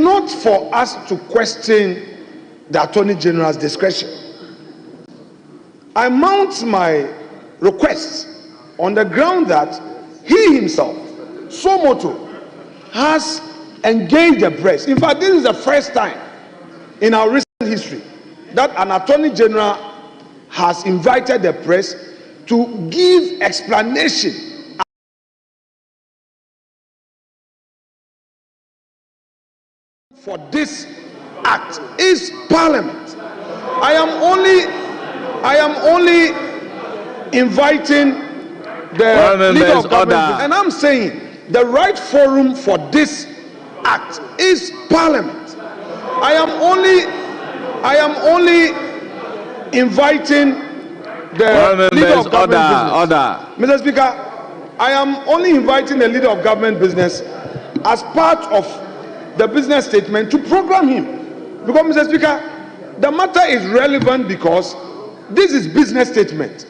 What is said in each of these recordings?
not for us to question the Attorney General's discretion. I mount my request on the ground that he himself, Somoto, has engaged the press. In fact, this is the first time in our recent history that an Attorney General has invited the press to give explanation for this act is Parliament. I am only inviting the leader of government, and I'm saying the right forum for this act is Parliament. I am only inviting the leader of government business. Mr. Speaker, I am only inviting the leader of government business as part of the business statement to program him. Because, Mr. Speaker, the matter is relevant because this is business statement.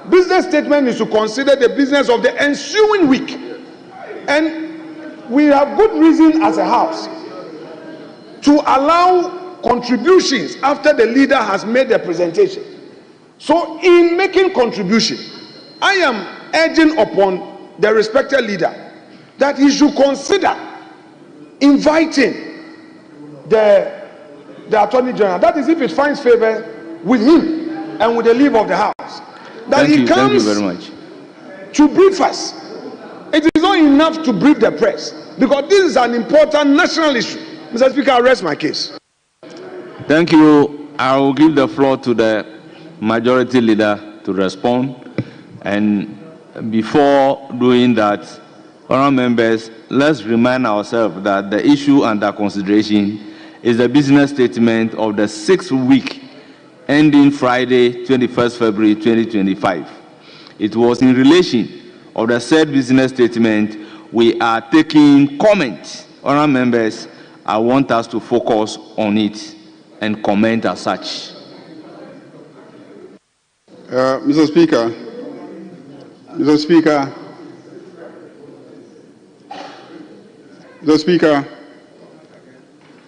Business statement is to consider the business of the ensuing week. And we have good reason as a house to allow contributions after the leader has made the presentation. So in making contribution, I am urging upon the respected leader that he should consider inviting the Attorney General. That is, if it finds favor with him and with the leave of the house, that he comes very much to brief us. It is not enough to brief the press because this is an important national issue. Mr. Speaker, I rest my case. Thank you. I will give the floor to the majority leader to respond. And before doing that, honourable members, let's remind ourselves that the issue under consideration is the business statement of the 6th week ending Friday, 21st February 2025. It was in relation of the said business statement we are taking comments. Honourable members, I want us to focus on it and comment as such. Mr. Speaker,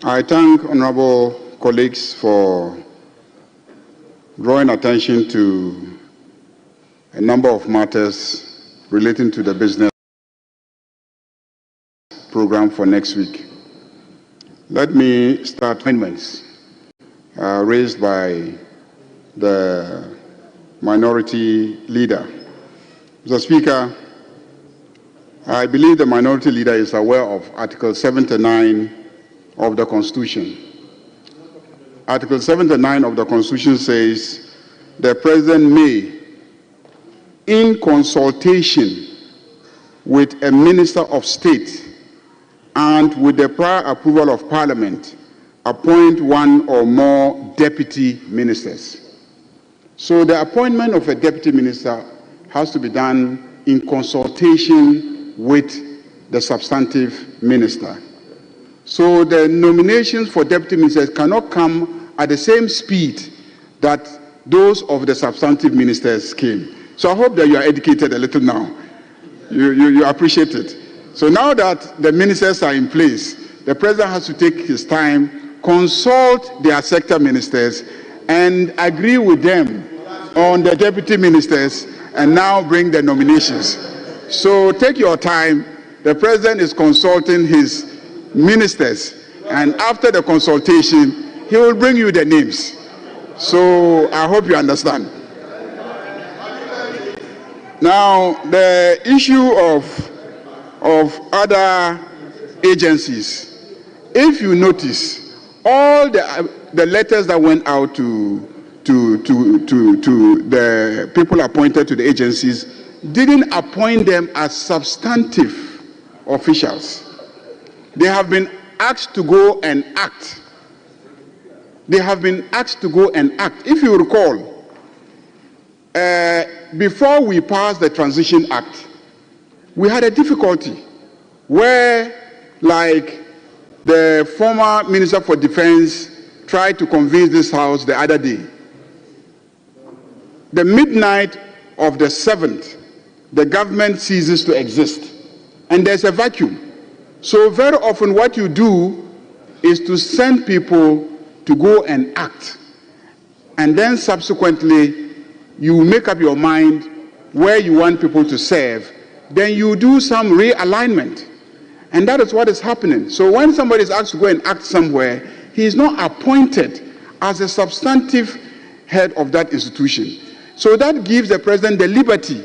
I thank honourable colleagues for drawing attention to a number of matters relating to the business program for next week. Let me start amendments raised by the minority leader. Mr. Speaker, I believe the minority leader is aware of Article 79 of the Constitution. Article 79 of the Constitution says the President may, in consultation with a Minister of State and with the prior approval of Parliament, appoint one or more deputy ministers. So the appointment of a deputy minister has to be done in consultation with the substantive minister. So the nominations for deputy ministers cannot come at the same speed that those of the substantive ministers came. So I hope that you are educated a little now. You appreciate it. So now that the ministers are in place, the president has to take his time, consult their sector ministers, and agree with them on the deputy ministers, and now bring the nominations. So take your time. The president is consulting his ministers, and after the consultation, he will bring you the names. So I hope you understand. Now, the issue of other agencies, if you notice, all the letters that went out to the people appointed to the agencies didn't appoint them as substantive officials. They have been asked to go and act. They have been asked to go and act. If you recall, before we passed the Transition Act, we had a difficulty where, like, the former Minister for Defense tried to convince this House the other day. The midnight of the 7th, the government ceases to exist, and there's a vacuum. So very often what you do is to send people to go and act. And then subsequently, you make up your mind where you want people to serve. Then you do some realignment. And that is what is happening. So when somebody is asked to go and act somewhere, he is not appointed as a substantive head of that institution. So that gives the president the liberty,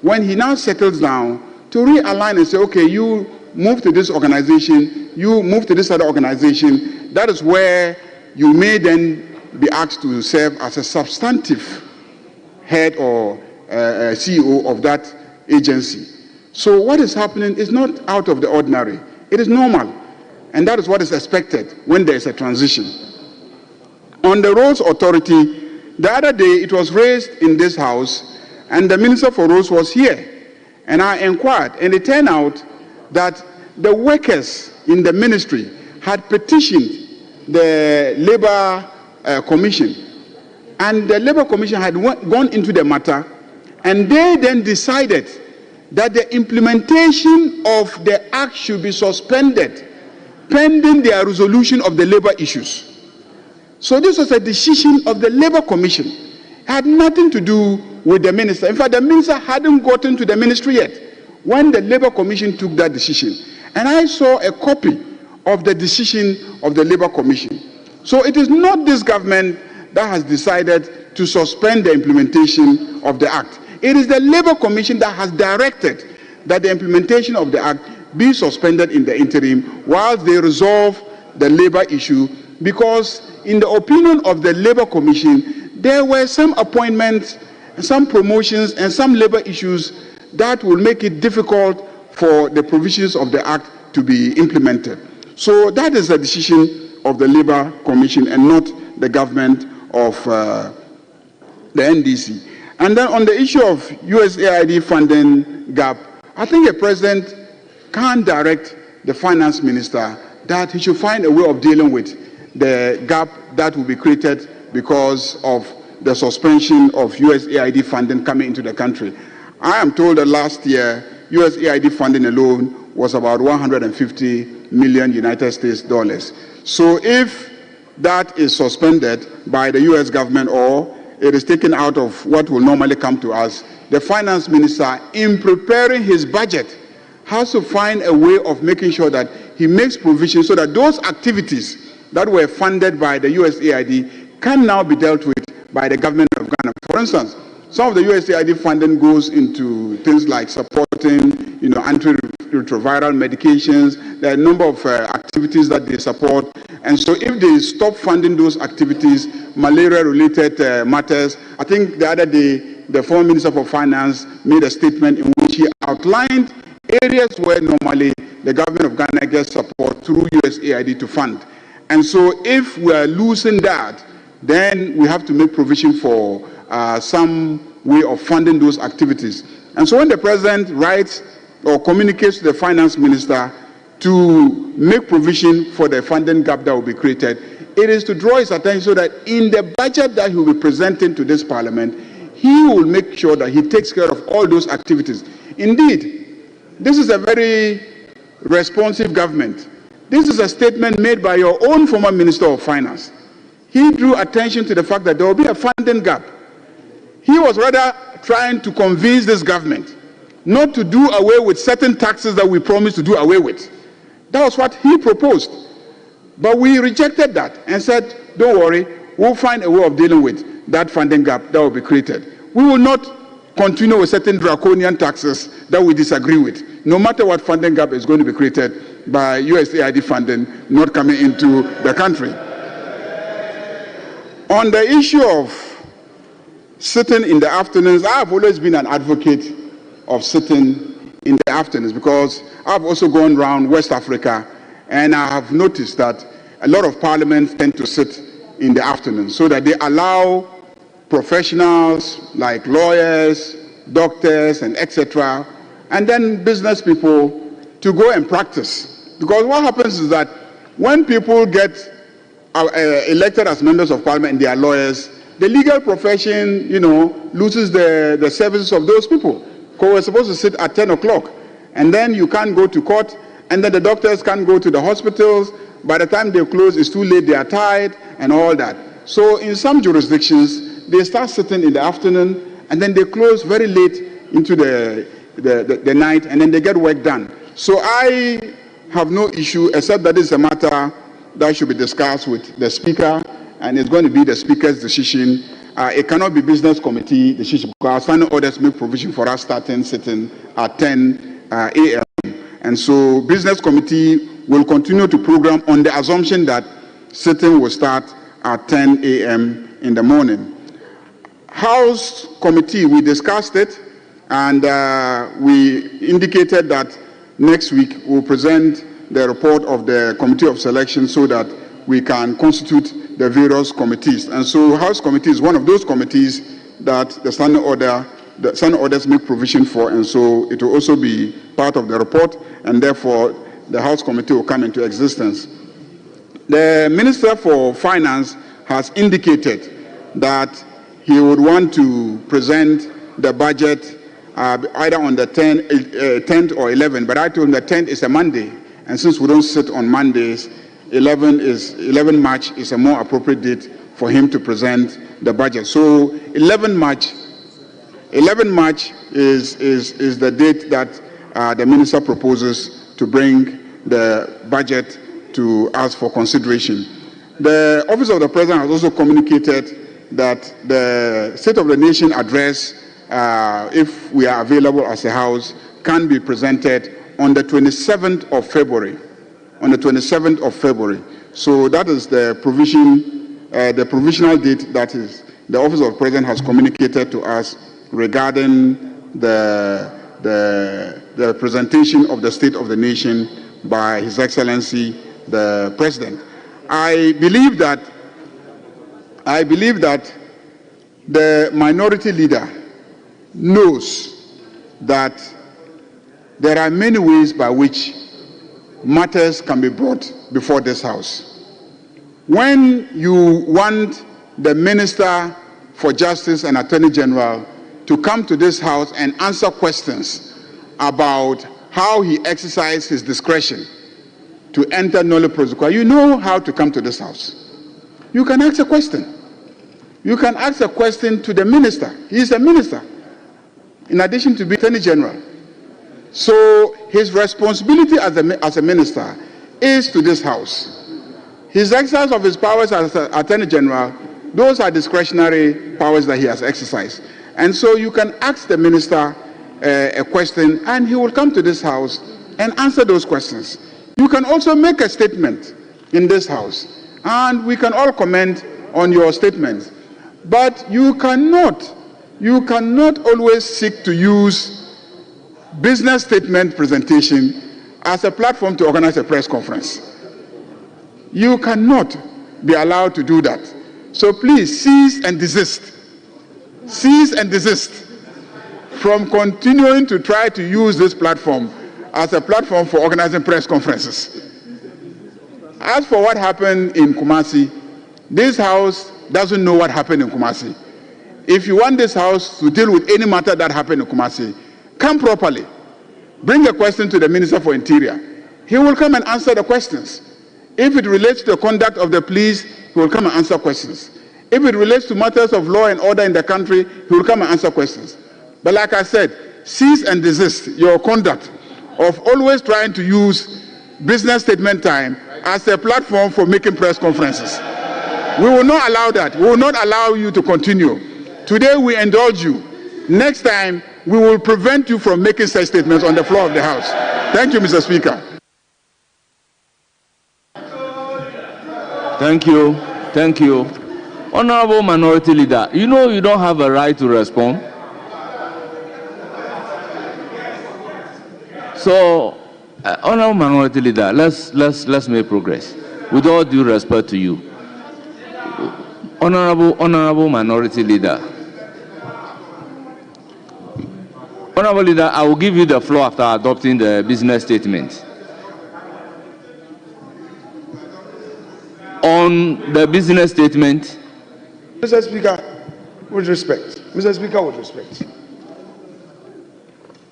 when he now settles down, to realign and say, okay, you move to this organization, you move to this other organization. That is where you may then be asked to serve as a substantive head or CEO of that agency. So what is happening is not out of the ordinary. It is normal. And that is what is expected when there is a transition. On the Roads Authority, the other day it was raised in this house, and the Minister for Roads was here. And I inquired, and it turned out that the workers in the ministry had petitioned the Labour Commission. And the Labour Commission had gone into the matter, and they then decided that the implementation of the act should be suspended pending their resolution of the labor issues. So this was a decision of the Labour Commission. It had nothing to do with the minister. In fact, the minister hadn't gotten to the ministry yet when the Labour Commission took that decision. And I saw a copy of the decision of the Labour Commission. So it is not this government that has decided to suspend the implementation of the act. It is the Labour Commission that has directed that the implementation of the act be suspended in the interim while they resolve the labor issue, because in the opinion of the Labour Commission, there were some appointments, some promotions, and some labor issues that will make it difficult for the provisions of the act to be implemented. So that is a decision of the Labour Commission and not the government of the NDC. And then on the issue of USAID funding gap, I think the president can direct the finance minister that he should find a way of dealing with the gap that will be created because of the suspension of USAID funding coming into the country. I am told that last year, USAID funding alone was about 150 million United States dollars. So if that is suspended by the US government or it is taken out of what will normally come to us, the finance minister, in preparing his budget, has to find a way of making sure that he makes provision so that those activities that were funded by the USAID can now be dealt with by the government of Ghana. For instance, some of the USAID funding goes into things like supporting, antiretroviral medications. There are a number of activities that they support. And so if they stop funding those activities, malaria-related matters, I think the other day, the former Minister for Finance made a statement in which he outlined areas where normally the government of Ghana gets support through USAID to fund. And so if we are losing that, then we have to make provision for some way of funding those activities. And so when the president writes or communicates to the finance minister to make provision for the funding gap that will be created, it is to draw his attention so that in the budget that he will be presenting to this parliament, he will make sure that he takes care of all those activities. Indeed, this is a very responsive government. This is a statement made by your own former Minister of Finance. He drew attention to the fact that there will be a funding gap. He was rather trying to convince this government not to do away with certain taxes that we promised to do away with. That was what he proposed. But we rejected that and said, don't worry, we'll find a way of dealing with that funding gap that will be created. We will not continue with certain draconian taxes that we disagree with, no matter what funding gap is going to be created by USAID funding not coming into the country. On the issue of sitting in the afternoons, I have always been an advocate of sitting in the afternoons because I've also gone around West Africa and I have noticed that a lot of parliaments tend to sit in the afternoon so that they allow professionals like lawyers, doctors, and etc., and then business people to go and practice. Because what happens is that when people get elected as members of parliament and they are lawyers, the legal profession, loses the services of those people. Because we're supposed to sit at 10 o'clock, and then you can't go to court, and then the doctors can't go to the hospitals, by the time they close, it's too late, they are tired, and all that. So in some jurisdictions, they start sitting in the afternoon, and then they close very late into the night, and then they get work done. So I have no issue, except that it's a matter that should be discussed with the Speaker, and it's going to be the Speaker's decision. It cannot be Business Committee decision, because standing orders make provision for us starting sitting at 10 a.m. And so Business Committee will continue to program on the assumption that sitting will start at 10 a.m. in the morning. House Committee, we discussed it, and we indicated that next week we'll present the report of the Committee of Selection so that we can constitute the various committees. And so House Committee is one of those committees that the standing orders make provision for, and so it will also be part of the report, and therefore the House Committee will come into existence. The Minister for Finance has indicated that he would want to present the budget either on the 10th or 11th, but I told him the 10th is a Monday, and since we don't sit on Mondays, 11 March is a more appropriate date for him to present the budget. So 11 March is the date that the Minister proposes to bring the budget to us for consideration. The Office of the President has also communicated that the State of the Nation address, if we are available as a House, can be presented on the 27th of February. On the 27th of February. So that is the provisional date that is the Office of the President has communicated to us regarding the presentation of the State of the Nation by His Excellency the President. I believe that the minority leader knows that there are many ways by which matters can be brought before this House. When you want the Minister for Justice and Attorney General to come to this House and answer questions about how he exercised his discretion to enter nolle prosequi, you know how to come to this House. You can ask a question. You can ask a question to the Minister. He is a Minister, in addition to being Attorney General. So his responsibility as a minister is to this House. His exercise of his powers as Attorney General, those are discretionary powers that he has exercised. And so you can ask the minister a question, and he will come to this House and answer those questions. You can also make a statement in this House, and we can all comment on your statements. But you cannot always seek to use business statement presentation as a platform to organize a press conference. You cannot be allowed to do that. So please cease and desist. Cease and desist from continuing to try to use this platform as a platform for organizing press conferences. As for what happened in Kumasi, this House doesn't know what happened in Kumasi. If you want this House to deal with any matter that happened in Kumasi, come properly. Bring a question to the Minister for Interior. He will come and answer the questions. If it relates to the conduct of the police, he will come and answer questions. If it relates to matters of law and order in the country, he will come and answer questions. But like I said, cease and desist your conduct of always trying to use business statement time as a platform for making press conferences. We will not allow that. We will not allow you to continue. Today we indulge you. Next time, we will prevent you from making such statements on the floor of the House. Thank you, Mr. Speaker. Thank you. Thank you. Honorable Minority Leader, you know you don't have a right to respond. So, Honorable Minority Leader, let's make progress. With all due respect to you. Honorable Minority Leader. Honorable Leader, I will give you the floor after adopting the business statement. On the business statement. Mr. Speaker, with respect. Mr. Speaker, with respect.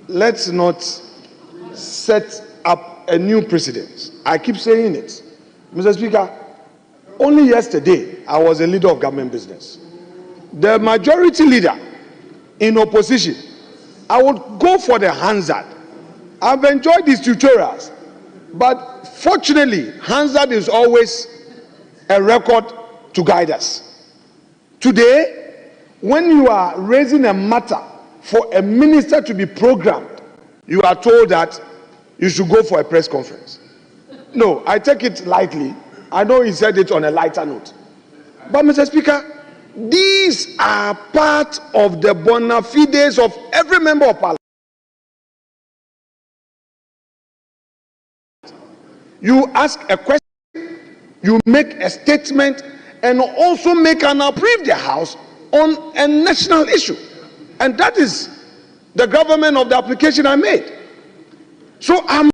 Let's not set up a new precedent. I keep saying it. Mr. Speaker, only yesterday I was a leader of government business. The majority leader in opposition, I would go for the Hansard. I've enjoyed these tutorials, but fortunately, Hansard is always a record to guide us. Today, when you are raising a matter for a minister to be programmed, you are told that you should go for a press conference. No, I take it lightly. I know he said it on a lighter note. But, Mr. Speaker, these are part of the bona fides of every member of Parliament. You ask a question, you make a statement, and also make an approve the House on a national issue. And that is the government of the application I made. So I'm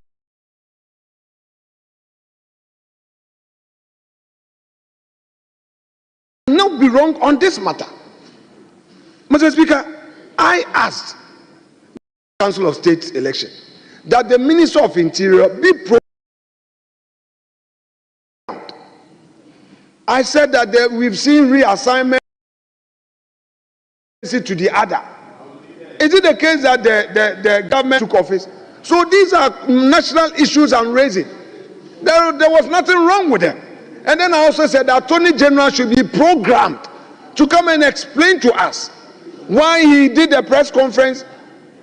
not be wrong on this matter. Mr. Speaker, I asked the Council of State election that the Minister of Interior be I said that we've seen reassignment to the other. Is it the case that the government took office? So these are national issues I'm raising. There was nothing wrong with them. And then I also said the Attorney General should be programmed to come and explain to us why he did a press conference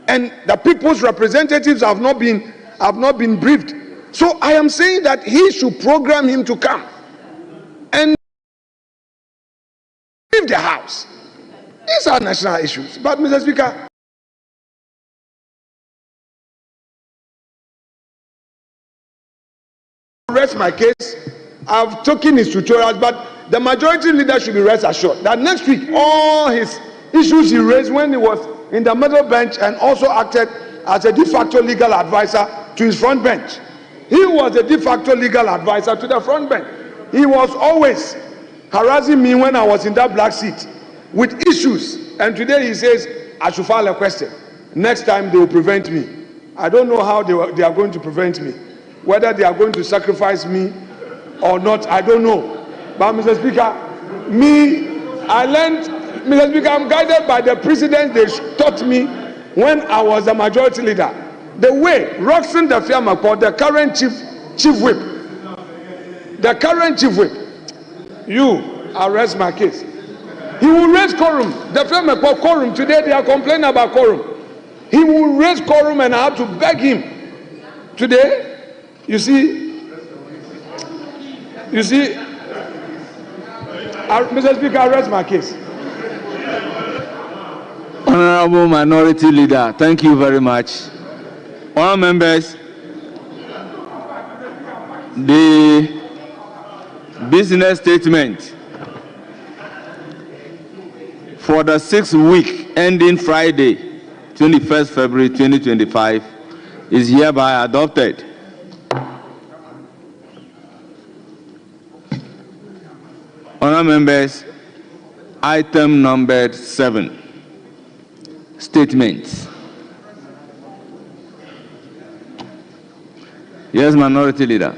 and the people's representatives have not been briefed. So I am saying that he should program him to come and leave the House. These are national issues. But, Mr. Speaker, rest my case. I've taken his tutorials, but the majority leader should be rest assured that next week all his issues he raised when he was in the middle bench and also acted as a de facto legal advisor to his front bench. He was a de facto legal advisor to the front bench. He was always harassing me when I was in that black seat with issues, and today he says I should file a question. Next time they will prevent me. I don't know how they are going to prevent me. Whether they are going to sacrifice me or not, I don't know. But, Mr. Speaker, I learned, Mr. Speaker, I'm guided by the precedents they taught me when I was a majority leader. The way Roxanne Dafiamakpo, the current chief whip, you arrest my case. He will raise quorum. Dafiamakpo quorum. Today they are complaining about quorum. He will raise quorum and I have to beg him. Today, you see, Mr. Speaker, arrest my case. Honorable Minority Leader, thank you very much. Honourable members, the business statement for the 6th week ending Friday, 21st February 2025 is hereby adopted. Honourable members, item number 7, statements. Yes, Minority Leader.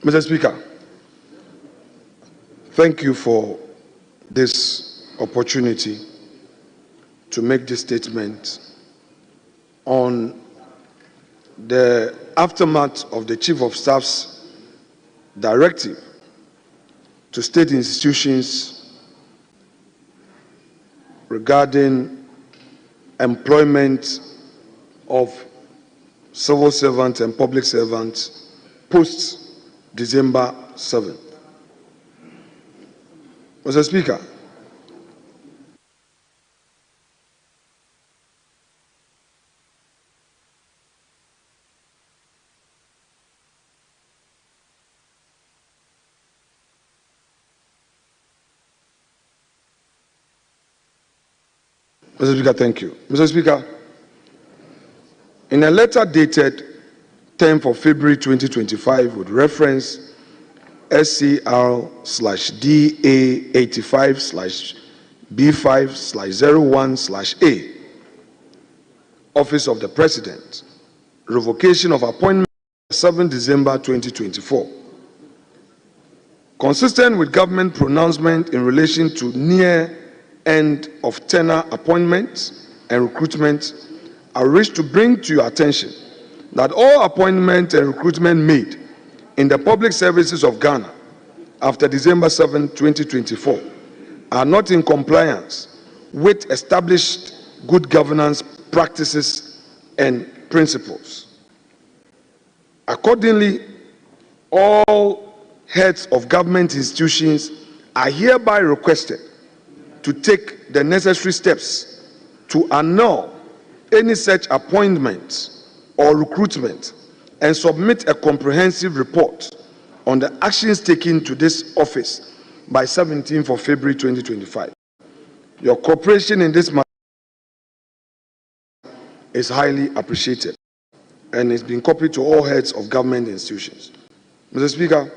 Mr. Speaker, thank you for this opportunity to make this statement on the aftermath of the Chief of Staff's directive to state institutions regarding employment of civil servants and public servants post-December 7th. Mr. Speaker, thank you. Mr. Speaker, in a letter dated 10th of February 2025 with reference SCR/DA85/0 B5/01/A, Office of the President, revocation of appointment 7 December 2024. Consistent with government pronouncement in relation to near end of tenure appointments and recruitment, I wish to bring to your attention that all appointment and recruitment made in the public services of Ghana after December 7, 2024 are not in compliance with established good governance practices and principles. Accordingly, all heads of government institutions are hereby requested to take the necessary steps to annul any such appointment or recruitment and submit a comprehensive report on the actions taken to this office by 17th of February 2025. Your cooperation in this matter is highly appreciated and is being copied to all heads of government institutions. Mr. Speaker,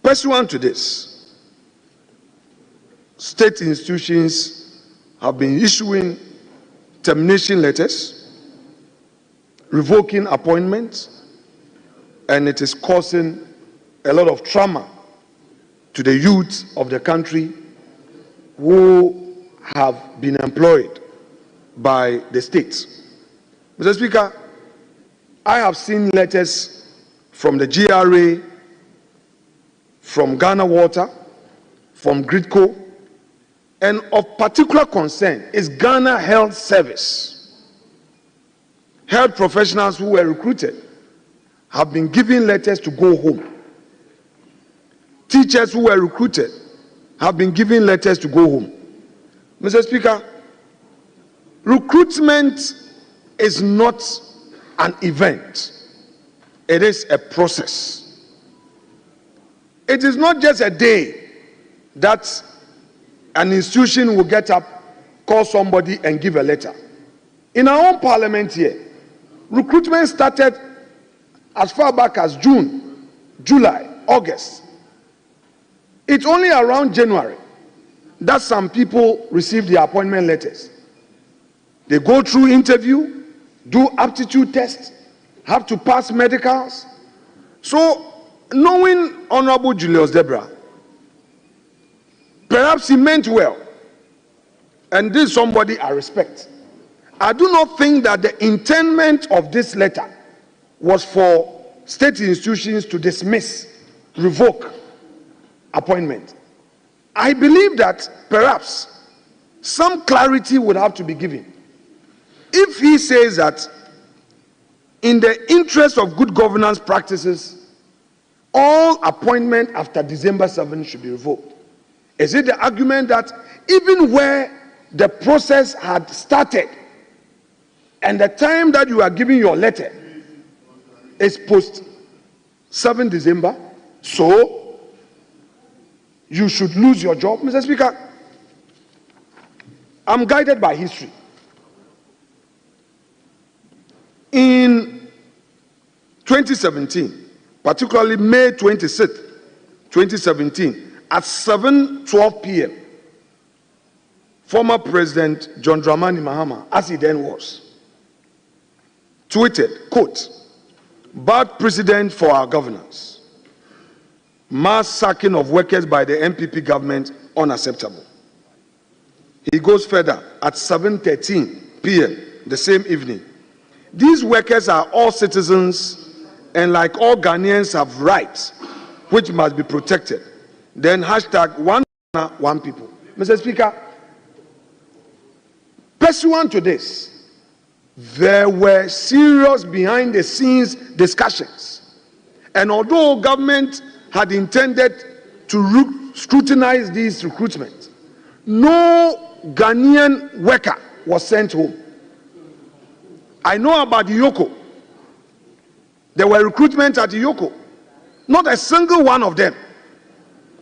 pursuant to this, state institutions have been issuing termination letters, revoking appointments, and it is causing a lot of trauma to the youth of the country who have been employed by the states. Mr. Speaker, I have seen letters from the GRA, from Ghana Water, from Gridco, and of particular concern is Ghana Health Service. Health professionals who were recruited have been given letters to go home. Teachers who were recruited have been given letters to go home. Mr. Speaker, recruitment is not an event. It is a process. It is not just a day that an institution will get up, call somebody and give a letter. In our own parliament here, recruitment started as far back as June, July, August. It's only around January that some people receive their appointment letters. They go through interview, do aptitude tests, have to pass medicals. So, knowing Honorable Julius Debra, perhaps he meant well, and this is somebody I respect. I do not think that the intent of this letter was for state institutions to dismiss, revoke appointment. I believe that perhaps some clarity would have to be given. If he says that in the interest of good governance practices, all appointment after December 7 should be revoked. Is it the argument that even where the process had started and the time that you are giving your letter is post 7 December, so you should lose your job? Mr. Speaker, I'm guided by history. In 2017, particularly May 26, 2017, at 7:12 p.m., former President John Dramani Mahama, as he then was, tweeted, quote, "Bad precedent for our governance. Mass sacking of workers by the MPP government unacceptable." He goes further at 7:13 p.m. the same evening. "These workers are all citizens and like all Ghanaians have rights which must be protected." Then hashtag one Ghana, one people. Mr. Speaker, pursuant to this, there were serious behind the scenes discussions. And although government had intended to scrutinize these recruitments, no Ghanaian worker was sent home. I know about Yoko. There were recruitments at Yoko. Not a single one of them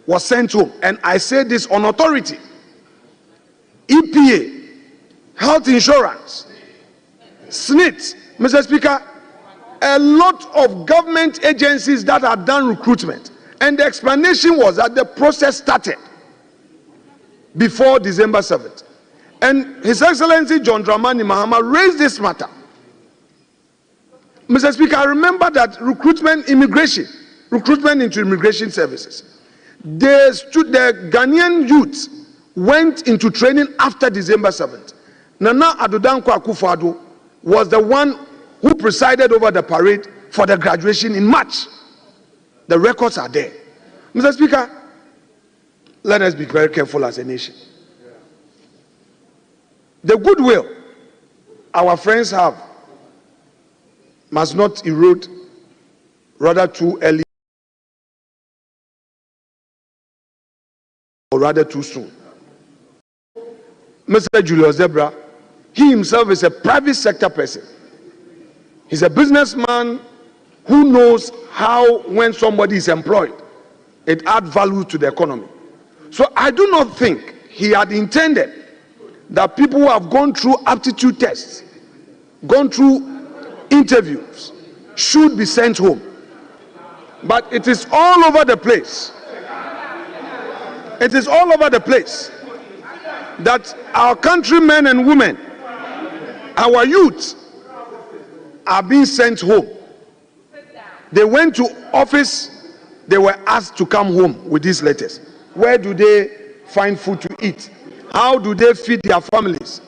was sent home. And I say this on authority. EPA, health insurance, SNIT, Mr. Speaker, a lot of government agencies that have done recruitment, And the explanation was that the process started before December 7th. And His Excellency John Dramani Mahama raised this matter. Mr. Speaker, I remember that recruitment into immigration services. The Ghanaian youth went into training after December 7th. Nana Addo Dankwa Akufo-Addo was the one who presided over the parade for the graduation in March. The records are there. Mr. Speaker, let us be very careful as a nation. The goodwill our friends have must not erode rather too early or rather too soon. Mr. Julius Zebra, he himself is a private sector person. He's a businessman who knows how, when somebody is employed, it adds value to the economy. So I do not think he had intended that people who have gone through aptitude tests, gone through interviews, should be sent home. But it is all over the place. It is all over the place that our countrymen and women, our youth, are being sent home. They went to office, they were asked to come home with these letters. Where do they find food to eat? How do they feed their families?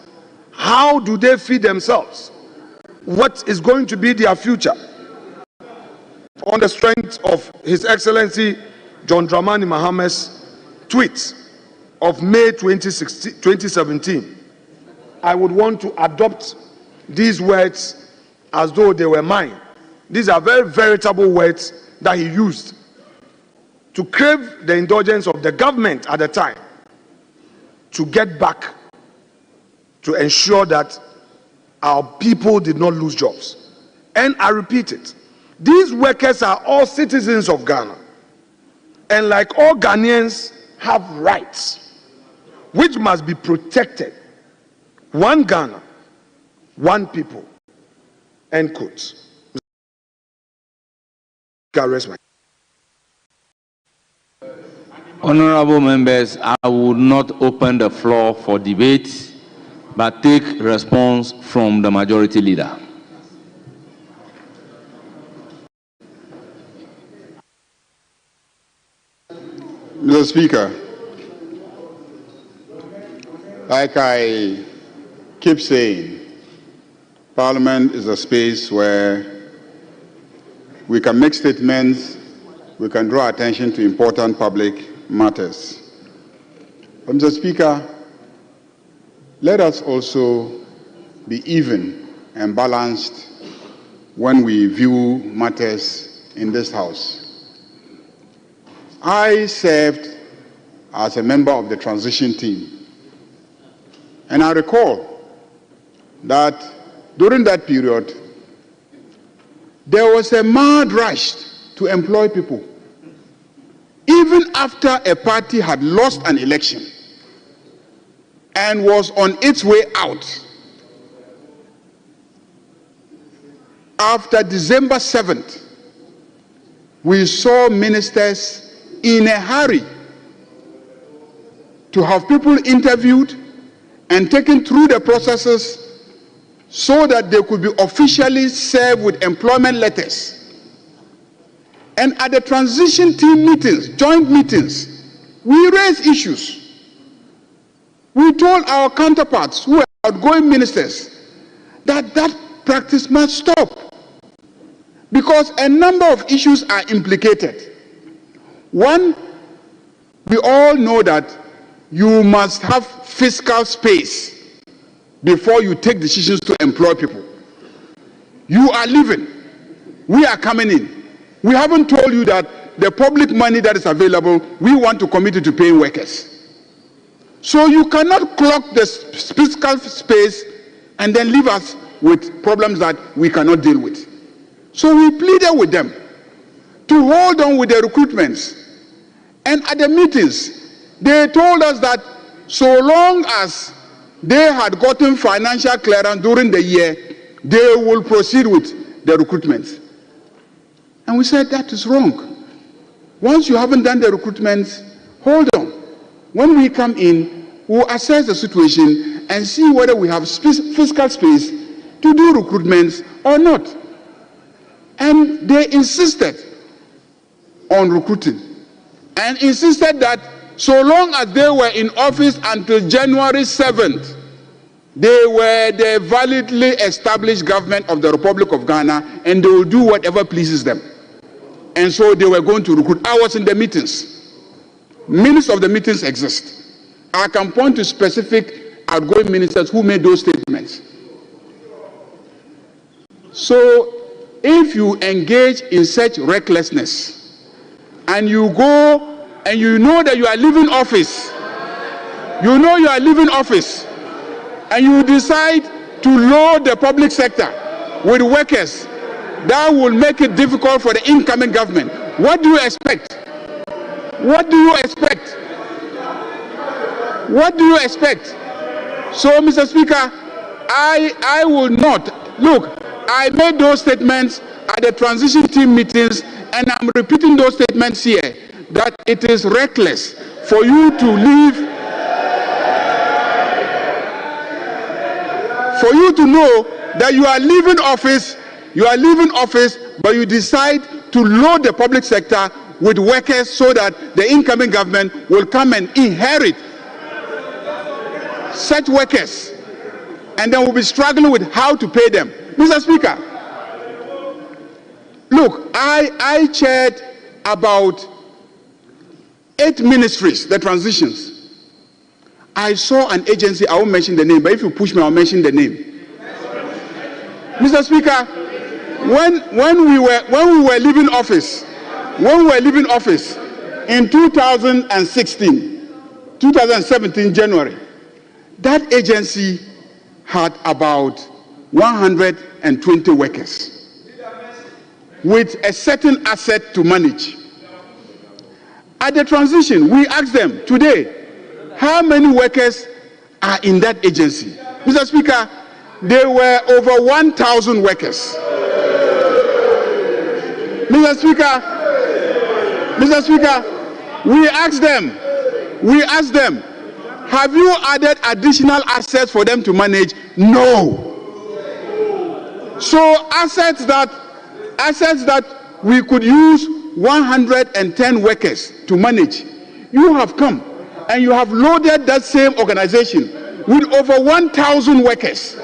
How do they feed themselves? What is going to be their future? On the strength of His Excellency John Dramani Mahama's tweet of May 2017, I would want to adopt these words as though they were mine. These are very veritable words that he used to crave the indulgence of the government at the time to get back to ensure that our people did not lose jobs. And I repeat it, these workers are all citizens of Ghana, and like all Ghanaians have rights which must be protected. One Ghana, one people. End quote. Honorable members, I would not open the floor for debate, but take response from the majority leader. Mr. Speaker, like I keep saying, Parliament is a space where we can make statements, we can draw attention to important public matters. But Mr. Speaker, let us also be even and balanced when we view matters in this House. I served as a member of the transition team, and I recall that during that period, there was a mad rush to employ people. Even after a party had lost an election and was on its way out, after December 7th, we saw ministers in a hurry to have people interviewed and taken through the processes so that they could be officially served with employment letters. And at the transition team meetings, joint meetings, we raised issues. We told our counterparts who were outgoing ministers that that practice must stop because a number of issues are implicated. One, we all know that you must have fiscal space before you take decisions to employ people. You are leaving. We are coming in. We haven't told you that the public money that is available, we want to commit it to paying workers. So you cannot clock the fiscal space and then leave us with problems that we cannot deal with. So we pleaded with them to hold on with the recruitments. And at the meetings, they told us that so long as they had gotten financial clearance during the year, they will proceed with the recruitment. And we said that is wrong. Once you haven't done the recruitments, hold on. When we come in, we'll assess the situation and see whether we have fiscal space to do recruitments or not. And they insisted on recruiting and insisted that so long as they were in office until January 7th, they were the validly established government of the Republic of Ghana, and they will do whatever pleases them. And so they were going to recruit. I was in the meetings. Minutes of the meetings exist. I can point to specific outgoing ministers who made those statements. So if you engage in such recklessness and you go and you know that you are leaving office, and you decide to load the public sector with workers, that will make it difficult for the incoming government. What do you expect? What do you expect? What do you expect? So, Mr. Speaker, I will not. Look, I made those statements at the transition team meetings, and I'm repeating those statements here, that it is reckless for you to leave, for you to know that you are leaving office, but you decide to load the public sector with workers so that the incoming government will come and inherit such workers, and then we'll be struggling with how to pay them. Mr. Speaker, look, I chaired about 8 ministries, the transitions. I saw an agency, I won't mention the name, but if you push me, I'll mention the name. Mr. Speaker, when we were leaving office in 2017 January, that agency had about 120 workers with a certain asset to manage. At the transition, we asked them today, how many workers are in that agency? Mr. Speaker, there were over 1,000 workers. Mr. Speaker, we asked them, have you added additional assets for them to manage? No. So assets that we could use 110 workers to manage, you have come and you have loaded that same organization with over 1,000 workers.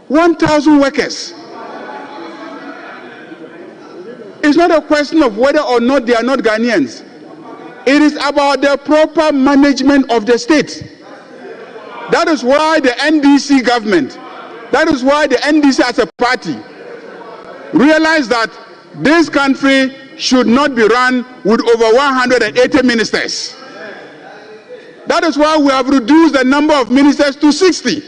1,000 workers. It's not a question of whether or not they are not Ghanaians. It is about the proper management of the state. That is why the NDC government, that is why the NDC as a party realized that this country should not be run with over 180 ministers. That is why we have reduced the number of ministers to 60.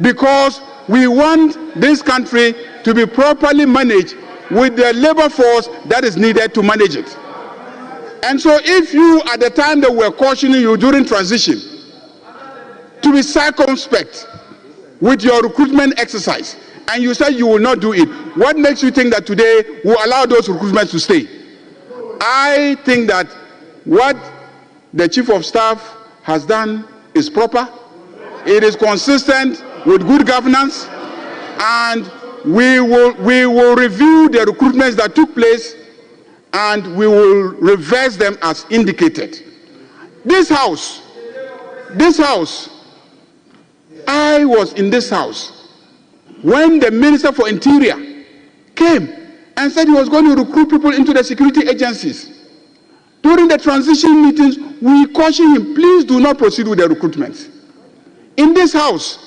Because we want this country to be properly managed with the labor force that is needed to manage it. And so if you, at the time that we're cautioning you during transition, to be circumspect with your recruitment exercise, and you said you will not do it, what makes you think that today will allow those recruitments to stay? I think that what the Chief of Staff has done is proper. It is consistent with good governance, and we will review the recruitments that took place, and we will reverse them as indicated. This house, I was in this house when the Minister for Interior came and said he was going to recruit people into the security agencies. During the transition meetings, we cautioned him, please do not proceed with the recruitment. In this house,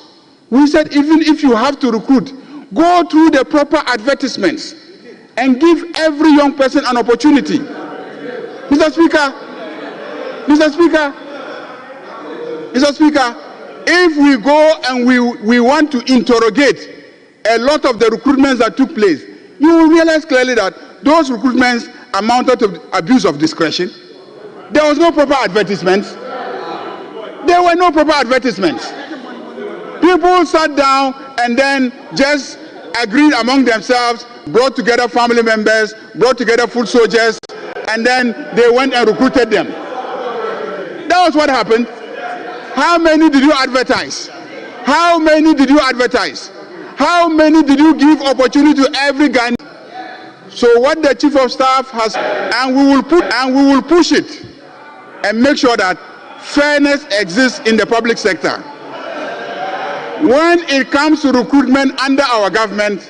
we said, even if you have to recruit, go through the proper advertisements and give every young person an opportunity. Mr. Speaker, if we go and we want to interrogate a lot of the recruitments that took place, you will realize clearly that those recruitments amounted to abuse of discretion. There was no proper advertisements. There were no proper advertisements. People sat down and then just agreed among themselves brought together family members, brought together foot soldiers, and then they went and recruited them. That was what happened. How many did you advertise? How many did you advertise? How many did you give opportunity to every Ghanaian? So what the Chief of Staff has, and we will push it and make sure that fairness exists in the public sector. When it comes to recruitment under our government,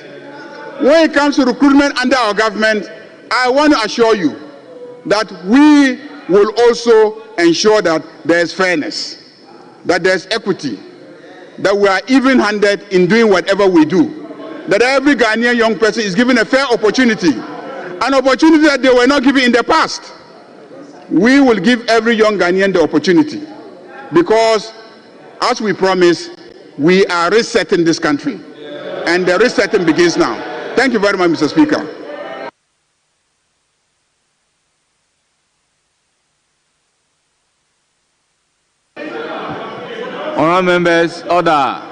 I want to assure you that we will also ensure that there is fairness, that there is equity, that we are even-handed in doing whatever we do, that every Ghanaian young person is given a fair opportunity, an opportunity that they were not given in the past. We will give every young Ghanaian the opportunity because, as we promised, we are resetting this country, and the resetting begins now. Thank you very much, Mr. Speaker. Honourable members, order.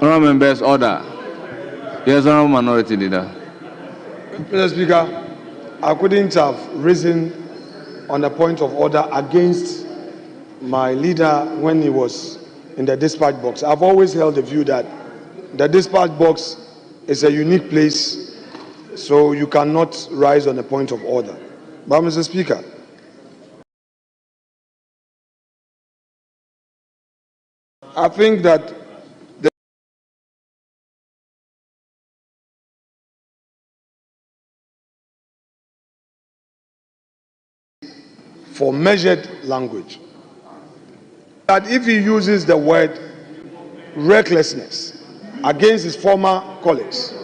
Honourable members, order. Yes, Honourable Minority Leader. Mr. Speaker, I couldn't have risen on a point of order against my leader when he was in the dispatch box. I've always held the view that the dispatch box is a unique place, so you cannot rise on a point of order. But, Mr. Speaker, I think that for measured language, that if he uses the word recklessness against his former colleagues,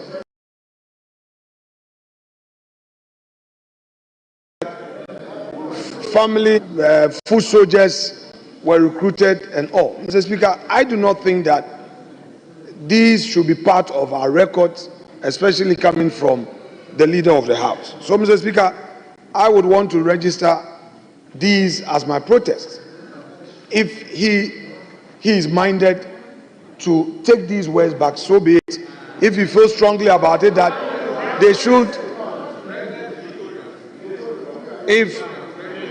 family, foot soldiers were recruited and all. Mr. Speaker, I do not think that these should be part of our records, especially coming from the leader of the House. So, Mr. Speaker, I would want to register these as my protest. If he is minded to take these words back, so be it. If he feels strongly about it that they should, if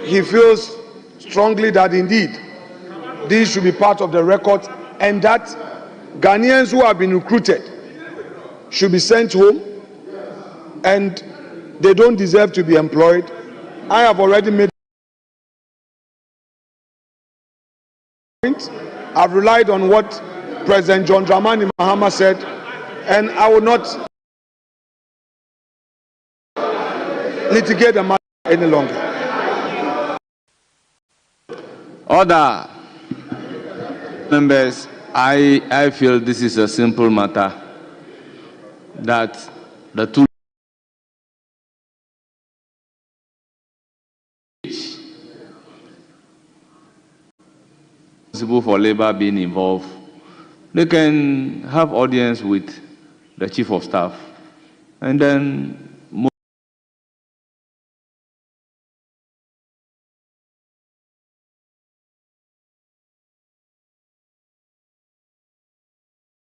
he feels strongly that indeed these should be part of the record and that Ghanaians who have been recruited should be sent home and they don't deserve to be employed, I have already made I've relied on what President John Dramani Mahama said, and I will not litigate the matter any longer. Order. Members, I feel this is a simple matter, that the two for labor being involved, they can have audience with the Chief of Staff and then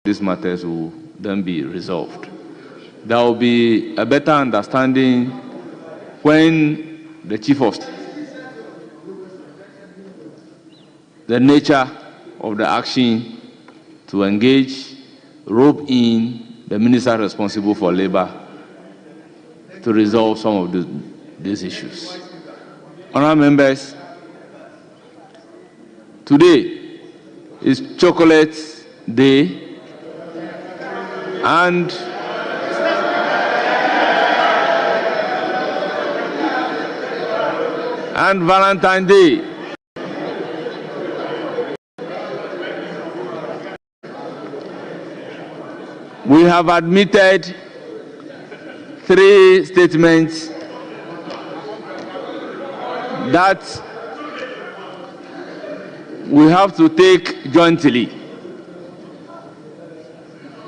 these matters will then be resolved. There will be a better understanding when the Chief of Staff, the nature of the action to engage, rope in the minister responsible for labor to resolve some of these issues. Honourable members, today is Chocolate Day and Valentine's Day. We have admitted 3 statements that we have to take jointly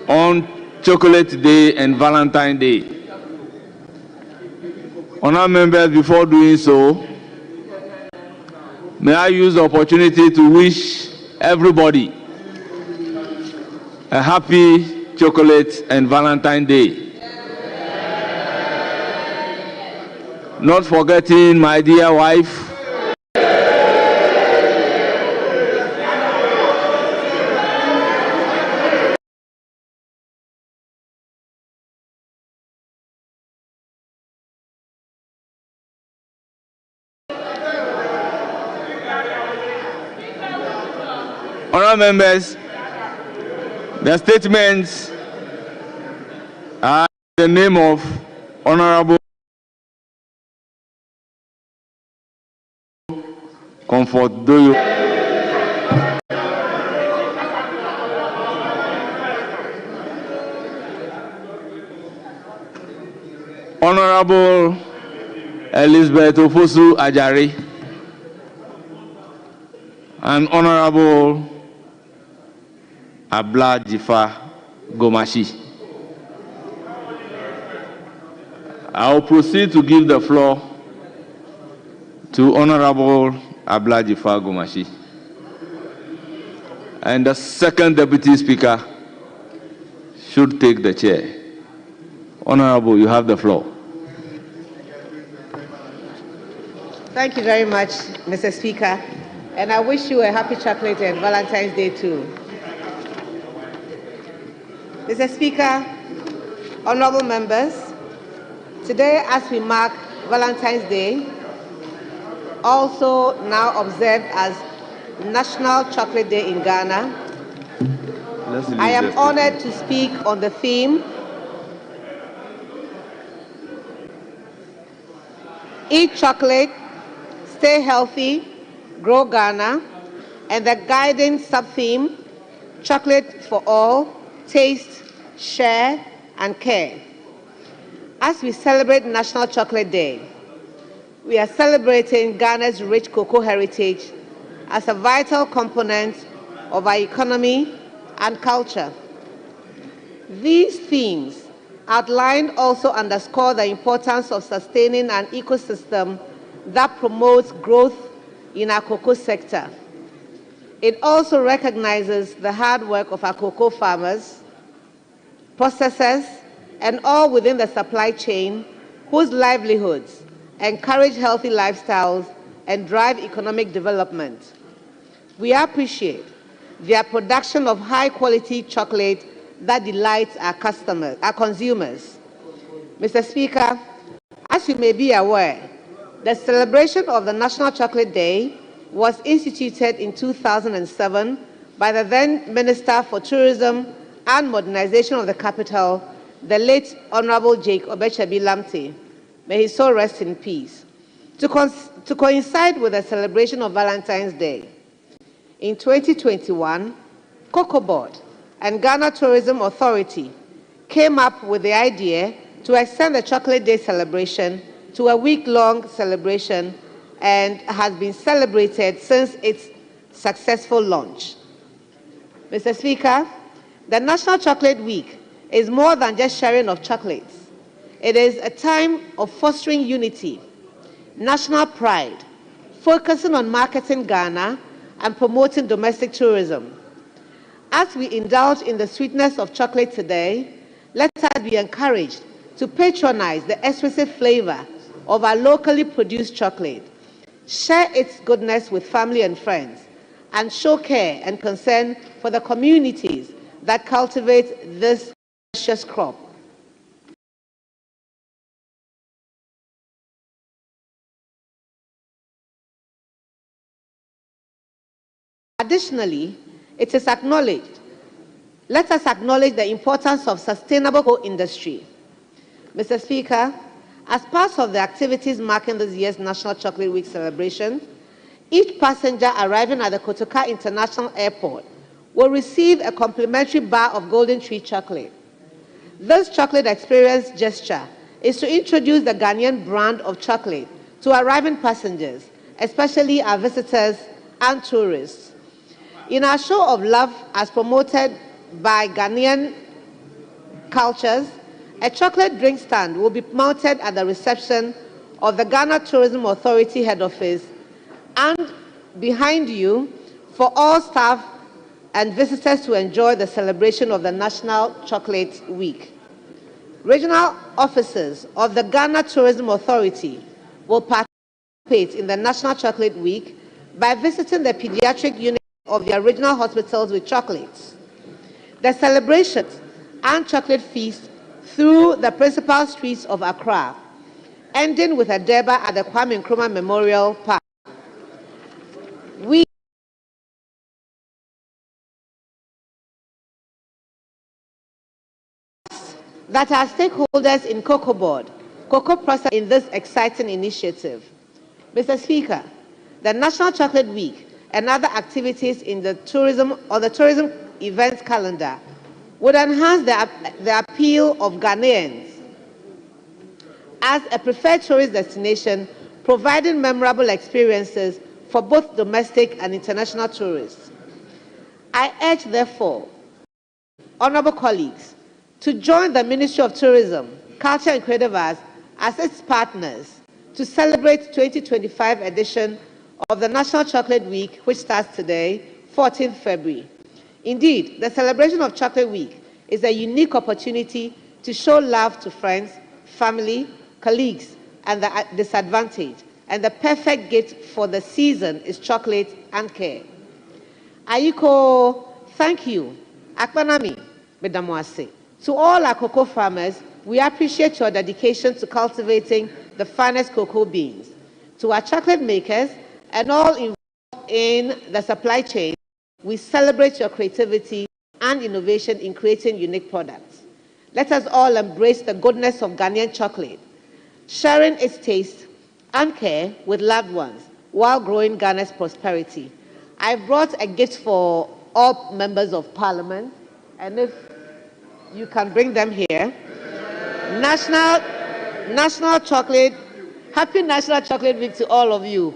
on Chocolate Day and Valentine's Day. Honourable members, before doing so, may I use the opportunity to wish everybody a happy chocolate and Valentine's Day. Not forgetting my dear wife, honourable members. The statements are in the name of Honourable Comfort Doyo. Honourable Elizabeth Ofosu Ajari and Honourable Abla Jifa Gomashi. I will proceed to give the floor to Honorable Abla Jifa Gomashi. And the second Deputy Speaker should take the chair. Honorable, you have the floor. Thank you very much, Mr. Speaker. And I wish you a happy chocolate and Valentine's Day too. Mr. Speaker, honorable members, today as we mark Valentine's Day, also now observed as National Chocolate Day in Ghana, I am honored to speak on the theme, Eat Chocolate, Stay Healthy, Grow Ghana, and the guiding sub-theme, Chocolate for All, Taste, Share, and Care. As we celebrate National Chocolate Day, we are celebrating Ghana's rich cocoa heritage as a vital component of our economy and culture. These themes outlined also underscore the importance of sustaining an ecosystem that promotes growth in our cocoa sector. It also recognizes the hard work of our cocoa farmers, processors, and all within the supply chain whose livelihoods encourage healthy lifestyles and drive economic development. We appreciate their production of high-quality chocolate that delights our consumers. Mr. Speaker, as you may be aware, the celebration of the National Chocolate Day was instituted in 2007 by the then Minister for Tourism and Modernization of the Capital, the late Honorable Jake Obechebi Lamte. May his soul rest in peace. To coincide with the celebration of Valentine's Day, in 2021, Cocoa Board and Ghana Tourism Authority came up with the idea to extend the Chocolate Day celebration to a week-long celebration and has been celebrated since its successful launch. Mr. Speaker, the National Chocolate Week is more than just sharing of chocolates. It is a time of fostering unity, national pride, focusing on marketing Ghana and promoting domestic tourism. As we indulge in the sweetness of chocolate today, let us be encouraged to patronize the exquisite flavor of our locally produced chocolate, share its goodness with family and friends, and show care and concern for the communities that cultivate this precious crop. Additionally, it is acknowledged. Let us acknowledge the importance of sustainable cocoa industry. Mr. Speaker, as part of the activities marking this year's National Chocolate Week celebration, each passenger arriving at the Kotoka International Airport will receive a complimentary bar of Golden Tree chocolate. This chocolate experience gesture is to introduce the Ghanaian brand of chocolate to arriving passengers, especially our visitors and tourists. In our show of love as promoted by Ghanaian cultures, a chocolate drink stand will be mounted at the reception of the Ghana Tourism Authority head office and behind you for all staff and visitors to enjoy the celebration of the National Chocolate Week. Regional officers of the Ghana Tourism Authority will participate in the National Chocolate Week by visiting the pediatric unit of their regional hospitals with chocolates. The celebrations and chocolate feast through the principal streets of Accra, ending with a Durbar at the Kwame Nkrumah Memorial Park. We that are stakeholders in cocoa board, cocoa process in this exciting initiative. Mr. Speaker, the National Chocolate Week and other activities in the tourism events calendar would enhance the appeal of Ghanaians as a preferred tourist destination, providing memorable experiences for both domestic and international tourists. I urge, therefore, honorable colleagues, to join the Ministry of Tourism, Culture and Creative Arts as its partners to celebrate 2025 edition of the National Chocolate Week, which starts today, 14th February. Indeed, the celebration of Chocolate Week is a unique opportunity to show love to friends, family, colleagues, and the disadvantaged. And the perfect gift for the season is chocolate and care. Ayiko, thank you. Akpanami, Medamwase. To all our cocoa farmers, we appreciate your dedication to cultivating the finest cocoa beans. To our chocolate makers and all involved in the supply chain, we celebrate your creativity and innovation in creating unique products. Let us all embrace the goodness of Ghanaian chocolate, sharing its taste and care with loved ones while growing Ghana's prosperity. I brought a gift for all members of Parliament, and if you can bring them here. National Chocolate, happy National Chocolate Week to all of you.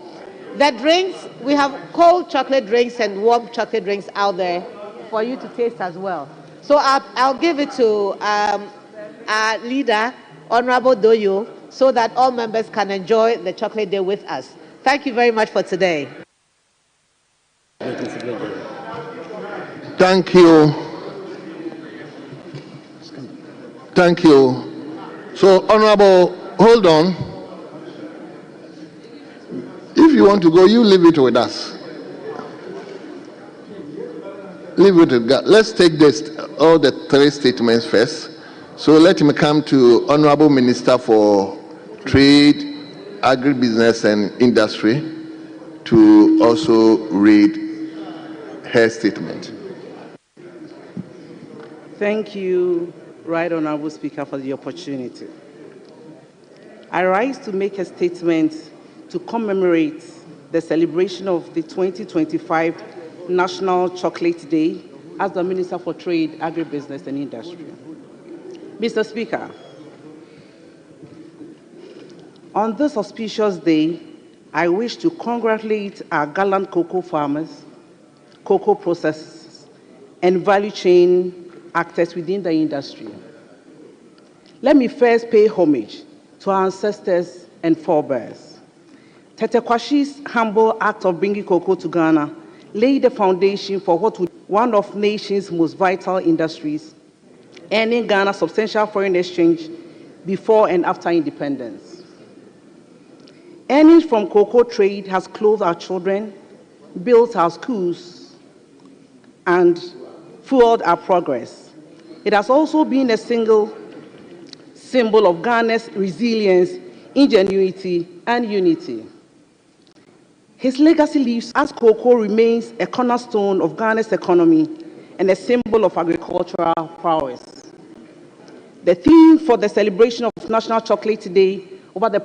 The drinks, we have cold chocolate drinks and warm chocolate drinks out there for you to taste as well. So I'll give it to our leader, Honorable Doyo, so that all members can enjoy the chocolate day with us. Thank you very much for today. Thank you. Thank you. So, Honorable, hold on. If you want to go, you leave it with us. Leave it with God. Let's take this, all the three statements first. So let me come to Honorable Minister for Trade, Agribusiness and Industry to also read her statement. Thank you, Right Honorable Speaker, for the opportunity. I rise to make a statement to commemorate the celebration of the 2025 National Chocolate Day as the Minister for Trade, Agribusiness and Industry. Mr. Speaker, on this auspicious day, I wish to congratulate our gallant cocoa farmers, cocoa processors, and value chain actors within the industry. Let me first pay homage to our ancestors and forebears. Tete Kwashi's humble act of bringing cocoa to Ghana laid the foundation for what would be one of the nation's most vital industries, earning Ghana substantial foreign exchange before and after independence. Earnings from cocoa trade has clothed our children, built our schools, and fueled our progress. It has also been a single symbol of Ghana's resilience, ingenuity, and unity. His legacy lives as cocoa remains a cornerstone of Ghana's economy and a symbol of agricultural prowess. The theme for the celebration of National Chocolate Day over the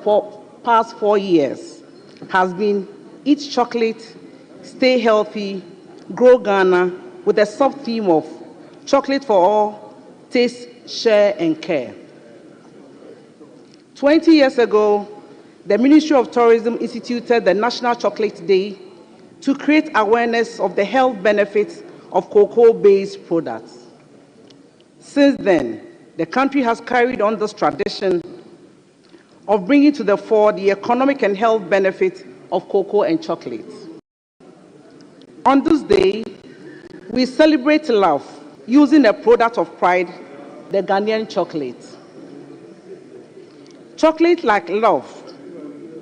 past 4 years has been Eat Chocolate, Stay Healthy, Grow Ghana, with a sub-theme of Chocolate for All, Taste, Share, and Care. 20 years ago, the Ministry of Tourism instituted the National Chocolate Day to create awareness of the health benefits of cocoa-based products. Since then, the country has carried on this tradition of bringing to the fore the economic and health benefits of cocoa and chocolate. On this day, we celebrate love using a product of pride, the Ghanaian chocolate. Chocolate, like love,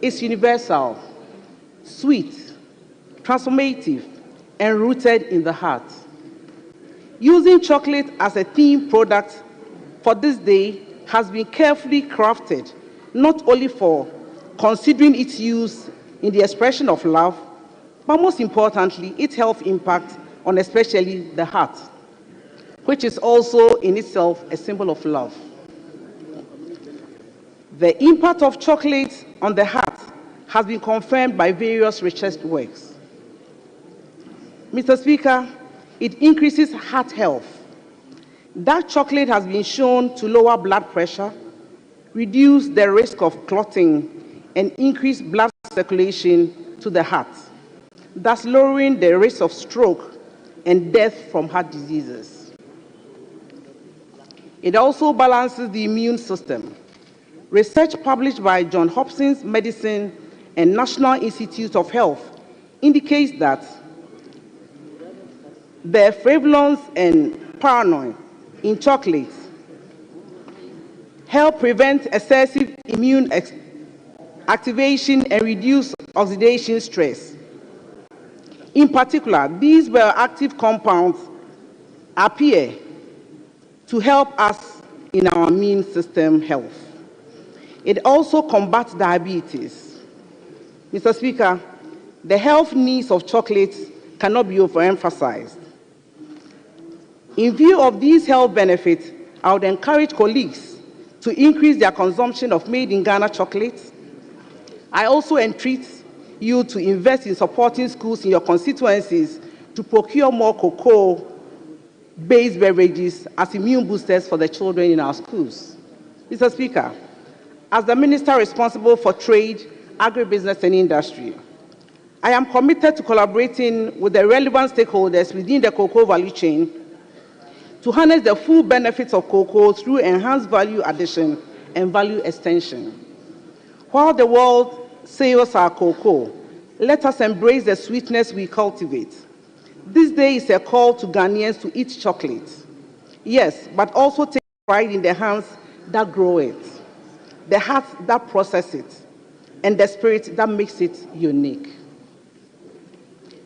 is universal, sweet, transformative, and rooted in the heart. Using chocolate as a theme product for this day has been carefully crafted, not only for considering its use in the expression of love, but most importantly, its health impact on especially the heart, which is also in itself a symbol of love. The impact of chocolate on the heart has been confirmed by various research works. Mr. Speaker, it increases heart health. Dark chocolate has been shown to lower blood pressure, reduce the risk of clotting, and increase blood circulation to the heart, thus lowering the risk of stroke and death from heart diseases. It also balances the immune system. Research published by Johns Hopkins Medicine and National Institute of Health indicates that the flavonoids and paranoid in chocolate help prevent excessive immune activation and reduce oxidation stress. In particular, these bioactive compounds appear to help us in our immune system health. It also combats diabetes. Mr. Speaker, the health needs of chocolate cannot be overemphasized. In view of these health benefits, I would encourage colleagues to increase their consumption of made-in-Ghana chocolates. I also entreat you to invest in supporting schools in your constituencies to procure more cocoa-based beverages as immune boosters for the children in our schools. Mr. Speaker, as the Minister responsible for trade, agribusiness, and industry, I am committed to collaborating with the relevant stakeholders within the cocoa value chain to harness the full benefits of cocoa through enhanced value addition and value extension. While the world savours our cocoa, let us embrace the sweetness we cultivate. This day is a call to Ghanaians to eat chocolate. Yes, but also take pride in the hands that grow it, the heart that process it, and the spirit that makes it unique.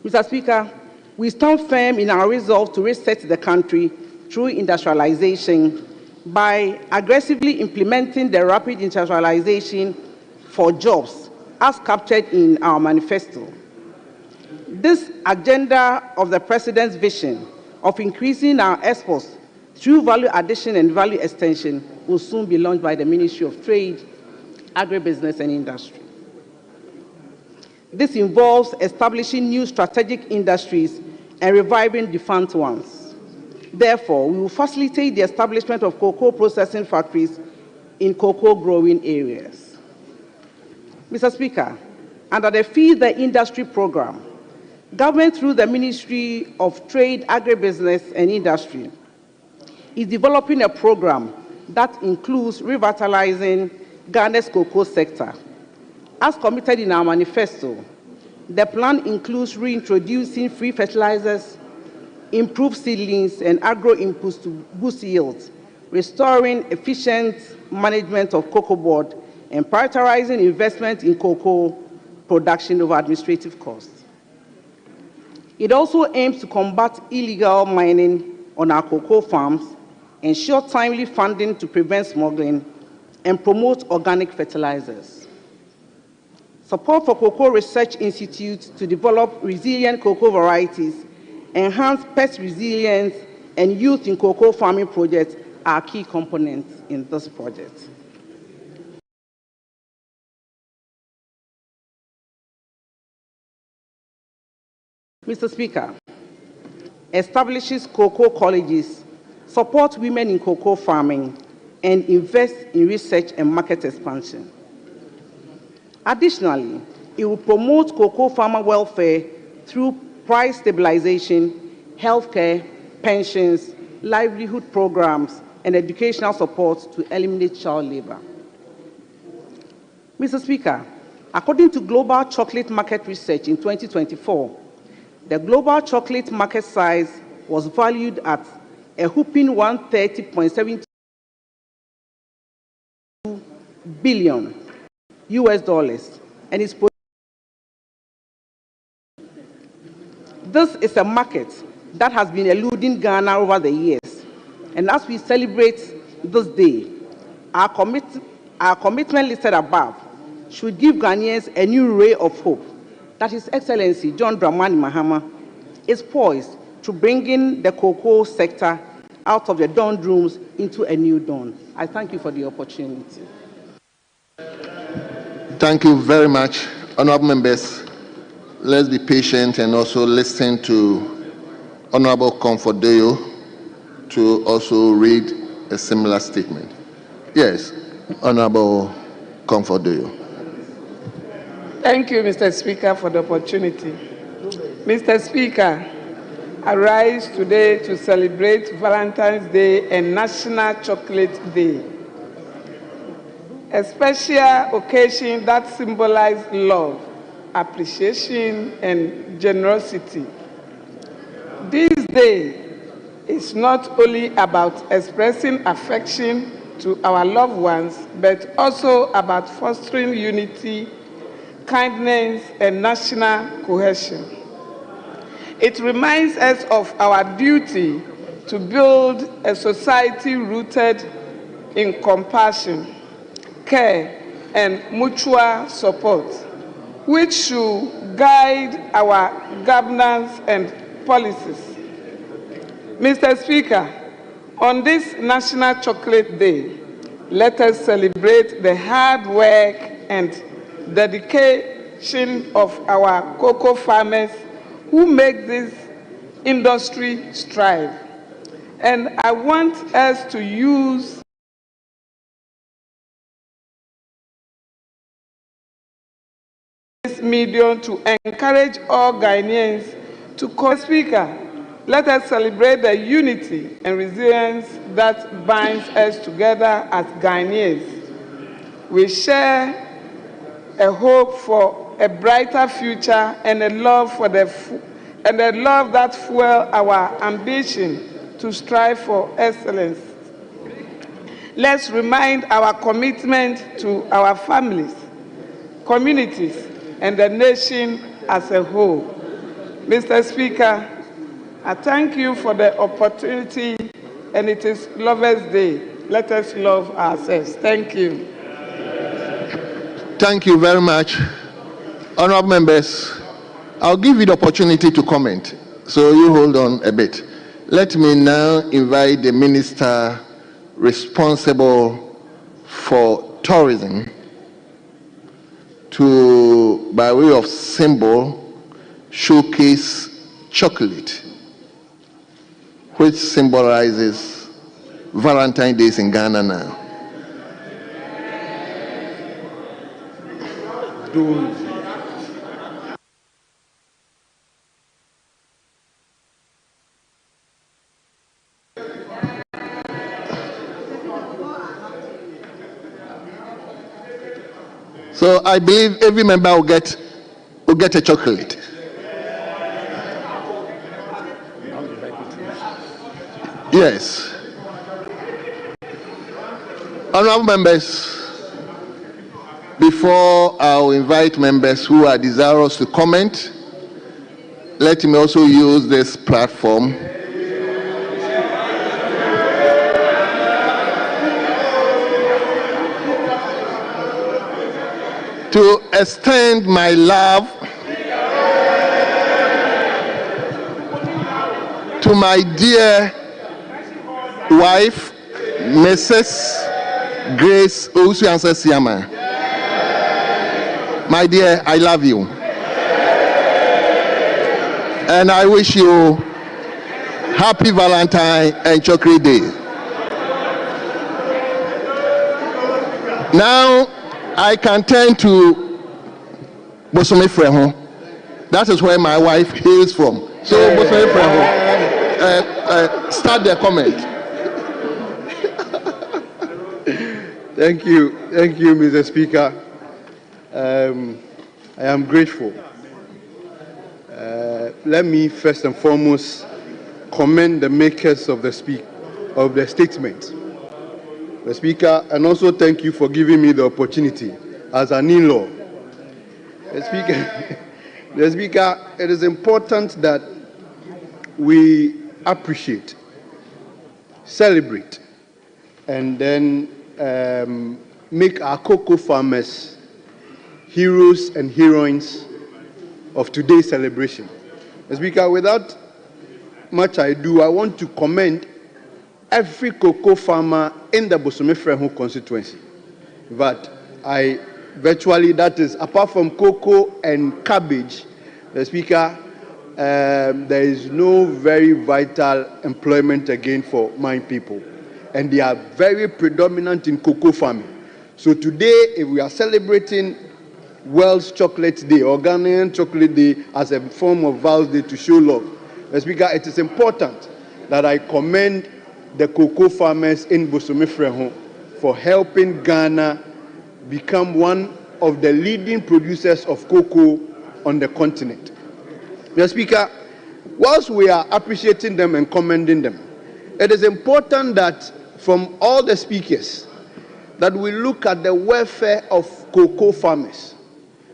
Mr. Speaker, we stand firm in our resolve to reset the country through industrialization by aggressively implementing the rapid industrialization for jobs as captured in our manifesto. This agenda of the President's vision of increasing our exports through value addition and value extension will soon be launched by the Ministry of Trade, Agribusiness and Industry. This involves establishing new strategic industries and reviving defunct ones. Therefore, we will facilitate the establishment of cocoa processing factories in cocoa growing areas. Mr. Speaker, under the Feed the Industry program, government through the Ministry of Trade, Agribusiness and Industry is developing a program that includes revitalizing Ghana's cocoa sector. As committed in our manifesto, the plan includes reintroducing free fertilizers, improved seedlings, and agro-inputs to boost yields, restoring efficient management of cocoa board, and prioritizing investment in cocoa production over administrative costs. It also aims to combat illegal mining on our cocoa farms, ensure timely funding to prevent smuggling, and promote organic fertilizers. Support for Cocoa Research Institute to develop resilient cocoa varieties, enhance pest resilience, and youth in cocoa farming projects are key components in this project. Mr. Speaker, establishes cocoa colleges, support women in cocoa farming, and invest in research and market expansion. Additionally, it will promote cocoa farmer welfare through price stabilization, healthcare, pensions, livelihood programs, and educational support to eliminate child labor. Mr. Speaker, according to Global Chocolate Market Research in 2024, the global chocolate market size was valued at a whopping $130.72 billion US, and is this is a market that has been eluding Ghana over the years. And as we celebrate this day, our commitment listed above should give Ghanaians a new ray of hope that His Excellency John Dramani Mahama is poised to bring in the cocoa sector out of the doldrums into a new dawn. I thank you for the opportunity. Thank you very much, honorable members. Let's be patient and also listen to Honorable Comfortdeyo to also read a similar statement. Yes, Honorable Comfortdeyo. Thank you, Mr. Speaker, for the opportunity. Mr. Speaker, I rise today to celebrate Valentine's Day and National Chocolate Day, a special occasion that symbolizes love, appreciation, and generosity. This day is not only about expressing affection to our loved ones, but also about fostering unity, kindness, and national cohesion. It reminds us of our duty to build a society rooted in compassion, care, and mutual support, which should guide our governance and policies. Mr. Speaker, on this National Chocolate Day, let us celebrate the hard work and dedication of our cocoa farmers who make this industry strive. And I want us to use this medium to encourage all Ghanaians to Speaker, let us celebrate the unity and resilience that binds us together as Ghanaians. We share a hope for a brighter future and a love for that fuels our ambition to strive for excellence. Let's remind our commitment to our families, communities, and the nation as a whole. Mr. Speaker, I thank you for the opportunity, and it is Lovers' Day. Let us love ourselves. Thank you. Thank you very much. Honorable members, I'll give you the opportunity to comment, so you hold on a bit. Let me now invite the minister responsible for tourism to, by way of symbol, showcase chocolate, which symbolizes Valentine's Day in Ghana now. So I believe every member will get a chocolate. Yes. Honorable members, before I'll invite members who are desirous to comment, let me also use this platform to extend my love to my dear wife, Mrs. Grace Owusu-Ansah-Siama. My dear, I love you. And I wish you happy Valentine and Chocolate Day. Now, I can turn to Bosome Freho. That is where my wife hails from. So, Bosome Freho, start the comment. Thank you, Mr. Speaker. I am grateful. Let me first and foremost commend the makers of the statement, the Speaker, and also thank you for giving me the opportunity as an in-law. The Speaker, it is important that we appreciate, celebrate, and then make our cocoa farmers heroes and heroines of today's celebration. Speaker, without much ado, I want to commend every cocoa farmer in the Bosomefreho constituency. But that is, apart from cocoa and cabbage, the Speaker, there is no very vital employment again for my people. And they are very predominant in cocoa farming. So today, if we are celebrating World's Chocolate Day or Ghanaian Chocolate Day as a form of Vows Day to show love, the Speaker, it is important that I commend the cocoa farmers in Bosomefreho for helping Ghana become one of the leading producers of cocoa on the continent. Mr. Speaker, whilst we are appreciating them and commending them, it is important that from all the speakers that we look at the welfare of cocoa farmers.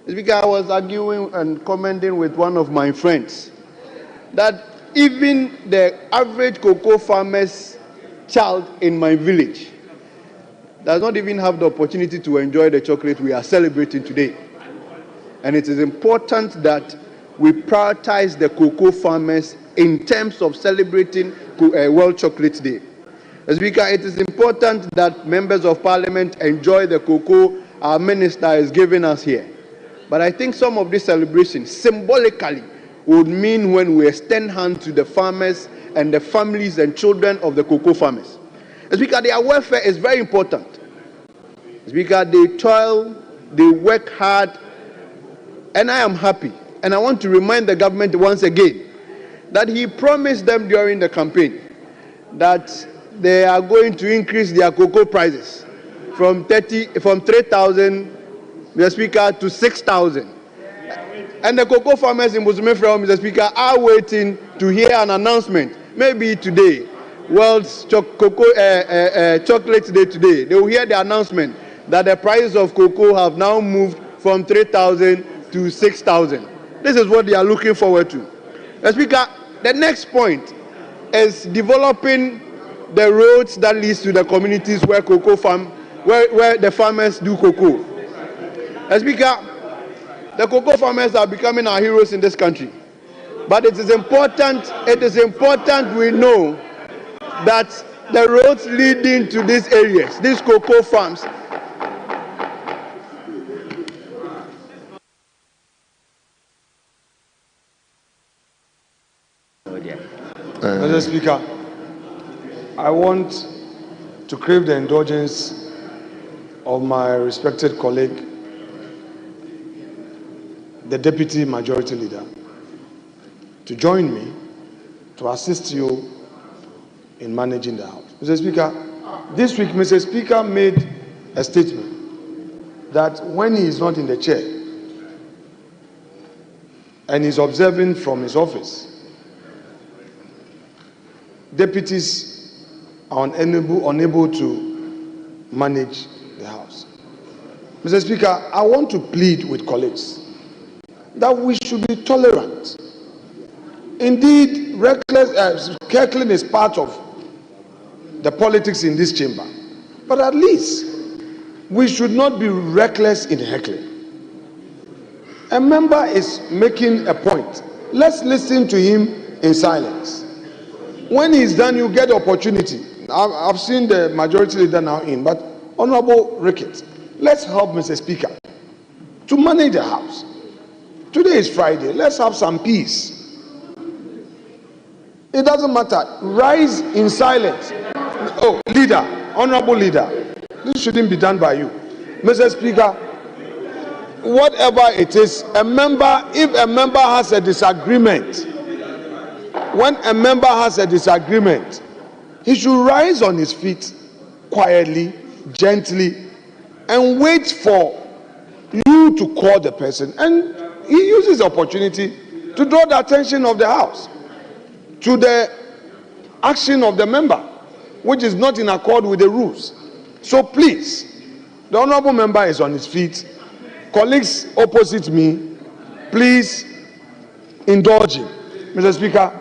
Mr. Speaker, I was arguing and commenting with one of my friends that even the average cocoa farmer's child in my village does not even have the opportunity to enjoy the chocolate we are celebrating today. And it is important that we prioritize the cocoa farmers in terms of celebrating World Chocolate Day. As Speaker, it is important that members of parliament enjoy the cocoa our minister is giving us here. But I think some of these celebrations symbolically would mean when we extend hands to the farmers and the families and children of the cocoa farmers. As Speaker, their welfare is very important. Speaker, they toil, they work hard, and I am happy. And I want to remind the government once again that he promised them during the campaign that they are going to increase their cocoa prices from 3,000, Mr. Speaker, to 6,000. And the cocoa farmers in Bosomefreho, Mr. Speaker, are waiting to hear an announcement, maybe today, World's Chocolate Day today. They will hear the announcement that the prices of cocoa have now moved from 3,000 to 6,000. This is what they are looking forward to. Mr. Speaker, the next point is developing the roads that leads to the communities where where the farmers do cocoa. Mr. Speaker, the cocoa farmers are becoming our heroes in this country. But it is important we know that the roads leading to these areas, these cocoa farms, Mr. Speaker, I want to crave the indulgence of my respected colleague, the Deputy Majority Leader, to join me to assist you in managing the House. Mr. Speaker, this week, Mr. Speaker made a statement that when he is not in the chair and is observing from his office, deputies are unable to manage the House. Mr. Speaker, I want to plead with colleagues that we should be tolerant. Indeed, cackling is part of the politics in this chamber. But at least we should not be reckless in heckling. A member is making a point. Let's listen to him in silence. When he's done, you get the opportunity. I've seen the majority leader now in, but Honorable Rickett, let's help Mr. Speaker to manage the House. Today is Friday. Let's have some peace. It doesn't matter. Rise in silence. Oh, leader, honorable leader, this shouldn't be done by you. Mr. Speaker, whatever it is, if a member has a disagreement, when a member has a disagreement, he should rise on his feet quietly, gently, and wait for you to call the person. And he uses the opportunity to draw the attention of the House to the action of the member, which is not in accord with the rules. So please, the honorable member is on his feet. Colleagues opposite me, please indulge him. Mr. Speaker,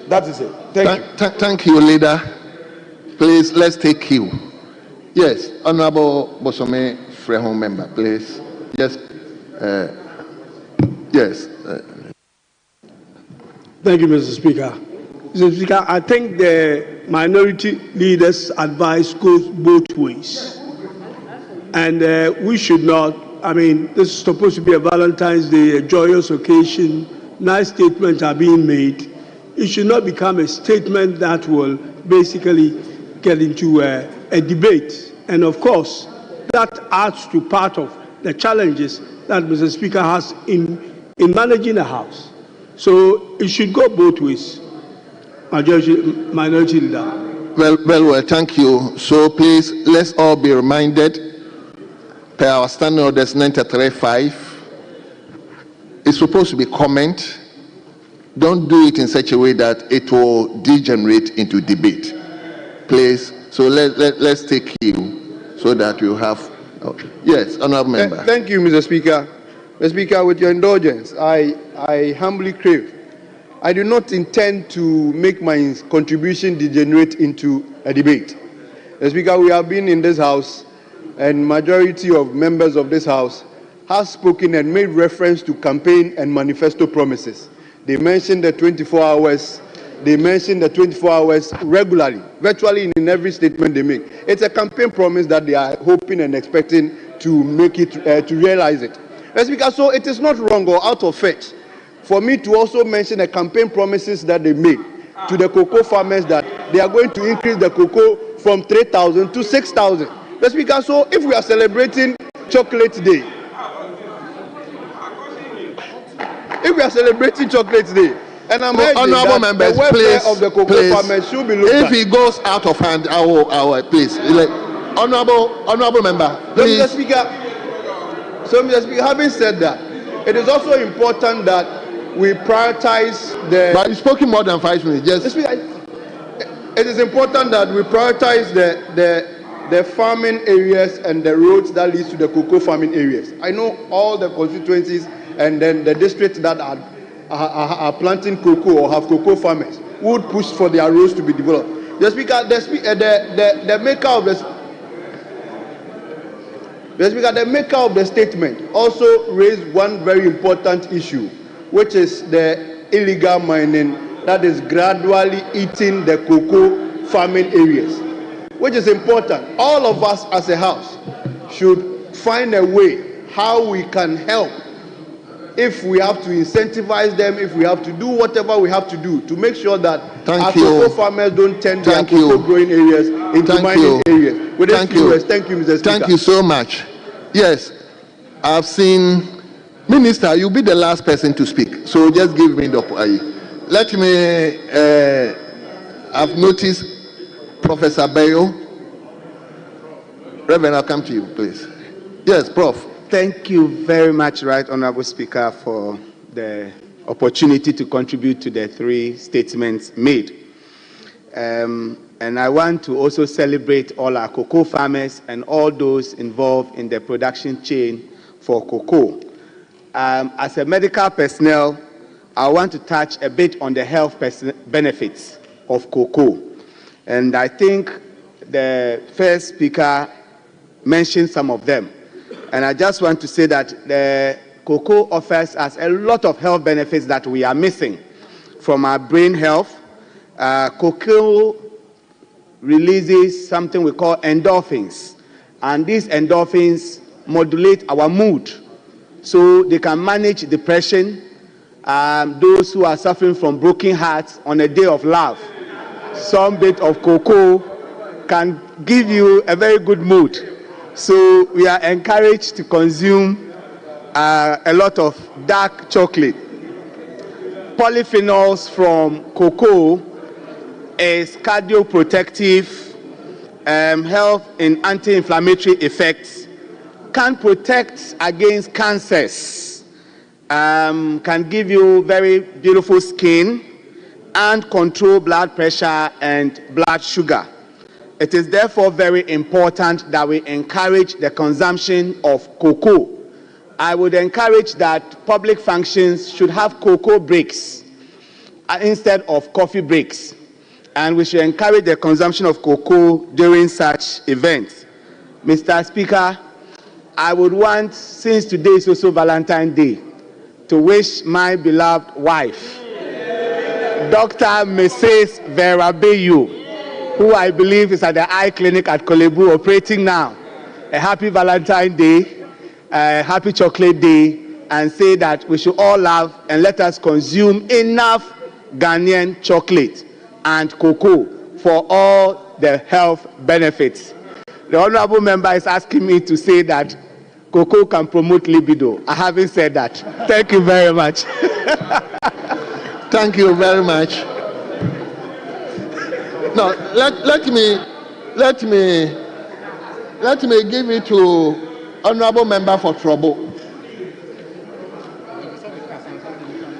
that is it. Thank you. Thank you, leader. Please, let's take cue. Yes, Honorable Bosome Frehon member, please. Yes. Yes. Thank you, Mr. Speaker. Mr. Speaker, I think the minority leader's advice goes both ways. And we should not, I mean, this is supposed to be a Valentine's Day, a joyous occasion, nice statements are being made. It should not become a statement that will basically get into a debate. And of course, that adds to part of the challenges that Mr. Speaker has in managing a house. So it should go both ways. Minority leader. Well, thank you. So please, let's all be reminded, per our standing orders 935, it's supposed to be comment. Don't do it in such a way that it will degenerate into debate. Please, so let's take you so that you have. Yes, honorable member. Thank you, Mr. Speaker. Mr. Speaker, with your indulgence, I humbly crave. I do not intend to make my contribution degenerate into a debate. Mr. Speaker, we have been in this house, and majority of members of this house have spoken and made reference to campaign and manifesto promises. They mentioned the 24 hours. They mention the 24 hours regularly, virtually in every statement they make. It's a campaign promise that they are hoping and expecting to make it, to realize it. That's because so it is not wrong or out of fetch for me to also mention the campaign promises that they made to the cocoa farmers that they are going to increase the cocoa from 3,000 to 6,000. That's because so if we are celebrating Chocolate Day, and I'm honorable members, the welfare please, of the cocoa farmers should be looked at. If he goes out of hand, I will please. Honorable member, please. So, Mr. Speaker, having said that, it is also important that we prioritize the. But you've spoken more than 5 minutes. Just. It is important that we prioritize the farming areas and the roads that leads to the cocoa farming areas. I know all the constituencies and then the districts that are planting cocoa or have cocoa farmers would push for their roads to be developed. The speaker, the maker of the maker of the statement also raised one very important issue, which is the illegal mining that is gradually eating the cocoa farming areas, which is important. All of us as a house should find a way how we can help. If we have to incentivize them, if we have to do whatever we have to do to make sure that our cocoa farmers don't turn their cocoa growing areas into mining areas. Thank you. Thank you, Mr. Speaker. Thank you so much. Yes, I've seen, Minister, you'll be the last person to speak. So just give me the let me, I've noticed Professor Bayo. Reverend, I'll come to you, please. Yes, Prof. Thank you very much, Right Honorable Speaker, for the opportunity to contribute to the 3 statements made. And I want to also celebrate all our cocoa farmers and all those involved in the production chain for cocoa. As a medical personnel, I want to touch a bit on the health benefits of cocoa. And I think the first speaker mentioned some of them. And I just want to say that the cocoa offers us a lot of health benefits that we are missing. From our brain health, cocoa releases something we call endorphins. And these endorphins modulate our mood. So they can manage depression, those who are suffering from broken hearts on a day of love. Some bit of cocoa can give you a very good mood. So we are encouraged to consume a lot of dark chocolate. Polyphenols from cocoa is cardioprotective, help in anti-inflammatory effects, can protect against cancers, can give you very beautiful skin, and control blood pressure and blood sugar. It is therefore very important that we encourage the consumption of cocoa. I would encourage that public functions should have cocoa breaks instead of coffee breaks, and we should encourage the consumption of cocoa during such events. Mr. Speaker, I would want, since today is also Valentine's Day, to wish my beloved wife, Dr. Mrs. Vera Bayu, who I believe is at the eye clinic at Kolebu operating now, a happy Valentine's Day, a happy chocolate day, and say that we should all love and let us consume enough Ghanaian chocolate and cocoa for all the health benefits. The honorable member is asking me to say that cocoa can promote libido. I haven't said that. Thank you very much. Thank you very much. Now, let me give it to honorable member for trouble.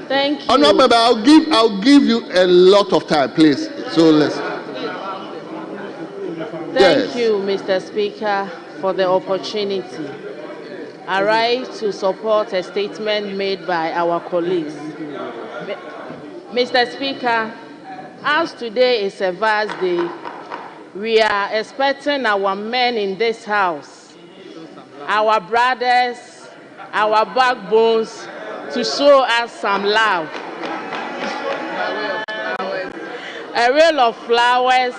Thank you. Honorable member, I'll give you a lot of time, please. So let's. Thank you, Mr. Speaker, for the opportunity. I rise to support a statement made by our colleagues. Mr. Speaker, as today is a vast day, we are expecting our men in this house, our brothers, our backbones, to show us some love. A reel of flowers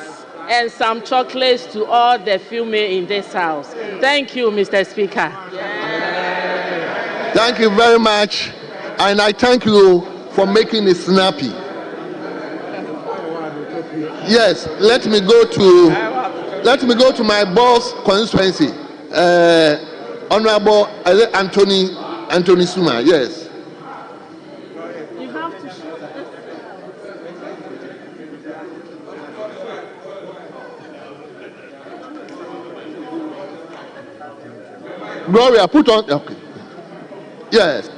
and some chocolates to all the female in this house. Thank you, Mr. Speaker. Thank you very much, and I thank you for making it snappy. Yes, let me go to my boss constituency, Honorable Anthony Suma. Yes. You have to show Gloria, put on. Okay. Yes.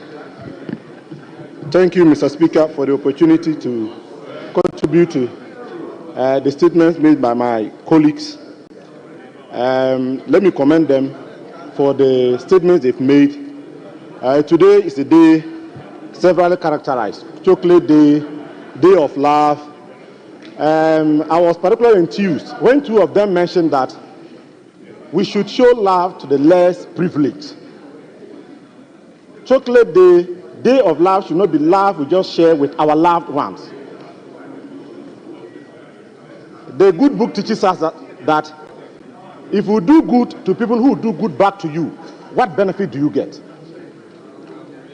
Thank you, Mr. Speaker, for the opportunity to contribute to the statements made by my colleagues. Let me commend them for the statements they've made. Today is a day severally characterized. Chocolate Day, Day of Love. I was particularly enthused when two of them mentioned that we should show love to the less privileged. Chocolate Day, Day of Love should not be love we just share with our loved ones. The good book teaches us that if we do good to people who do good back to you, what benefit do you get?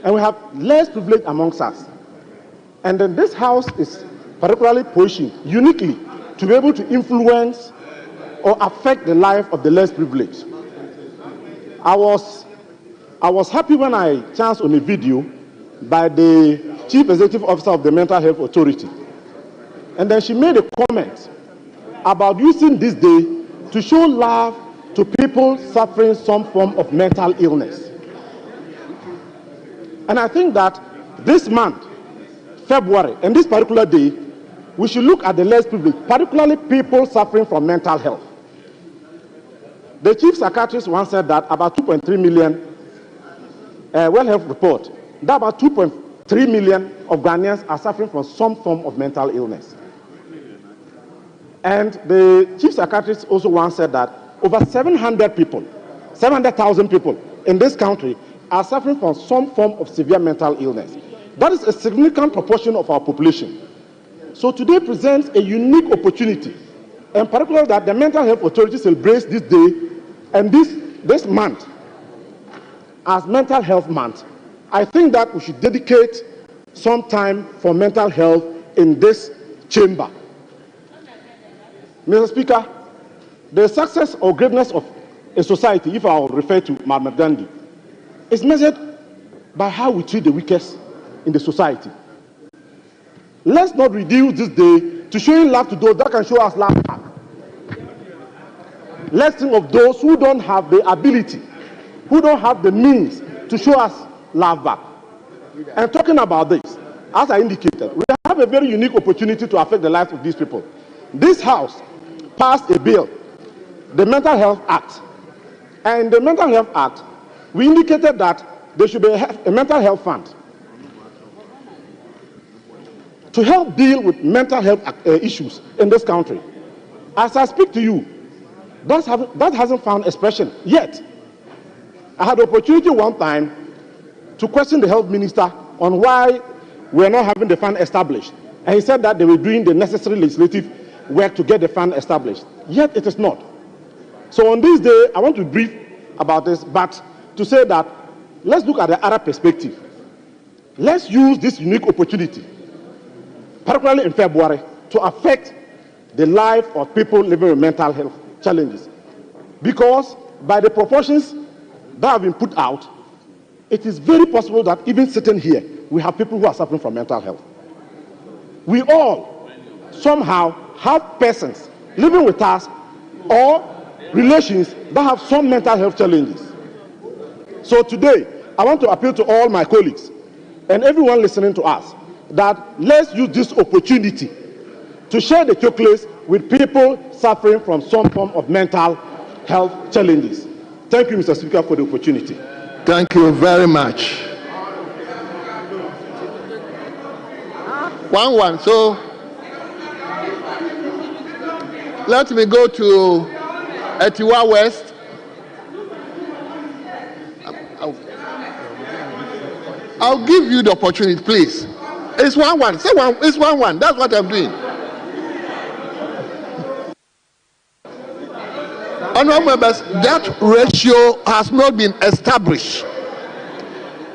And we have less privilege amongst us. And then this house is particularly positioned uniquely to be able to influence or affect the life of the less privileged. I was happy when I chanced on a video by the Chief Executive Officer of the Mental Health Authority. And then she made a comment about using this day to show love to people suffering some form of mental illness. And I think that this month, February, and this particular day, we should look at the less privileged, particularly people suffering from mental health. The chief psychiatrist once said that about 2.3 million World Health Report, that about 2.3 million of Ghanaians are suffering from some form of mental illness. And the chief psychiatrist also once said that over 700,000 people in this country are suffering from some form of severe mental illness. That is a significant proportion of our population. So today presents a unique opportunity, and particularly that the Mental Health Authority celebrates this day and this month as Mental Health Month. I think that we should dedicate some time for mental health in this chamber. Mr. Speaker, the success or greatness of a society, if I will refer to Mahatma Gandhi, is measured by how we treat the weakest in the society. Let's not reduce this day to showing love to those that can show us love back. Let's think of those who don't have the ability, who don't have the means to show us love back. And talking about this, as I indicated, we have have a very unique opportunity to affect the lives of these people. This House passed a bill, the Mental Health Act. And the Mental Health Act, we indicated that there should be a mental health fund to help deal with mental health issues in this country. As I speak to you, that hasn't found expression yet. I had the opportunity one time to question the health minister on why we're not having the fund established. And he said that they were doing the necessary legislative work to get the fund established. Yet it is not. So on this day, I want to brief about this, but to say that let's look at the other perspective. Let's use this unique opportunity, particularly in February, to affect the life of people living with mental health challenges. Because by the proportions that have been put out, it is very possible that even sitting here, we have people who are suffering from mental health. We all somehow have persons living with us or relations that have some mental health challenges. So today, I want to appeal to all my colleagues and everyone listening to us that let's use this opportunity to share the chocolates with people suffering from some form of mental health challenges. Thank you, Mr. Speaker, for the opportunity. Thank you very much. 1-1. So let me go to Etiwa West. I'll give you the opportunity, please. It's 1-1. Say one. It's 1-1. That's what I'm doing. Honorable members, that ratio has not been established.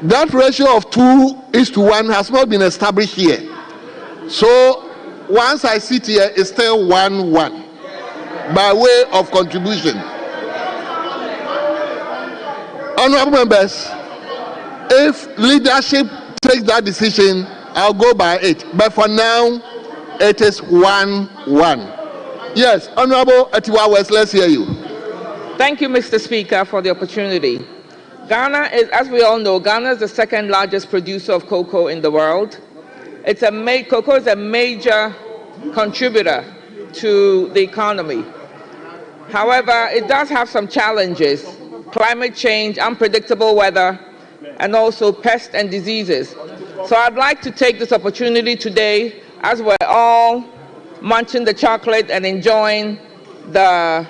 That ratio of 2:1 has not been established here. So once I sit here, it's still 1-1 by way of contribution. Honorable members, if leadership takes that decision, I'll go by it. But for now, it is 1-1. Yes, Honorable Etiwa West, let's hear you. Thank you, Mr. Speaker, for the opportunity. Ghana is, as we all know, Ghana is the second largest producer of cocoa in the world. Cocoa is a major contributor to the economy. However, it does have some challenges: climate change, unpredictable weather, and also pests and diseases. So I'd like to take this opportunity today, as we're all munching the chocolate and enjoying the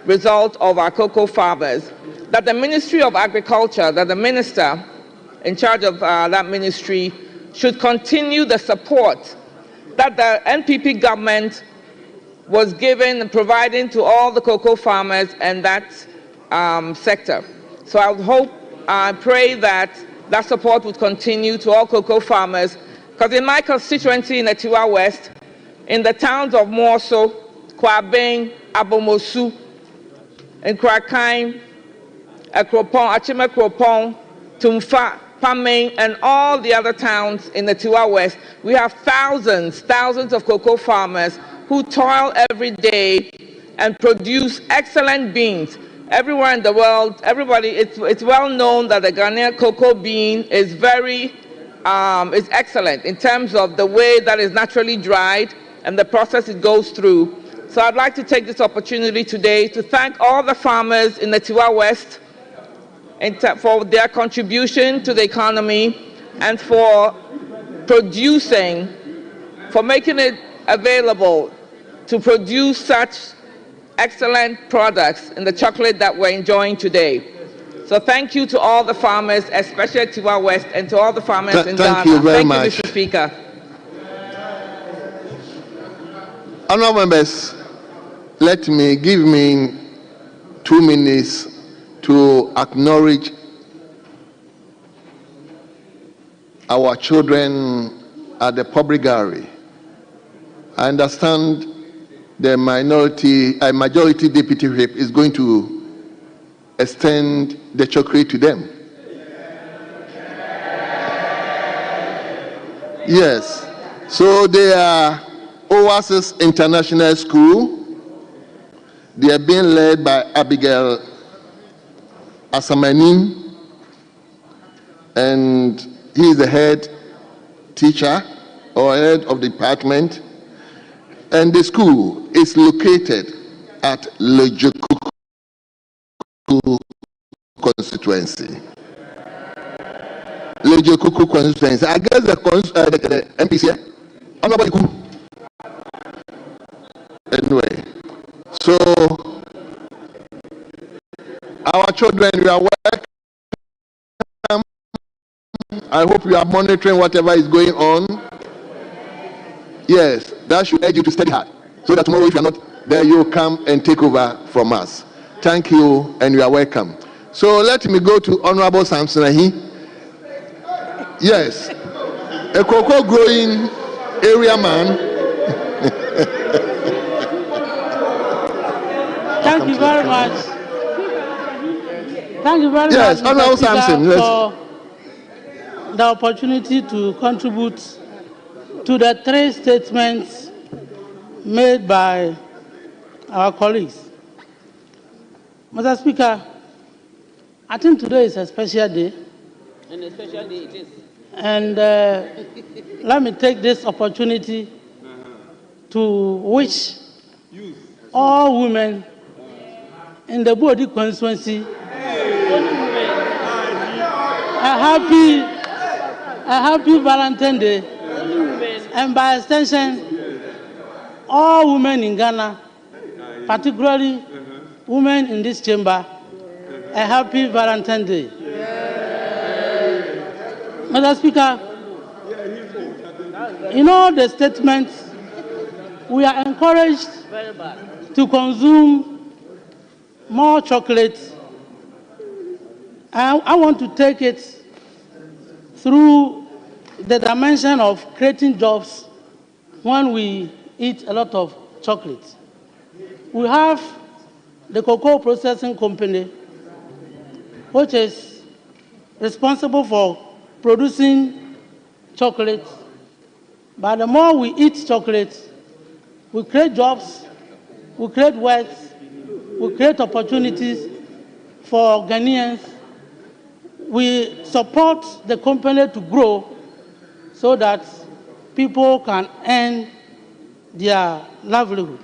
result of our cocoa farmers, that the Ministry of Agriculture, that the minister in charge of that ministry should continue the support that the NPP government was giving and providing to all the cocoa farmers and that sector. So I pray that that support would continue to all cocoa farmers, because in my constituency in Etiwa West, in the towns of Morso, Kwabeng, Abomosu, in Krakai, Akropong, Achime Kropong, Tumfa, Pameng, and all the other towns in the Tiwa West, we have thousands of cocoa farmers who toil every day and produce excellent beans. Everywhere in the world, it's well known that the Ghanaian cocoa bean is is excellent in terms of the way that is naturally dried and the process it goes through. So I'd like to take this opportunity today to thank all the farmers in the Tiwa West for their contribution to the economy and for making it available to produce such excellent products in the chocolate that we're enjoying today. So thank you to all the farmers, especially at Tiwa West, and to all the farmers in Ghana. Thank you very much. Thank you, Mr. Speaker. Honourable members, let me give me 2 minutes to acknowledge our children at the public gallery. I understand the majority deputy whip is going to extend the chocolate to them. Yes, so they are Oasis International School. They are being led by Abigail Asamanin, and he is the head teacher. or head of department, and the school is located at Lejekuku constituency. Lejekuku constituency. I guess the MPC here. Anyway, so our children, we are welcome. I hope you are monitoring whatever is going on. Yes, that should urge you to study hard, so that tomorrow, if you are not there, you come and take over from us. Thank you, and you are welcome. So let me go to Honorable Samson Ahi. Yes, a cocoa growing area man. Thank you very much. Thank you very much, Honorable Samson, for the opportunity to contribute to the 3 statements made by our colleagues. Mr. Speaker, I think today is a special day. And a special day it is. And let me take this opportunity to wish all women in the Bodi constituency a happy Valentine's Day. And by extension, all women in Ghana, particularly women in this chamber, a happy Valentine's Day. Mr. Speaker, in all the statements, we are encouraged to consume more chocolate. I want to take it through the dimension of creating jobs when we eat a lot of chocolate. We have the cocoa processing company, which is responsible for producing chocolate. But the more we eat chocolate, we create jobs, we create wealth, we create opportunities for Ghanaians. We support the company to grow so that people can earn their livelihood.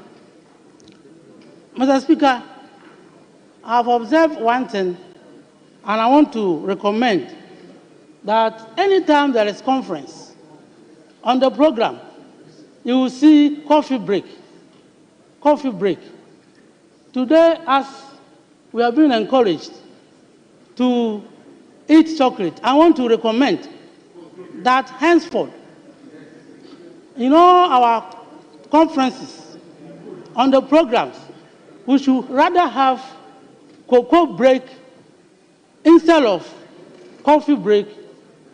Mr. Speaker, I have observed one thing, and I want to recommend that anytime there is conference on the program, you will see coffee break. Coffee break. Today, as we have been encouraged to eat chocolate, I want to recommend that henceforth, in all our conferences on the programs, we should rather have cocoa break instead of coffee break,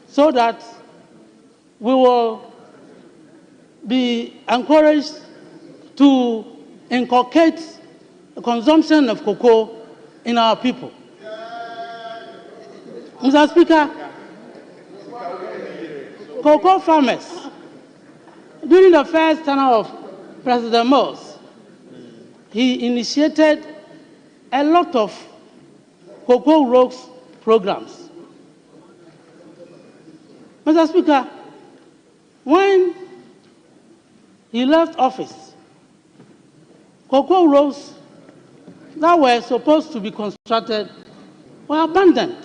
so that we will be encouraged to inculcate the consumption of cocoa in our people. Mr. Speaker, cocoa farmers, during the first tenure of President Mills, he initiated a lot of cocoa roast programs. Mr. Speaker, when he left office, cocoa roasts that were supposed to be constructed were abandoned.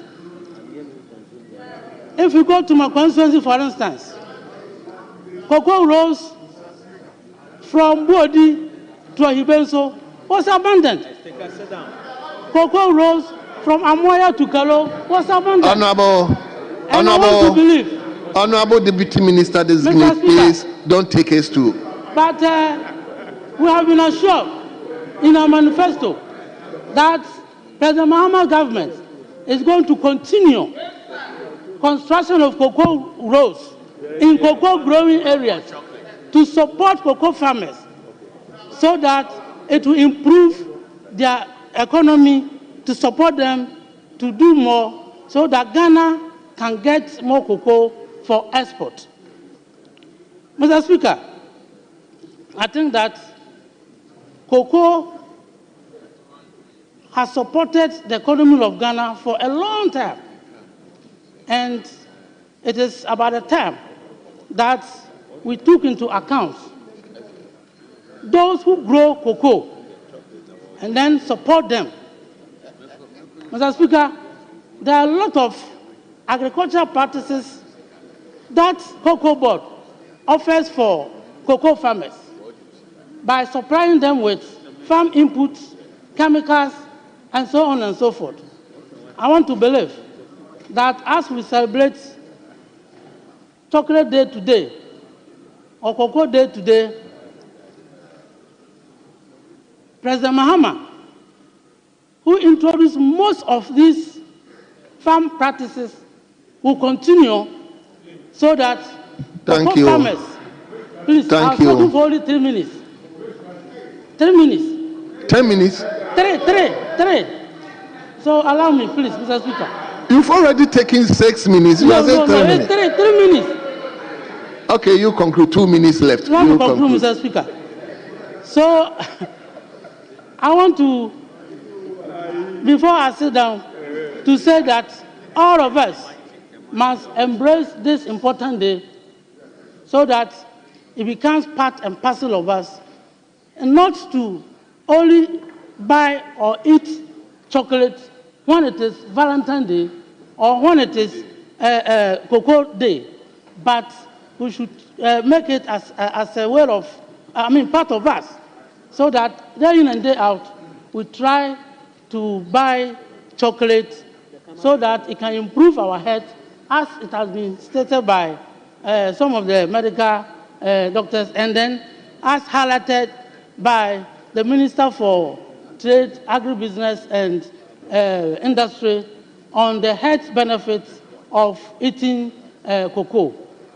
If you go to my constituency, for instance, cocoa roasts from Bodi to Ahibenso was abandoned. Cocoa roasts from Amoya to Kalo was abandoned. Honorable Deputy Minister Designate, please don't take us to. But we have been assured in our manifesto that President Mahama government is going to continue construction of cocoa roads in cocoa growing areas to support cocoa farmers so that it will improve their economy, to support them to do more so that Ghana can get more cocoa for export. Mr. Speaker, I think that cocoa has supported the economy of Ghana for a long time. And it is about a time that we took into account those who grow cocoa and then support them. Mr. Speaker, there are a lot of agricultural practices that Cocoa Board offers for cocoa farmers by supplying them with farm inputs, chemicals, and so on and so forth. I want to believe that as we celebrate Chocolate Day today, or Cocoa Day today, President Mahama, who introduced most of these farm practices, will continue so that cocoa farmers, please, I'll talk for only 3 minutes. 3 minutes. 10 minutes? Three. So allow me, please, Mr. Speaker. You've already taken 6 minutes. No, 3 minutes. Okay, you conclude. 2 minutes left. Let me conclude, Mr. Speaker. So, I want to, before I sit down, to say that all of us must embrace this important day so that it becomes part and parcel of us, and not to only buy or eat chocolate when it is Valentine's Day or when it is Cocoa Day, but we should make it as a way of, part of us, so that day in and day out, we try to buy chocolate so that it can improve our health, as it has been stated by some of the medical doctors, and then as highlighted by the Minister for Trade, Agribusiness and Industry on the health benefits of eating cocoa.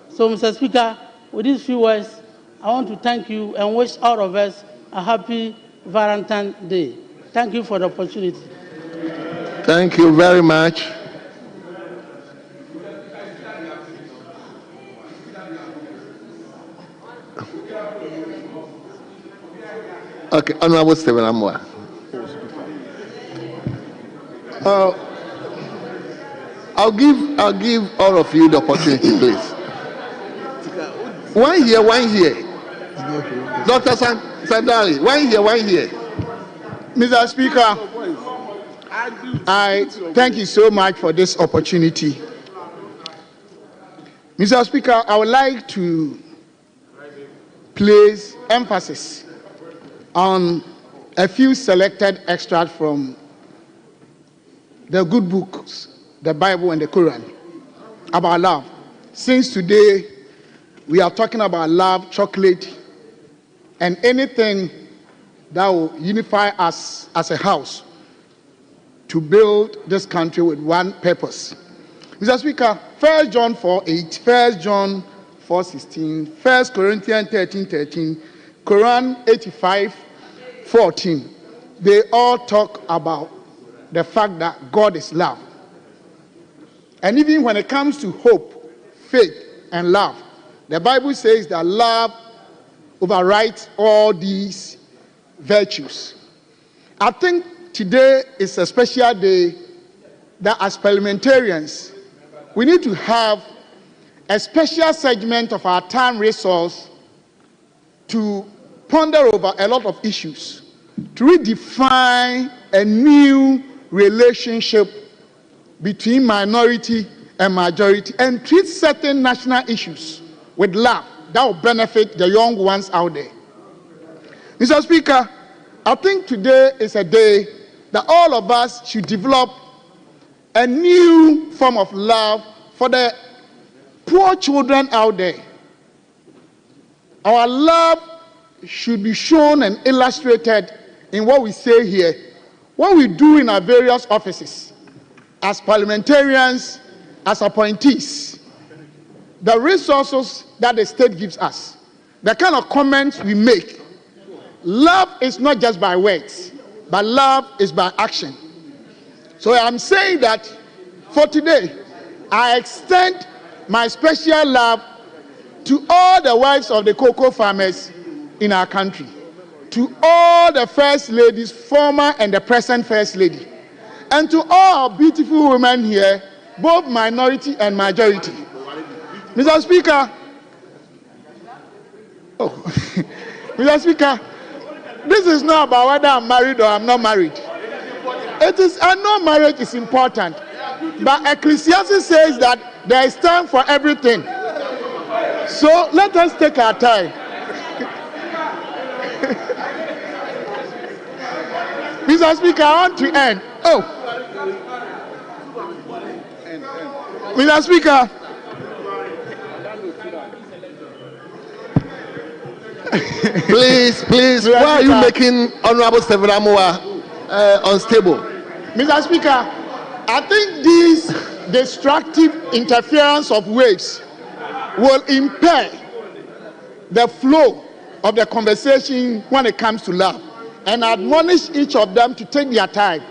So, Mr. Speaker, with these few words, I want to thank you and wish all of us a happy Valentine's Day. Thank you for the opportunity. Thank you very much. Okay, Honorable Stephen Amwa. I'll give all of you the opportunity, please. One here. Dr. Sandali, one here. Mr. Speaker, I thank you so much for this opportunity. Mr. Speaker, I would like to place emphasis on a few selected extracts from the good books, the Bible and the Quran, about love. Since today we are talking about love, chocolate, and anything that will unify us as a house to build this country with one purpose. Mr. Speaker, 1 John 4:8, 1 John 4:16, 1 Corinthians 13:13, Quran 85:14, they all talk about the fact that God is love. And even when it comes to hope, faith, and love, the Bible says that love overrides all these virtues. I think today is a special day that as parliamentarians, we need to have a special segment of our time resource to ponder over a lot of issues, to redefine a new relationship between minority and majority, and treat certain national issues with love that will benefit the young ones out there. Mr. Speaker, I think today is a day that all of us should develop a new form of love for the poor children out there. Our love should be shown and illustrated in what we say here, what we do in our various offices, as parliamentarians, as appointees, the resources that the state gives us, the kind of comments we make. Love is not just by words, but love is by action. So I'm saying that for today, I extend my special love to all the wives of the cocoa farmers in our country, to all the first ladies, former and the present first lady, and to all our beautiful women here, both minority and majority. Mr. Speaker, Oh, Mr. Speaker, this is not about whether I'm married or I'm not married. It is, I know marriage is important, but Ecclesiastes says that there is time for everything. So let us take our time. Mr. Speaker, I want to end. Oh, Mr. Speaker. Please, why are you making Honorable Stephen Amoa unstable? Mr. Speaker, I think this destructive interference of waves will impair the flow of the conversation when it comes to love, and I admonish each of them to take their time,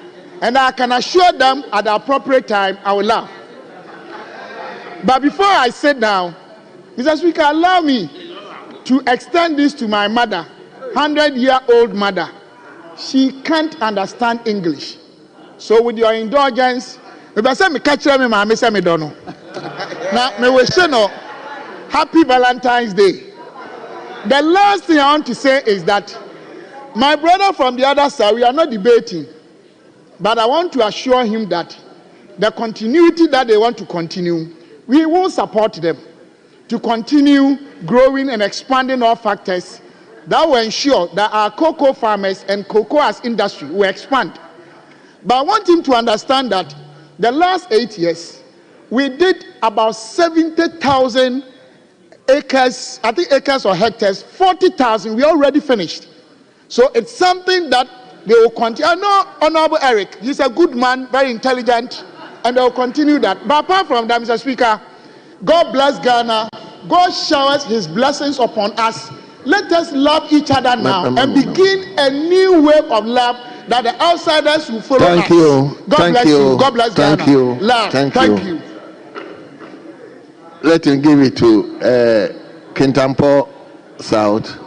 and I can assure them at the appropriate time I will laugh. But before I sit down, Mr. Speaker, allow me to extend this to my mother, 100-year-old mother. She can't understand English. So with your indulgence, if I say me catch me, I say me don't know. Now, me wish you know, happy Valentine's Day. The last thing I want to say is that my brother from the other side, we are not debating, but I want to assure him that the continuity that they want to continue, we will support them to continue growing and expanding all factors that will ensure that our cocoa farmers and cocoa as industry will expand. But I want him to understand that the last 8 years, we did about 70,000 acres, I think acres or hectares, 40,000, we already finished. So it's something that they will continue. I know Honorable Eric, he's a good man, very intelligent, and they will continue that. But apart from that, Mr. Speaker, God bless Ghana. God showers his blessings upon us. Let us love each other now and begin a new wave of love that the outsiders will follow us. Thank you. God bless you. God bless Ghana. Thank you. Love. Thank you. Let him give it to Kintampo South.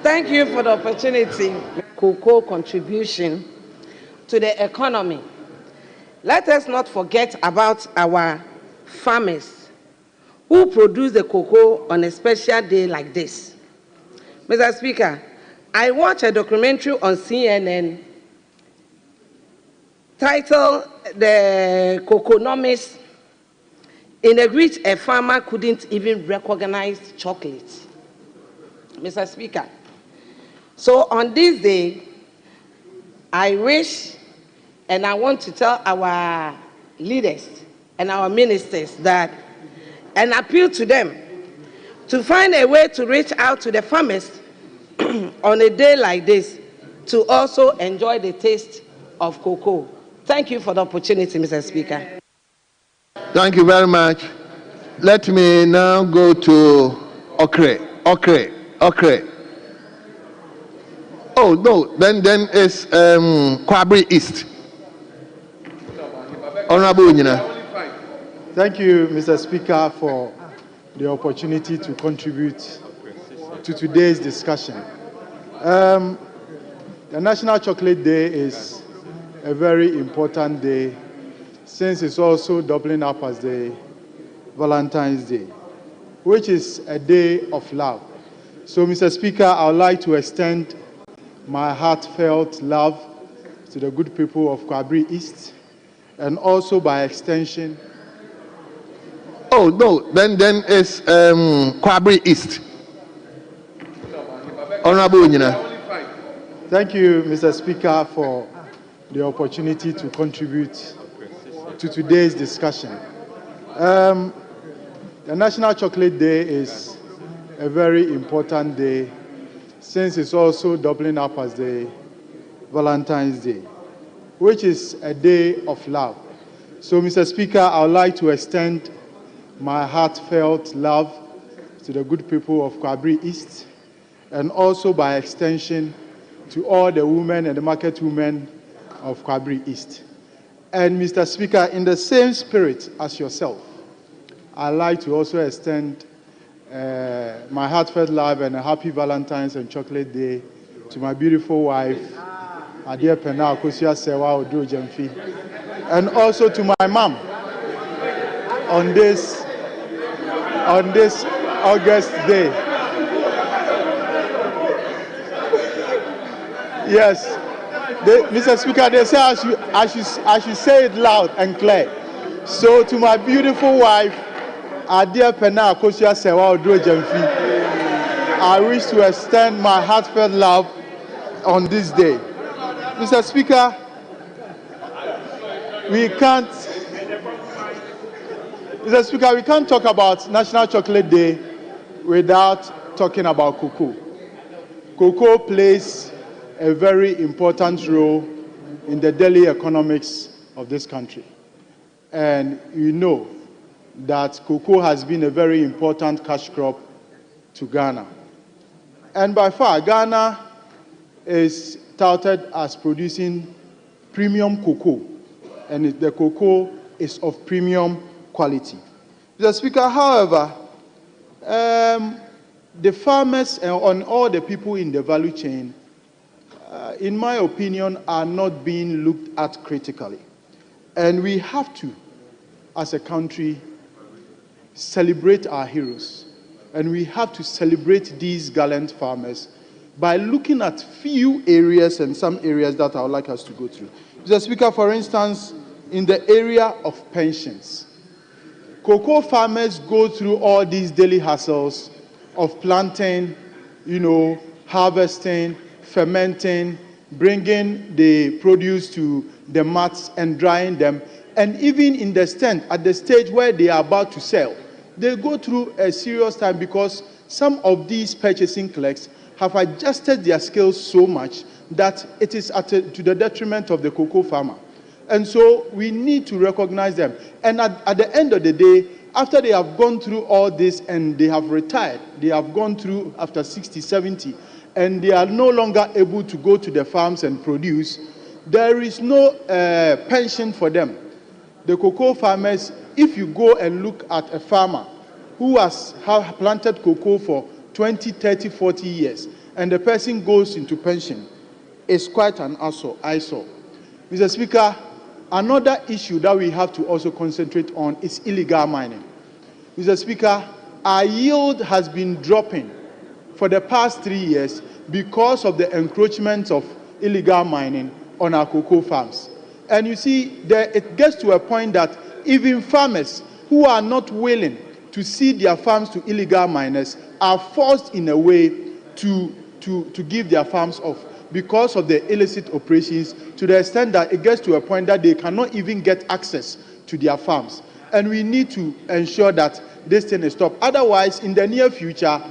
Thank you for the opportunity. Cocoa contribution to the economy. Let us not forget about our farmers who produce the cocoa on a special day like this. Mr. Speaker, I watched a documentary on CNN titled The Coconomics, in which a farmer couldn't even recognize chocolate. Mr. Speaker, so on this day, I wish and I want to tell our leaders and our ministers that, and appeal to them to find a way to reach out to the farmers on a day like this to also enjoy the taste of cocoa. Thank you for the opportunity, Mr. Speaker. Thank you very much. Let me now go to Okre. Oh no, then it's Kwabri East. Honorable Unyina. Thank you, Mr. Speaker, for the opportunity to contribute to today's discussion. The National Chocolate Day is a very important day since it's also doubling up as the Valentine's Day, which is a day of love. So, Mr. Speaker, I would like to extend my heartfelt love to the good people of Kwabri East, and also by extension. Oh no, then it's Kwabri East. Honorable Unyina. Thank you, Mr. Speaker, for the opportunity to contribute to today's discussion. The National Chocolate Day is a very important day since it's also doubling up as the Valentine's Day, which is a day of love. So, Mr. Speaker, I would like to extend my heartfelt love to the good people of Kwabri East, and also by extension to all the women and the market women of Kwabri East. And Mr. Speaker, in the same spirit as yourself, I'd like to also extend my heartfelt love and a happy Valentine's and Chocolate Day to my beautiful wife, Adia Pena Kosia Sewa Odo Jemfi, and also to my mom on this August day. Yes. Mr. Speaker, they say I should say it loud and clear. So to my beautiful wife, Adia Pena Akosia Sewa Odro Jemfi, I wish to extend my heartfelt love on this day. Mr. Speaker, we can't talk about National Chocolate Day without talking about cocoa. Cocoa plays a very important role in the daily economics of this country. And you know that cocoa has been a very important cash crop to Ghana. And by far, Ghana is touted as producing premium cocoa, and the cocoa is of premium quality. Mr. Speaker, however, the farmers and all the people in the value chain, in my opinion, are not being looked at critically. And we have to, as a country, celebrate our heroes. And we have to celebrate these gallant farmers by looking at few areas and some areas that I would like us to go through. Mr. Speaker, for instance, in the area of pensions, cocoa farmers go through all these daily hassles of planting, harvesting, fermenting, bringing the produce to the mats and drying them, and even in the stand, at the stage where they are about to sell, they go through a serious time because some of these purchasing clerks have adjusted their skills so much that it is to the detriment of the cocoa farmer. And so we need to recognize them. And at the end of the day, after they have gone through all this and they have retired, they have gone through after 60, 70, and they are no longer able to go to the farms and produce, there is no pension for them. The cocoa farmers, if you go and look at a farmer who has planted cocoa for 20, 30, 40 years, and the person goes into pension, it's quite an eyesore. Mr. Speaker, another issue that we have to also concentrate on is illegal mining. Mr. Speaker, our yield has been dropping for the past 3 years because of the encroachment of illegal mining on our cocoa farms. And you see, it gets to a point that even farmers who are not willing to cede their farms to illegal miners are forced in a way to give their farms off because of the illicit operations, to the extent that it gets to a point that they cannot even get access to their farms. And we need to ensure that this thing is stopped. Otherwise, in the near future,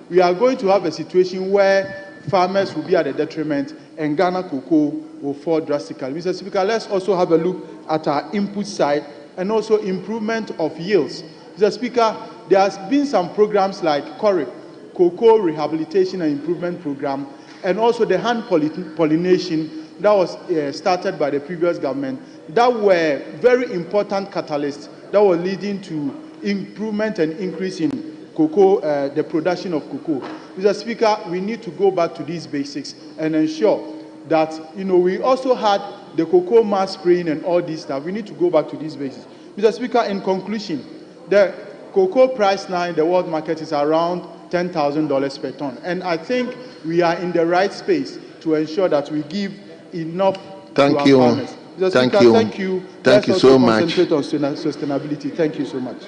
we are going to have a situation where farmers will be at a detriment and Ghana cocoa will fall drastically. Mr. Speaker, let's also have a look at our input side and also improvement of yields. Mr. Speaker, there has been some programs like CORIP, Cocoa Rehabilitation and Improvement Program, and also the hand pollination that was started by the previous government, that were very important catalysts that were leading to improvement and increase in cocoa, the production of cocoa. Mr. Speaker, we need to go back to these basics and ensure that, we also had the cocoa mass spraying and all this stuff. We need to go back to these basics. Mr. Speaker, in conclusion, the cocoa price now in the world market is around $10,000 per ton. And I think we are in the right space to ensure that we give enough to our farmers. Mr. Speaker, thank you. Thank you so much. Concentrate on sustainability. Thank you so much.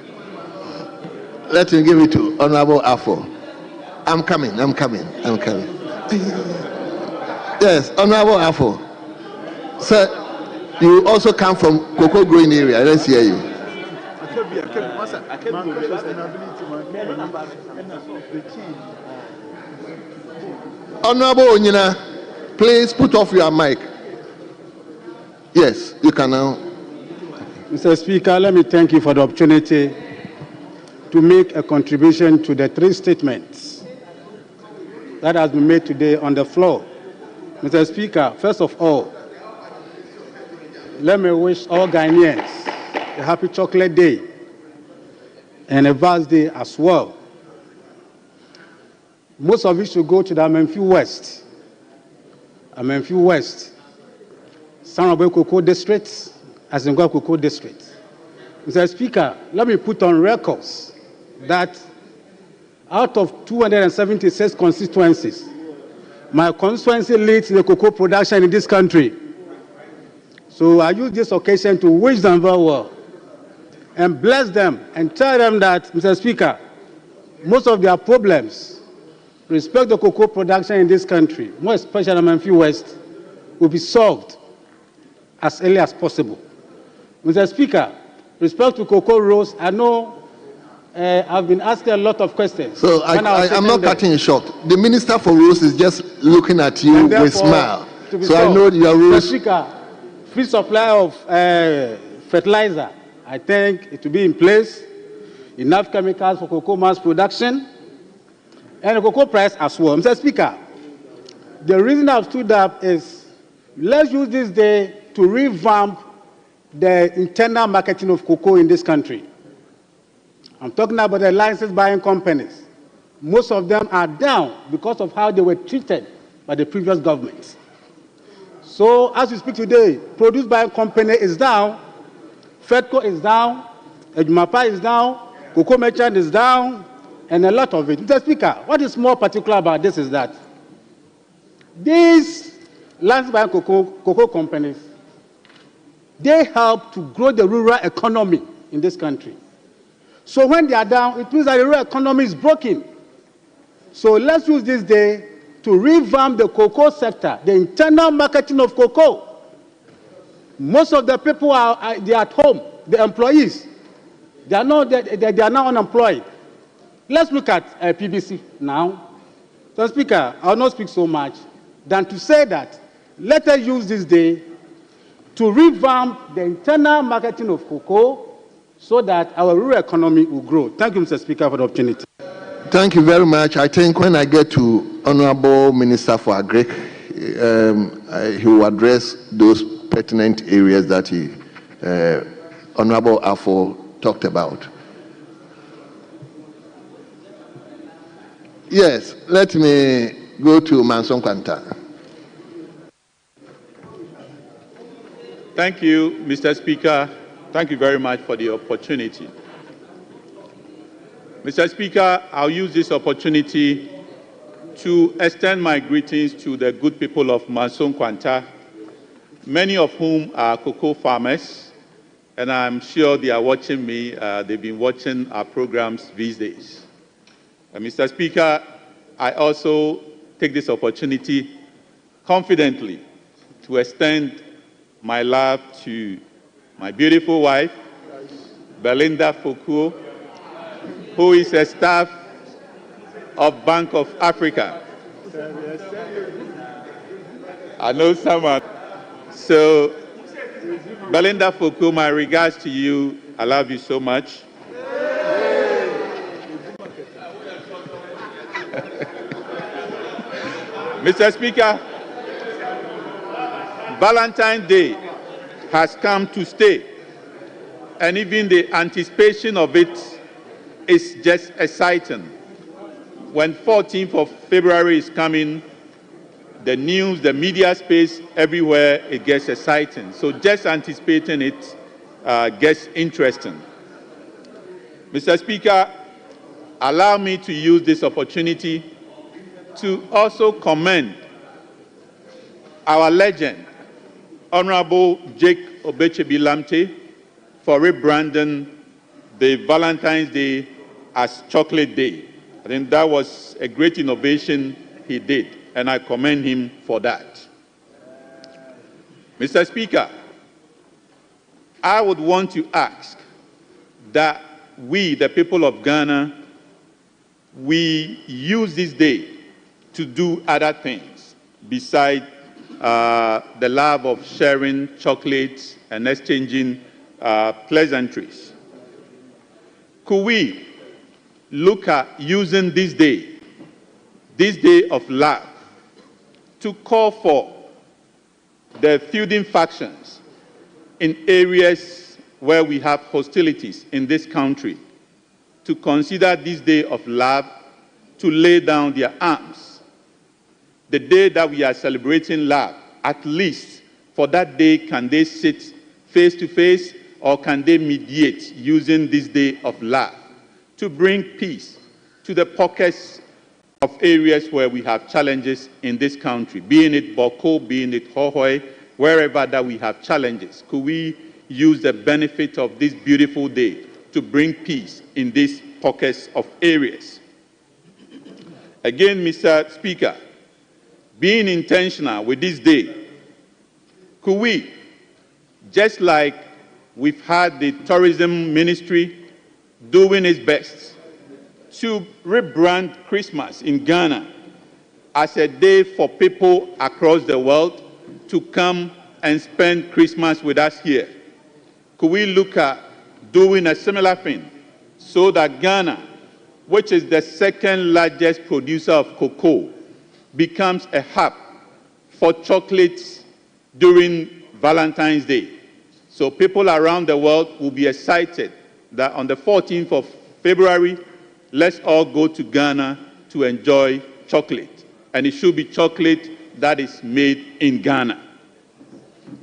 Let me give it to Honorable Afo. I'm coming. Yes, Honorable Afo. Sir, you also come from cocoa growing area. Let's hear you. Honorable Onyina, please put off your mic. Yes, you can now. Mr. Speaker, let me thank you for the opportunity to make a contribution to the 3 statements that has been made today on the floor. Mr. Speaker, first of all, let me wish all Ghanaians a happy chocolate day and a vast day as well. Most of you should go to the Amenfi West, Sanobe Cocoa District, Azingwa Cocoa District. Mr. Speaker, let me put on records that out of 276 constituencies, My constituency leads the cocoa production in this country. So I use this occasion to wish them very well and bless them and tell them that, Mr. Speaker, most of their problems respect the cocoa production in this country, more especially Manfi West, will be solved as early as possible. Mr. Speaker, respect to cocoa rows, I know I've been asking a lot of questions. So I'm not cutting you short. The Minister for Roads is just looking at you with a smile. So I know your rules. Mr. Speaker, free supply of fertilizer, I think it will be in place. Enough chemicals for cocoa mass production and the cocoa price as well. Mr. Speaker, the reason I've stood up is let's use this day to revamp the internal marketing of cocoa in this country. I'm talking about the license buying companies. Most of them are down because of how they were treated by the previous governments. So as we speak today, produce buying company is down, FEDCO is down, Ejumapa is down, cocoa merchant is down, and a lot of it. Mr. Speaker, what is more particular about this is that these license buying cocoa companies, they help to grow the rural economy in this country. So when they are down, it means that the rural economy is broken. So let's use this day to revamp the cocoa sector, the internal marketing of cocoa. Most of the people they are at home, the employees. They are now unemployed. Let's look at PBC now. So, Speaker, I will not speak so much than to say that let us use this day to revamp the internal marketing of cocoa so that our rural economy will grow. Thank you, Mr. Speaker, for the opportunity. Thank you very much. I think when I get to Honorable Minister for Agric, he will address those pertinent areas that Honorable Afo talked about. Yes, let me go to Manson Kwanta. Thank you, Mr. Speaker. Thank you very much for the opportunity. Mr. Speaker, I'll use this opportunity to extend my greetings to the good people of Manson Kwanta, many of whom are cocoa farmers, and I'm sure they are watching me. They've been watching our programs these days. Mr. Speaker, I also take this opportunity confidently to extend my love to my beautiful wife, Belinda Fokuo, who is a staff of Bank of Africa. I know someone. So, Belinda Fokuo, my regards to you. I love you so much. Mr. Speaker, Valentine's Day has come to stay, and even the anticipation of it is just exciting. When 14th of February is coming, the news, the media space, everywhere, it gets exciting. So just anticipating it gets interesting. Mr. Speaker, allow me to use this opportunity to also commend our legend, Honorable Jake Obechebi-Lamte, for rebranding the Valentine's Day as Chocolate Day. I think that was a great innovation he did, and I commend him for that. Mr. Speaker, I would want to ask that we, the people of Ghana, we use this day to do other things besides the love of sharing chocolates and exchanging pleasantries. Could we look at using this day of love, to call for the feuding factions in areas where we have hostilities in this country to consider this day of love to lay down their arms? The day that we are celebrating love, at least for that day, can they sit face to face, or can they mediate using this day of love to bring peace to the pockets of areas where we have challenges in this country, being it Boko, being it Hohoi, wherever that we have challenges. Could we use the benefit of this beautiful day to bring peace in these pockets of areas? Again, Mr. Speaker, being intentional with this day, could we, just like we've had the tourism ministry doing its best to rebrand Christmas in Ghana as a day for people across the world to come and spend Christmas with us here, could we look at doing a similar thing so that Ghana, which is the second largest producer of cocoa, becomes a hub for chocolates during Valentine's Day? So people around the world will be excited that on the 14th of February, let's all go to Ghana to enjoy chocolate. And it should be chocolate that is made in Ghana.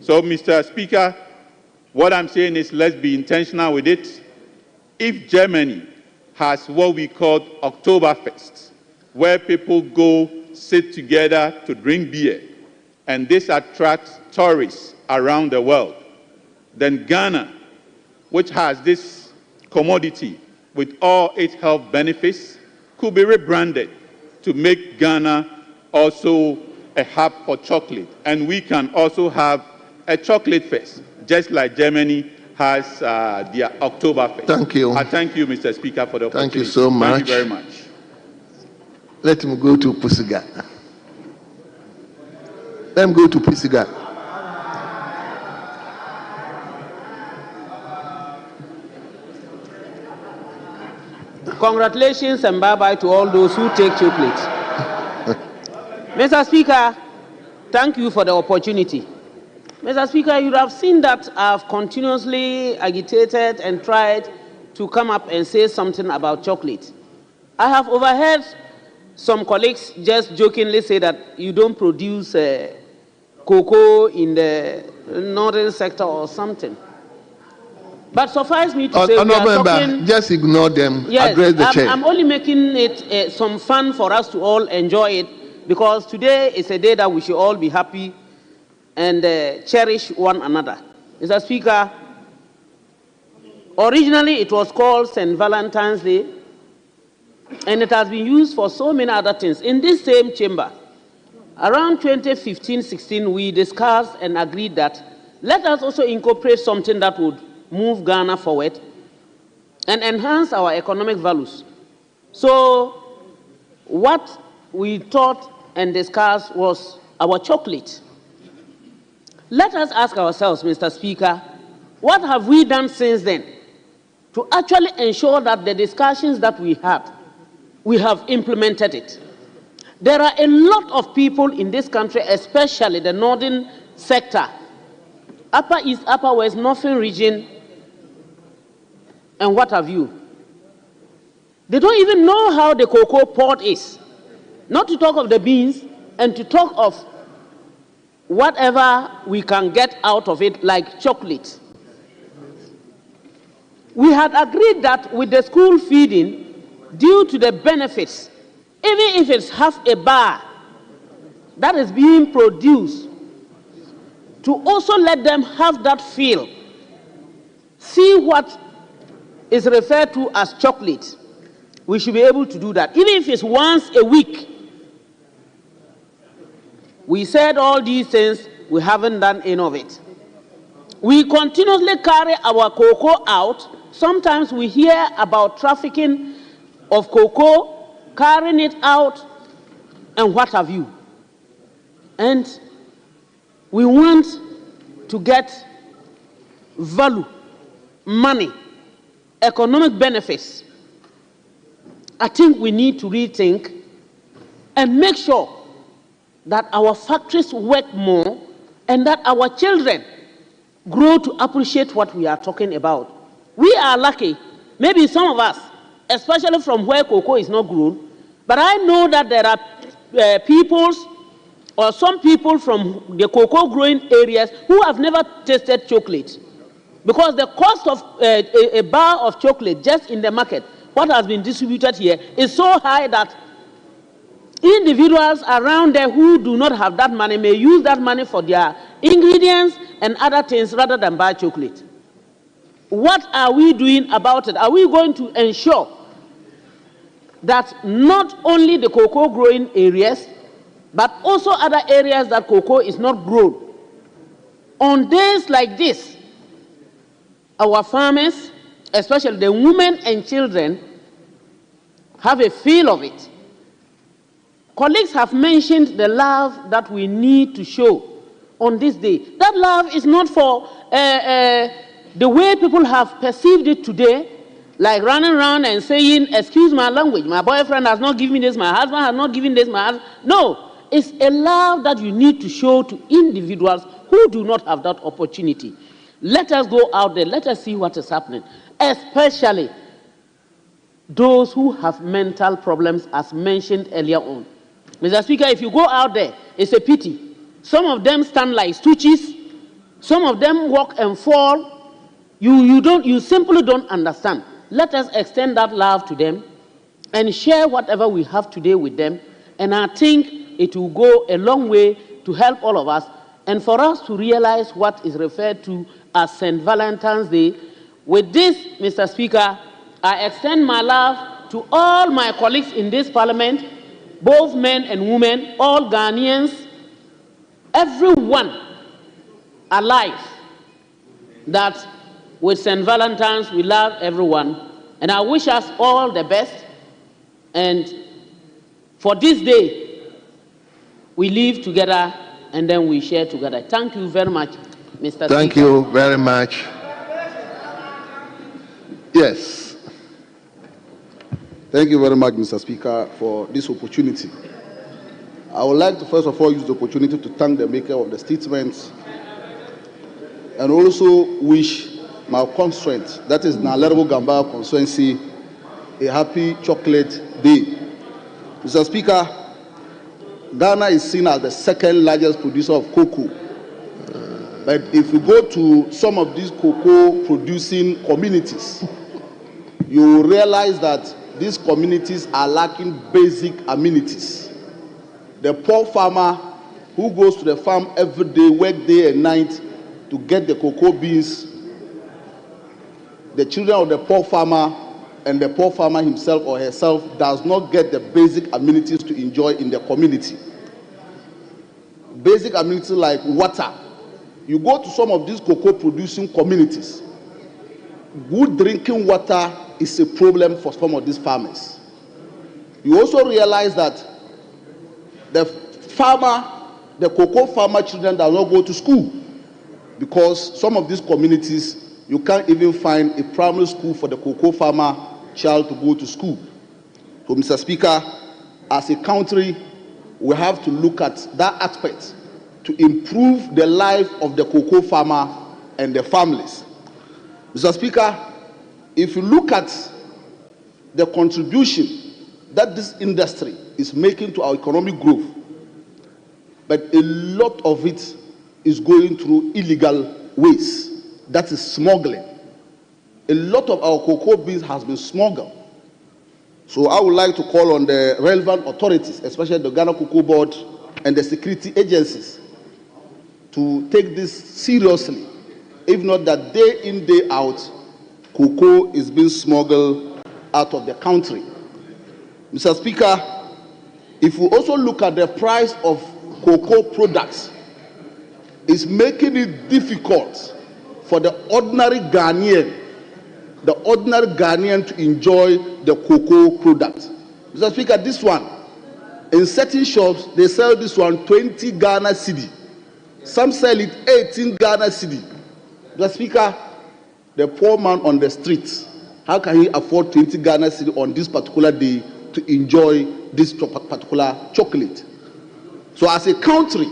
So, Mr. Speaker, what I'm saying is let's be intentional with it. If Germany has what we call Oktoberfest, where people go sit together to drink beer, and this attracts tourists around the world, then Ghana, which has this commodity with all its health benefits, could be rebranded to make Ghana also a hub for chocolate. And we can also have a chocolate fest, just like Germany has their Oktoberfest. Thank you. I thank you, Mr. Speaker, for the opportunity. Thank you so much. Thank you very much. Let him go to Pusiga. Let him go to Pusiga. Congratulations and bye-bye to all those who take chocolate. Mr. Speaker, thank you for the opportunity. Mr. Speaker, you have seen that I've continuously agitated and tried to come up and say something about chocolate. I have overheard some colleagues just jokingly say that you don't produce cocoa in the northern sector or something. But suffice me to say, we are talking, just ignore them, yes, address the chair. I'm only making it some fun for us to all enjoy it, because today is a day that we should all be happy and cherish one another. Mr. Speaker, originally it was called St. Valentine's Day, and it has been used for so many other things. In this same chamber, around 2015-16, we discussed and agreed that let us also incorporate something that would move Ghana forward and enhance our economic values. So what we thought and discussed was our chocolate. Let us ask ourselves, Mr. Speaker, what have we done since then to actually ensure that the discussions that we had, we have implemented it? There are a lot of people in this country, especially the northern sector, Upper East, Upper West, Northern region, and what have you. They don't even know how the cocoa pod is. Not to talk of the beans, and to talk of whatever we can get out of it, like chocolate. We had agreed that with the school feeding, due to the benefits, even if it's half a bar that is being produced, to also let them have that feel, see what is referred to as chocolate. We should be able to do that, even if it's once a week. We said all these things, we haven't done any of it. We continuously carry our cocoa out. Sometimes we hear about trafficking of cocoa, carrying it out, and what have you. And we want to get value, money, economic benefits. I think we need to rethink and make sure that our factories work more and that our children grow to appreciate what we are talking about. We are lucky, maybe some of us, especially from where cocoa is not grown, but I know that there are peoples or some people from the cocoa growing areas who have never tasted chocolate. Because the cost of a bar of chocolate just in the market, what has been distributed here, is so high that individuals around there who do not have that money may use that money for their ingredients and other things rather than buy chocolate. What are we doing about it? Are we going to ensure that not only the cocoa growing areas, but also other areas that cocoa is not grown? On days like this, our farmers, especially the women and children, have a feel of it. Colleagues have mentioned the love that we need to show on this day. That love is not for the way people have perceived it today, like running around and saying, excuse my language, my boyfriend has not given me this, my husband has not given this, No, it's a love that you need to show to individuals who do not have that opportunity. Let us go out there, let us see what is happening, especially those who have mental problems, as mentioned earlier on. Mr. Speaker, if you go out there, it's a pity. Some of them stand like stooges, some of them walk and fall. You simply don't understand. Let us extend that love to them and share whatever we have today with them, and I think it will go a long way to help all of us and for us to realize what is referred to as St. Valentine's Day. With this, Mr. Speaker, I extend my love to all my colleagues in this parliament, both men and women, all Ghanaians, everyone alive, that with St. Valentine's we love everyone. And I wish us all the best. And for this day, we live together and then we share together. Thank you very much, Mr. Speaker. Thank you very much. Yes. Thank you very much, Mr. Speaker, for this opportunity. I would like to first of all use the opportunity to thank the maker of the statements and also wish my constituent, that is Nalerebu Gamba constituency, a happy chocolate day. Mr. Speaker, Ghana is seen as the second largest producer of cocoa. But if you go to some of these cocoa producing communities, you will realize that these communities are lacking basic amenities. The poor farmer who goes to the farm every day, work day and night to get the cocoa beans, the children of the poor farmer and the poor farmer himself or herself does not get the basic amenities to enjoy in the community. Basic amenities like water. You go to some of these cocoa producing communities, good drinking water is a problem for some of these farmers. You also realize that the cocoa farmer children do not go to school because some of these communities, you can't even find a primary school for the cocoa farmer child to go to school. So, Mr. Speaker, as a country, we have to look at that aspect to improve the life of the cocoa farmer and the families. Mr. Speaker, if you look at the contribution that this industry is making to our economic growth, but a lot of it is going through illegal ways. That is smuggling. A lot of our cocoa beans has been smuggled. So I would like to call on the relevant authorities, especially the Ghana Cocoa Board and the security agencies, to take this seriously. If not that day in, day out, cocoa is being smuggled out of the country. Mr. Speaker, if we also look at the price of cocoa products, it's making it difficult for the ordinary Ghanaian to enjoy the cocoa product. Mr. Speaker, this one, in certain shops, they sell this one 20 Ghana cedi. Some sell it 18 Ghana cedi. Mr. Speaker, the poor man on the streets, how can he afford 20 Ghana cedi on this particular day to enjoy this particular chocolate? So as a country,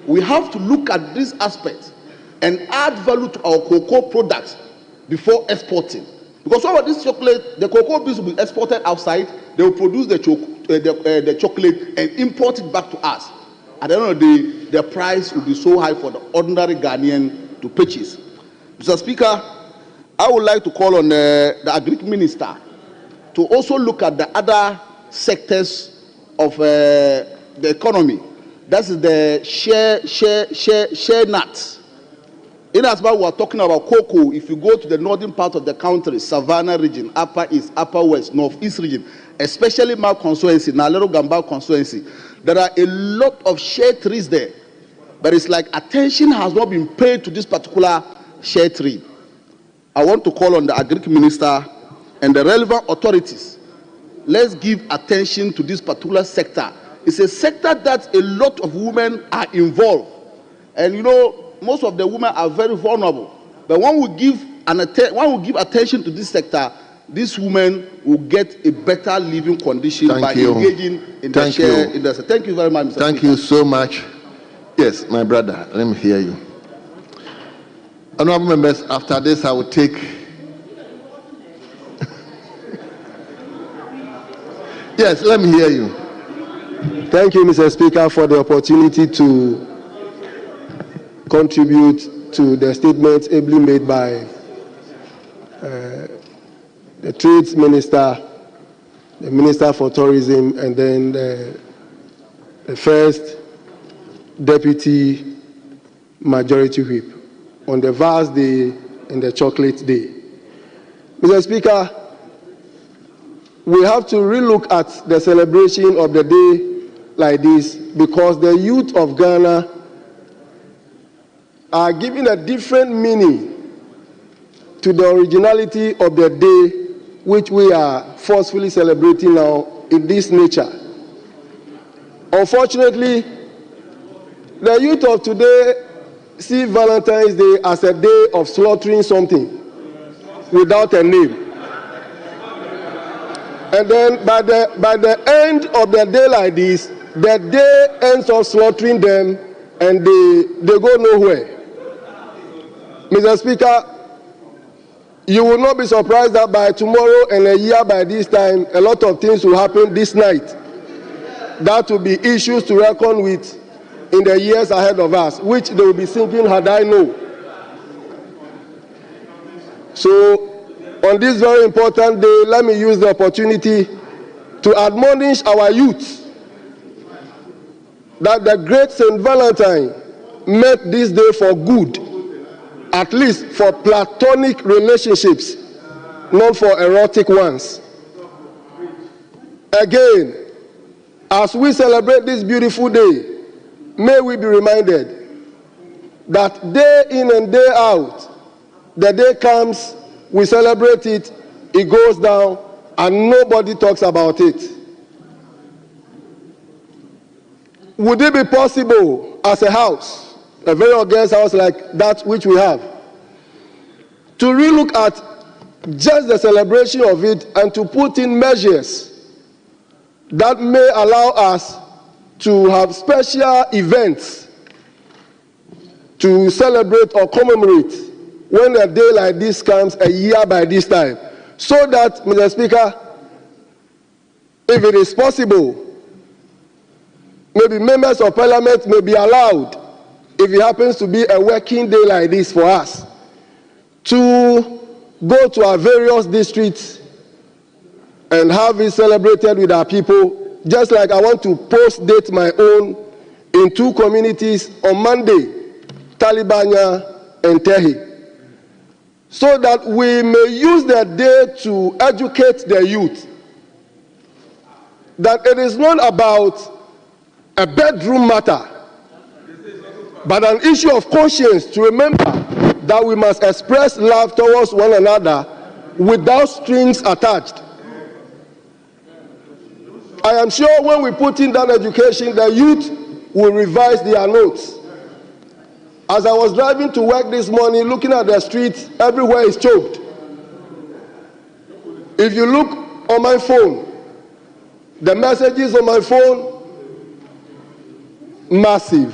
we have to look at this aspect and add value to our cocoa products before exporting. Because some of this chocolate, the cocoa beans will be exported outside, they will produce the chocolate and import it back to us. At the end of the day, the price will be so high for the ordinary Ghanaian to purchase. Mr. Speaker, I would like to call on the Agric Minister to also look at the other sectors of the economy. That is the share nuts. In as much we are talking about cocoa, if you go to the northern part of the country, Savannah region, Upper East, Upper West, Northeast region, especially my constituency, Nalero Gamba constituency, there are a lot of share trees there. But it's like attention has not been paid to this particular share tree. I want to call on the Agric Minister and the relevant authorities. Let's give attention to this particular sector. It's a sector that a lot of women are involved. And you know, most of the women are very vulnerable. But when we give attention to this sector, these women will get a better living condition by engaging in the share industry. Thank you very much, Mr. Speaker. Thank you so much. Yes, my brother, let me hear you. Honorable members, after this, I will take. Yes, let me hear you. Thank you, Mr. Speaker, for the opportunity to contribute to the statements ably made by the Trades Minister, the Minister for Tourism, and then the first Deputy Majority Whip on the vast day and the chocolate day. Mr. Speaker, we have to relook at the celebration of the day like this because the youth of Ghana are giving a different meaning to the originality of the day which we are forcefully celebrating now in this nature. Unfortunately, the youth of today see Valentine's Day as a day of slaughtering something without a name. And then by the end of the day like this, the day ends up slaughtering them and they go nowhere. Mr. Speaker, you will not be surprised that by tomorrow and a year by this time, a lot of things will happen this night. That will be issues to reckon with in the years ahead of us, which they will be thinking, had I known. So, on this very important day, let me use the opportunity to admonish our youth that the great St. Valentine meant this day for good, at least for platonic relationships, not for erotic ones. Again, as we celebrate this beautiful day, may we be reminded that day in and day out, the day comes, we celebrate it, it goes down, and nobody talks about it. Would it be possible as a house, a very august house like that which we have, to relook at just the celebration of it and to put in measures that may allow us to have special events to celebrate or commemorate when a day like this comes a year by this time, so that, Mr. Speaker, if it is possible, maybe members of parliament may be allowed, if it happens to be a working day like this for us, to go to our various districts and have it celebrated with our people, just like I want to post-date my own in two communities on Monday, Talibania and Tehi, so that we may use the day to educate the youth that it is not about a bedroom matter, but an issue of conscience, to remember that we must express love towards one another without strings attached. I am sure when we put in that education, the youth will revise their notes. As I was driving to work this morning, looking at the streets, everywhere is choked. If you look on my phone, the messages on my phone, massive.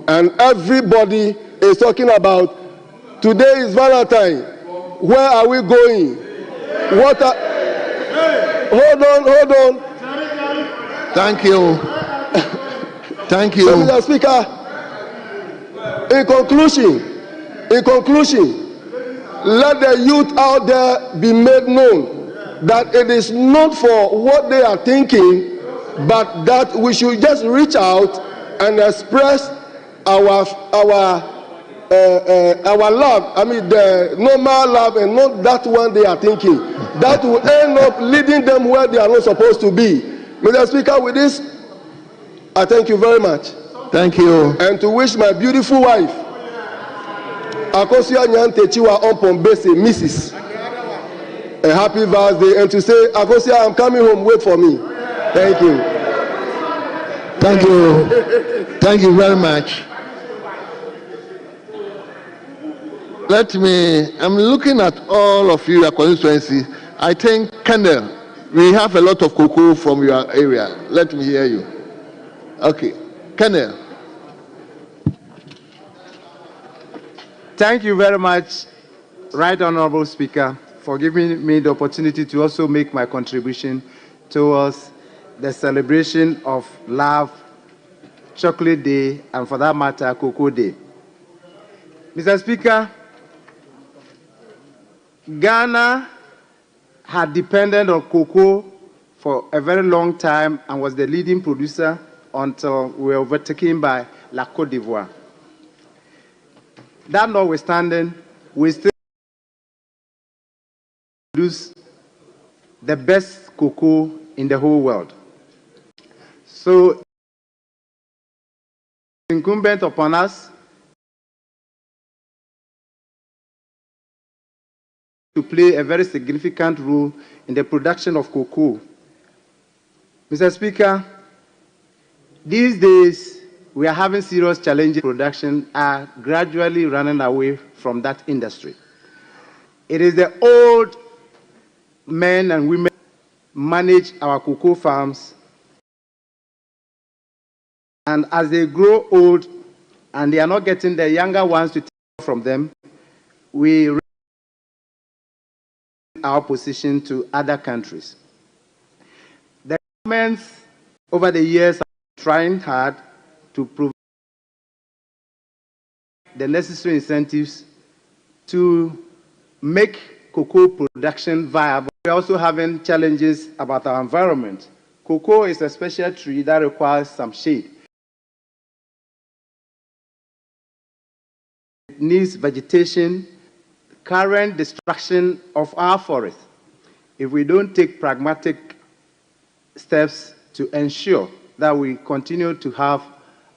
And everybody is talking about, today is Valentine. Where are we going? What are... Hold on. Thank you. Thank you. So, Mr. Speaker, in conclusion, let the youth out there be made known that it is not for what they are thinking but that we should just reach out and express our love. I mean, the normal love, and not that one they are thinking. That will end up leading them where they are not supposed to be. Mr. Speaker, with this, I thank you very much. Thank you. And to wish my beautiful wife, Akosia Nyantechiwa Ompombese, Mrs. a happy birthday, and to say, Akosia, I'm coming home, wait for me. Thank you. Thank you. Thank you very much. I'm looking at all of you, your constituency. I think, Kendall, we have a lot of cocoa from your area. Let me hear you. Okay. Kendall. Thank you very much, Right Honorable Speaker, for giving me the opportunity to also make my contribution towards the celebration of Love, Chocolate Day, and for that matter, Cocoa Day. Mr. Speaker, Ghana had depended on cocoa for a very long time and was the leading producer until we were overtaken by La Côte d'Ivoire. That notwithstanding, we still produce the best cocoa in the whole world. So it's incumbent upon us to play a very significant role in the production of cocoa. Mr. Speaker, these days we are having serious challenges. Production are gradually running away from that industry. It is the old men and women who manage our cocoa farms, and as they grow old and they are not getting the younger ones to take from them, we raise our position to other countries. The governments over the years are trying hard to provide the necessary incentives to make cocoa production viable. We're also having challenges about our environment. Cocoa is a special tree that requires some shade. It needs vegetation, current destruction of our forest. If we don't take pragmatic steps to ensure that we continue to have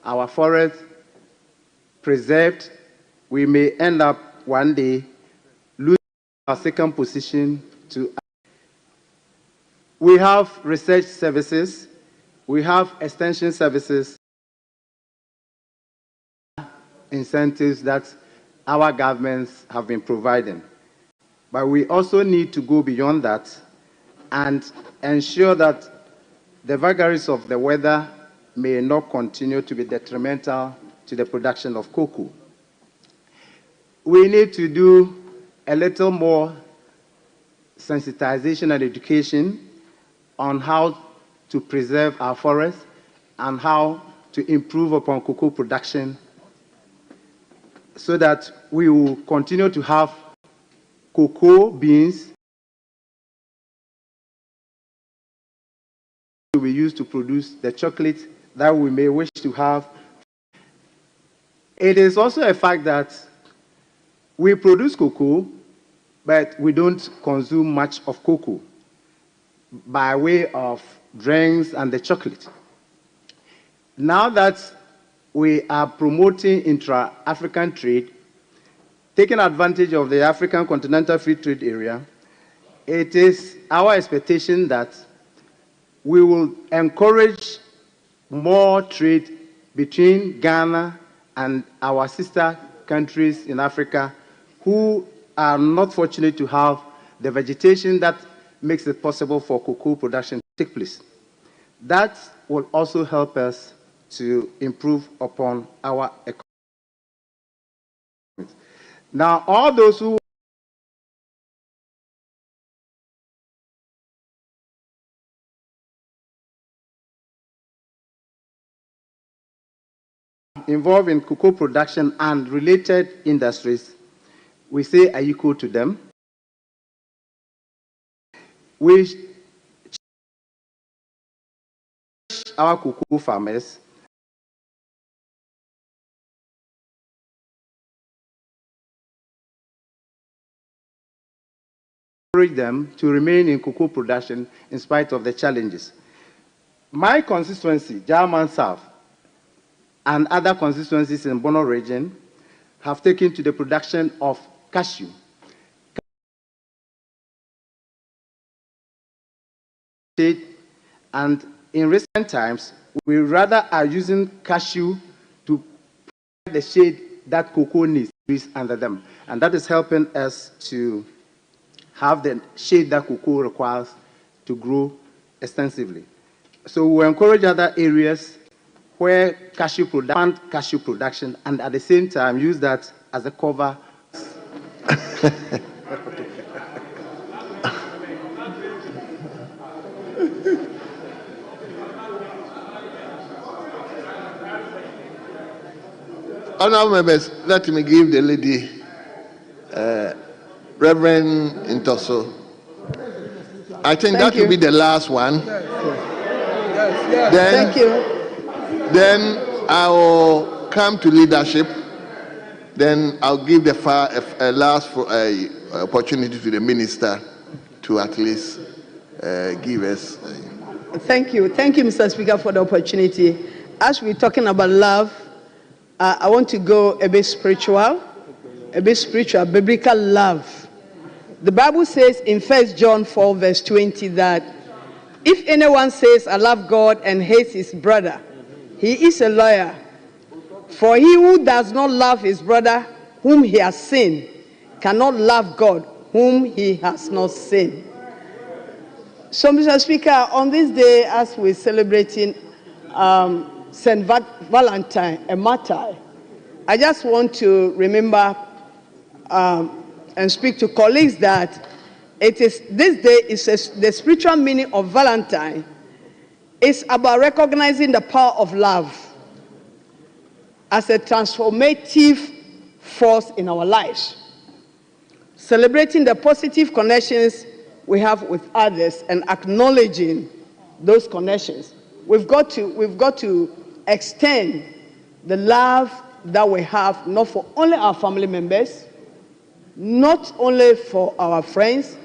our forests preserved, we may end up one day losing our second position to. We have research services, we have extension services, incentives that our governments have been providing. But we also need to go beyond that and ensure that the vagaries of the weather may not continue to be detrimental to the production of cocoa. We need to do a little more sensitization and education on how to preserve our forests and how to improve upon cocoa production so that we will continue to have cocoa beans we use to produce the chocolate that we may wish to have. It is also a fact that we produce cocoa, but we don't consume much of cocoa by way of drinks and the chocolate. Now that we are promoting intra-African trade, taking advantage of the African Continental Free Trade Area, it is our expectation that we will encourage more trade between Ghana and our sister countries in Africa who are not fortunate to have the vegetation that makes it possible for cocoa production to take place. That will also help us to improve upon our economy. Now, all those who involved in cocoa production and related industries, we say are equal to them. We our cocoa farmers them to remain in cocoa production in spite of the challenges. My constituency, German South, and other constituencies in Bono region have taken to the production of cashew. And in recent times, we rather are using cashew to provide the shade that cocoa needs under them. And that is helping us to have the shade that cocoa requires to grow extensively. So we encourage other areas where cashew production, and at the same time use that as a cover. Honorable members, let me give the lady, Reverend Intoso. I think that will be the last one. Yes. Then, Thank you. Then I will come to leadership. Then I'll give the last opportunity to the minister to at least give us. Thank you, Mr. Speaker, for the opportunity. As we're talking about love, I want to go a bit spiritual, biblical love. The Bible says in 1 John 4, verse 20 that if anyone says, I love God and hates his brother, he is a liar. For he who does not love his brother whom he has seen cannot love God whom he has not seen. So, Mr. Speaker, on this day, as we're celebrating St. Valentine, a martyr, I just want to remember and speak to colleagues that this day is the spiritual meaning of Valentine. It's about recognizing the power of love as a transformative force in our lives, celebrating the positive connections we have with others and acknowledging those connections. We've got to extend the love that we have, not for only our family members, not only for our friends,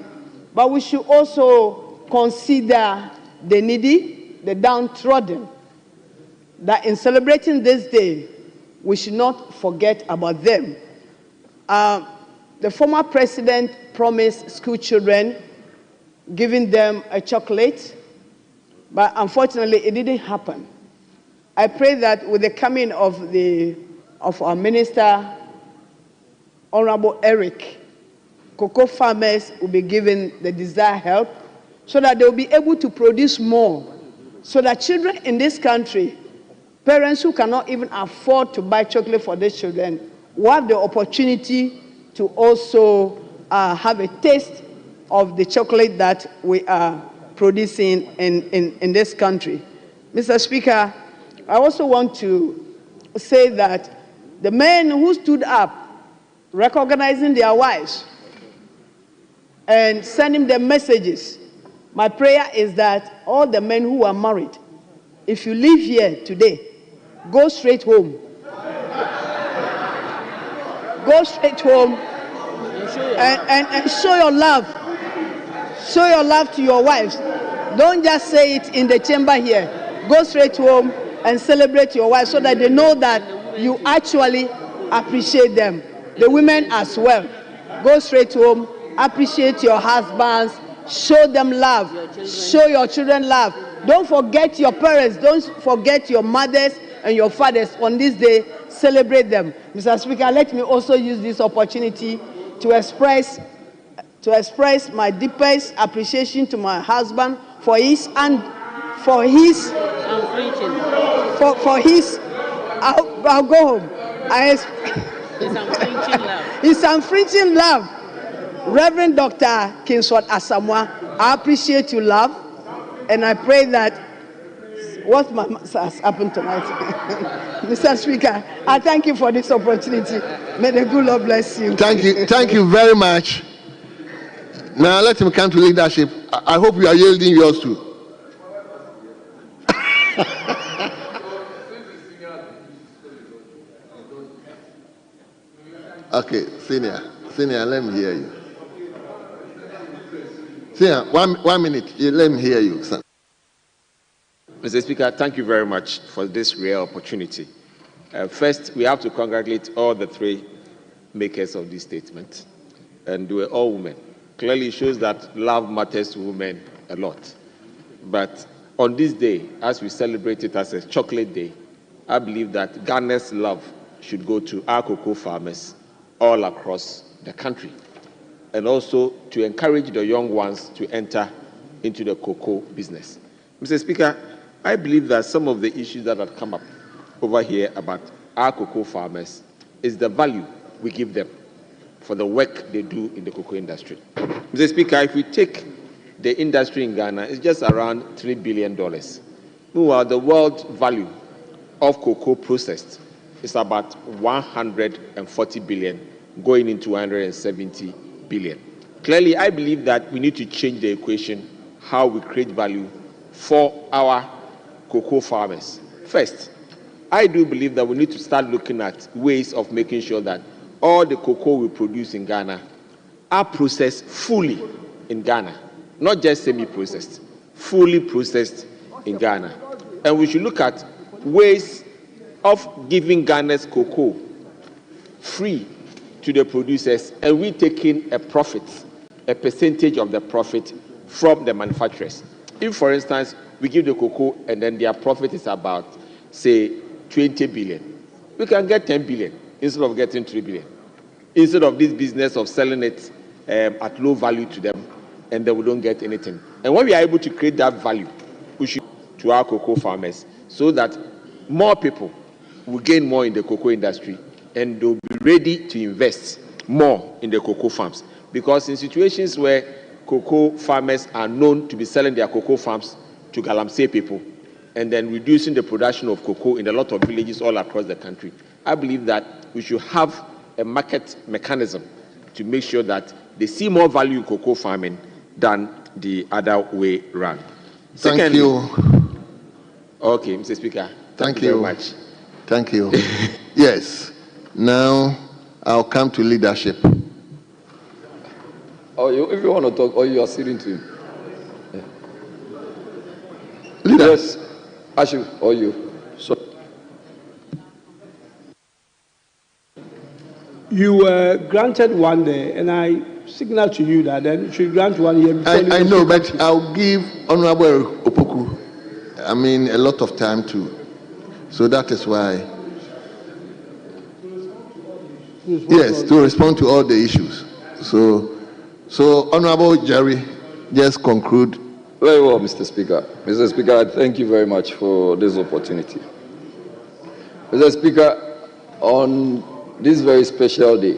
but we should also consider the needy, the downtrodden, that in celebrating this day, we should not forget about them. The former president promised school children, giving them a chocolate, but unfortunately it didn't happen. I pray that with the coming of our minister, Honorable Eric, cocoa farmers will be given the desired help so that they will be able to produce more, so that children in this country, parents who cannot even afford to buy chocolate for their children, will have the opportunity to also have a taste of the chocolate that we are producing in this country. Mr. Speaker, I also want to say that the men who stood up, recognizing their wives and sending them messages, my prayer is that all the men who are married, if you leave here today, go straight home. Go straight home and show your love. Show your love to your wives. Don't just say it in the chamber here. Go straight home and celebrate your wives so that they know that you actually appreciate them. The women as well. Go straight home, appreciate your husbands, show them love, show your children love. Don't forget your parents, don't forget your mothers and your fathers on this day. Celebrate them. Mr. Speaker, let me also use this opportunity to express my deepest appreciation to my husband for his I'll go home. His unflinching love. Reverend Dr. Kingsford Asamoah, I appreciate your love, and I pray that what has happened tonight. Mr. Speaker, I thank you for this opportunity. May the good Lord bless you. Thank you very much. Now let him come to leadership. I hope you are yielding yours too. Okay, senior, let me hear you. Senior, 1 minute. Let me hear you, sir. Mr. Speaker, thank you very much for this rare opportunity. First, we have to congratulate all the three makers of this statement, and they were all women. Clearly shows that love matters to women a lot. But on this day, as we celebrate it as a chocolate day, I believe that Ghana's love should go to our cocoa farmers all across the country, and also to encourage the young ones to enter into the cocoa business. Mr. Speaker, I believe that some of the issues that have come up over here about our cocoa farmers is the value we give them for the work they do in the cocoa industry. Mr. Speaker, if we take the industry in Ghana, it's just around $3 billion. Meanwhile, the world value of cocoa processed is about 140 billion, going into 170 billion. Clearly, I believe that we need to change the equation, how we create value for our cocoa farmers. First, I do believe that we need to start looking at ways of making sure that all the cocoa we produce in Ghana are processed fully in Ghana, not just semi-processed, fully processed in Ghana. And we should look at ways of giving Ghana's cocoa free to the producers, and we taking a profit, a percentage of the profit from the manufacturers. If, for instance, we give the cocoa and then their profit is about, say, 20 billion, we can get 10 billion instead of getting 3 billion. Instead of this business of selling it at low value to them, and then we don't get anything. And when we are able to create that value, we should to our cocoa farmers, so that more people will gain more in the cocoa industry, and they'll be ready to invest more in the cocoa farms. Because in situations where cocoa farmers are known to be selling their cocoa farms to Galamsey people, and then reducing the production of cocoa in a lot of villages all across the country, I believe that we should have a market mechanism to make sure that they see more value in cocoa farming than the other way around. Thank you. Okay, Mr. Speaker. Thank you very much. Thank you. Yes. Now I'll come to leadership. If you want to talk, or you are sitting to him. Leader. Yes, Ashu, or you. So. You were granted one day, and I signal to you that then you should grant one here. I know, but I'll give Honorable Opoku, a lot of time too. So that is why. Yes, to respond to all the issues. So Honorable Jerry, just conclude. Very well, Mr. Speaker. Mr. Speaker, I thank you very much for this opportunity. Mr. Speaker, on this very special day,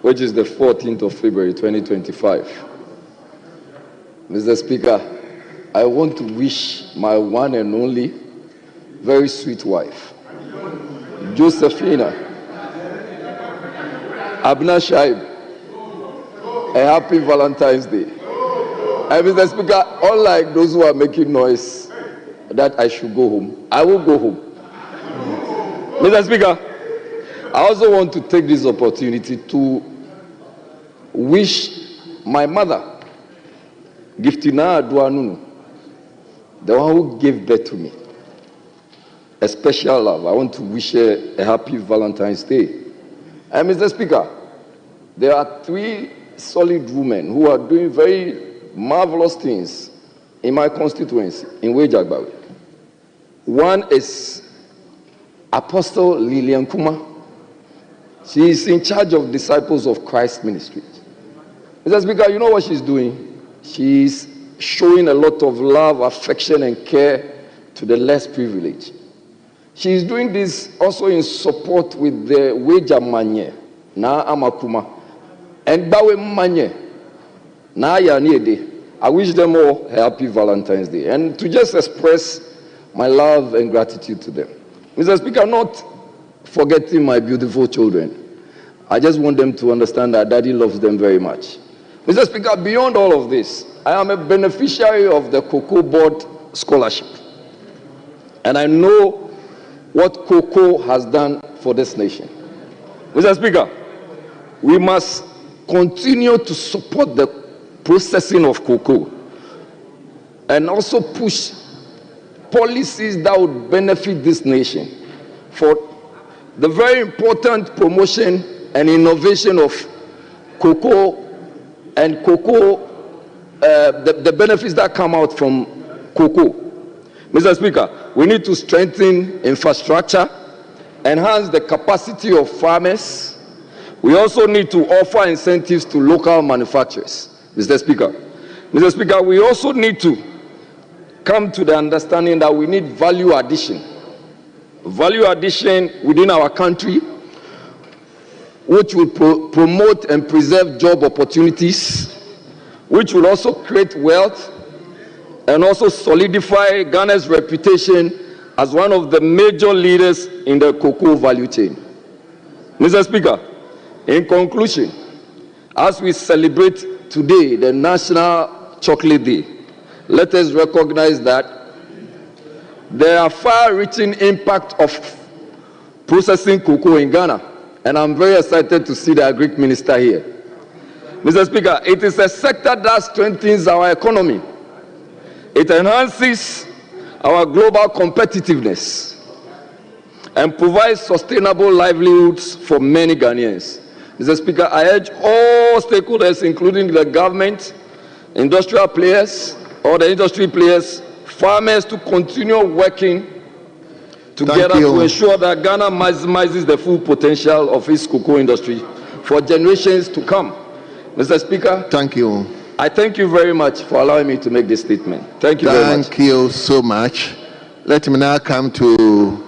which is the 14th of February 2025, Mr. Speaker, I want to wish my one and only very sweet wife, Josephina Abna Shaib, a happy Valentine's Day. And Mr. Speaker, unlike those who are making noise that I should go home, I will go home. Mr. Speaker, I also want to take this opportunity to wish my mother, Giftina Aduanunu, the one who gave birth to me, a special love. I want to wish her a happy Valentine's Day. And Mr. Speaker, there are 3 solid women who are doing very marvelous things in my constituency, in Wejagbawe. One is Apostle Lillian Kuma. She is in charge of Disciples of Christ Ministry. Mr. Speaker, you know what she's doing? She's showing a lot of love, affection, and care to the less privileged. She's doing this also in support with the Weja Manye, Na Amakuma, and Bawe Manye. I wish them all a happy Valentine's Day, and to just express my love and gratitude to them. Mr. Speaker, not forgetting my beautiful children. I just want them to understand that Daddy loves them very much. Mr. Speaker, beyond all of this, I am a beneficiary of the Cocoa Board Scholarship. And I know what cocoa has done for this nation. Mr. Speaker, we must continue to support the processing of cocoa and also push policies that would benefit this nation for the very important promotion and innovation of cocoa and the benefits that come out from cocoa. Mr. Speaker, we need to strengthen infrastructure, enhance the capacity of farmers. We also need to offer incentives to local manufacturers. Mr. Speaker, we also need to come to the understanding that we need value addition within our country, which will promote and preserve job opportunities, which will also create wealth and also solidify Ghana's reputation as one of the major leaders in the cocoa value chain. Mr. Speaker, in conclusion, as we celebrate today the National Chocolate Day, let us recognize that there are far-reaching impact of processing cocoa in Ghana, and I'm very excited to see the Agri Minister here. Mr. Speaker, it is a sector that strengthens our economy. It enhances our global competitiveness and provides sustainable livelihoods for many Ghanaians. Mr. Speaker, I urge all stakeholders, including the government, industrial players, or the industry players, farmers, to continue working together to ensure that Ghana maximizes the full potential of its cocoa industry for generations to come. Mr. Speaker, thank you. I thank you very much for allowing me to make this statement. Thank you very much. Thank you so much. Let me now come to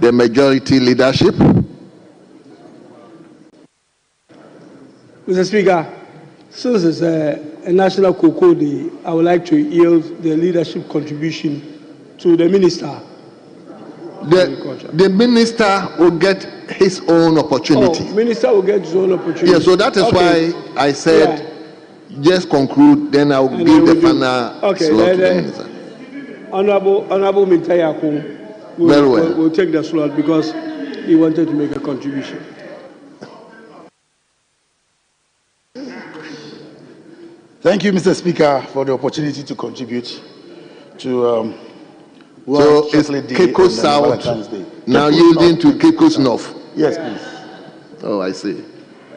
the majority leadership. Mr. Speaker, since it's a National Cocoa Day, I would like to yield the leadership contribution to the Minister. The minister will get his own opportunity. Oh, minister will get his own opportunity. Yeah, so that is why I said just conclude, then I will give the final slot to the minister. Honorable Mintayako will take the slot because he wanted to make a contribution. Thank you, Mr. Speaker, for the opportunity to contribute to so it's Cape South now yielding to Cape North. Yes, please. Oh, I see.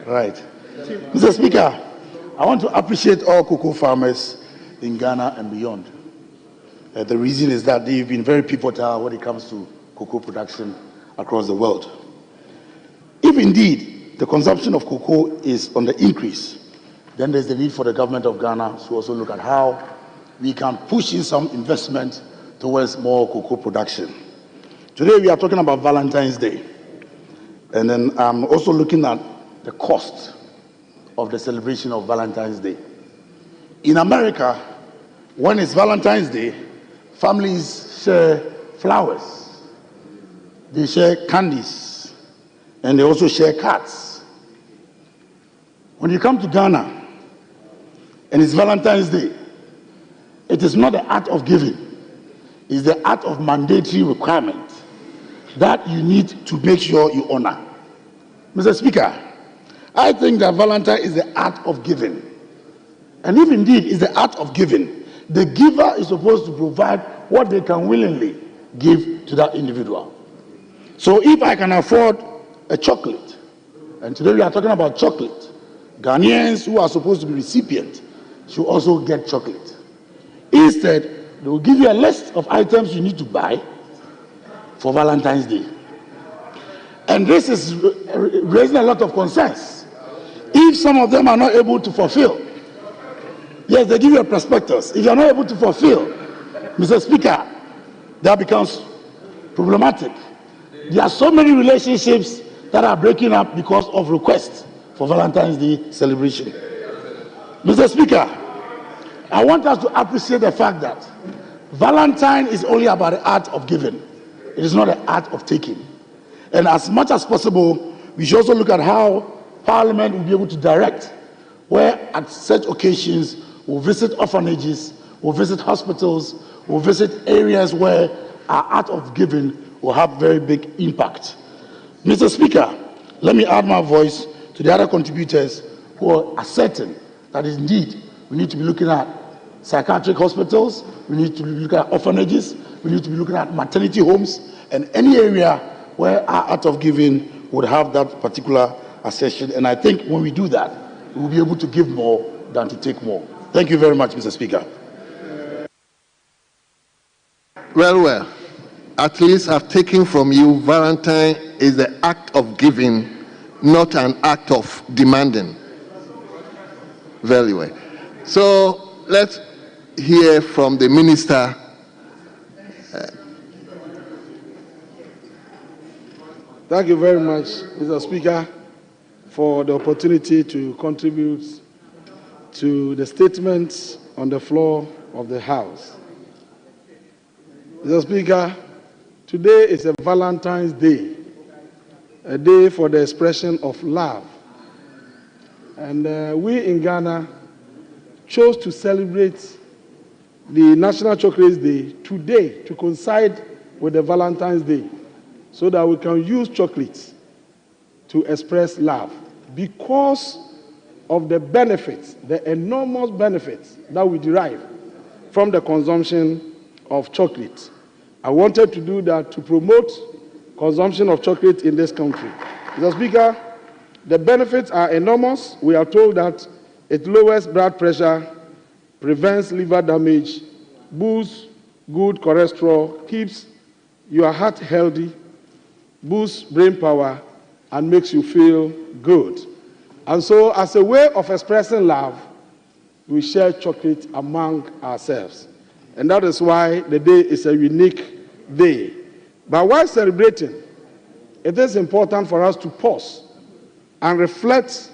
Right. Mr. Speaker, I want to appreciate all cocoa farmers in Ghana and beyond. The reason is that they've been very pivotal when it comes to cocoa production across the world. If indeed the consumption of cocoa is on the increase, then there's the need for the government of Ghana to also look at how we can push in some investment towards more cocoa production. Today we are talking about Valentine's Day, and then I'm also looking at the cost of the celebration of Valentine's Day. In America, when it's Valentine's Day, families share flowers, they share candies, and they also share cards. When you come to Ghana and it's Valentine's Day, it is not the act of giving, it's the act of mandatory requirement that you need to make sure you honor. Mr. Speaker, I think that Valentine is the act of giving. And if indeed is the act of giving, the giver is supposed to provide what they can willingly give to that individual. So if I can afford a chocolate, and today we are talking about chocolate, Ghanaians who are supposed to be recipients should also get chocolate. Instead, they will give you a list of items you need to buy for Valentine's Day. And this is raising a lot of concerns. If some of them are not able to fulfill, yes, they give you a prospectus. If you are not able to fulfill, Mr. Speaker, that becomes problematic. There are so many relationships that are breaking up because of requests for Valentine's Day celebration. Mr. Speaker, I want us to appreciate the fact that Valentine is only about the art of giving. It is not the art of taking. And as much as possible, we should also look at how Parliament will be able to direct where at such occasions we'll visit orphanages, we'll visit hospitals, we'll visit areas where our art of giving will have very big impact. Mr. Speaker, Let me add my voice to the other contributors who are asserting that indeed we need to be looking at psychiatric hospitals, we need to be looking at orphanages, we need to be looking at maternity homes, and any area where our art of giving would have that particular assertion. And I think when we do that, we will be able to give more than to take more. Thank you very much, Mr. Speaker. Well. At least I've taken from you Valentine is the act of giving, not an act of demanding. Very well. So let's hear from the minister. Thank you very much, Mr. Speaker, for the opportunity to contribute to the statements on the floor of the House. Mr. Speaker, today is a Valentine's Day, a day for the expression of love. And we in Ghana chose to celebrate the National Chocolate Day today to coincide with the Valentine's Day so that we can use chocolates to express love because of the benefits, the enormous benefits that we derive from the consumption of chocolate. I wanted to do that to promote consumption of chocolate in this country. Mr. Speaker, the benefits are enormous. We are told that it lowers blood pressure, prevents liver damage, boosts good cholesterol, keeps your heart healthy, boosts brain power, and makes you feel good. And so, as a way of expressing love, we share chocolate among ourselves. And that is why the day is a unique day. But while celebrating, it is important for us to pause and reflect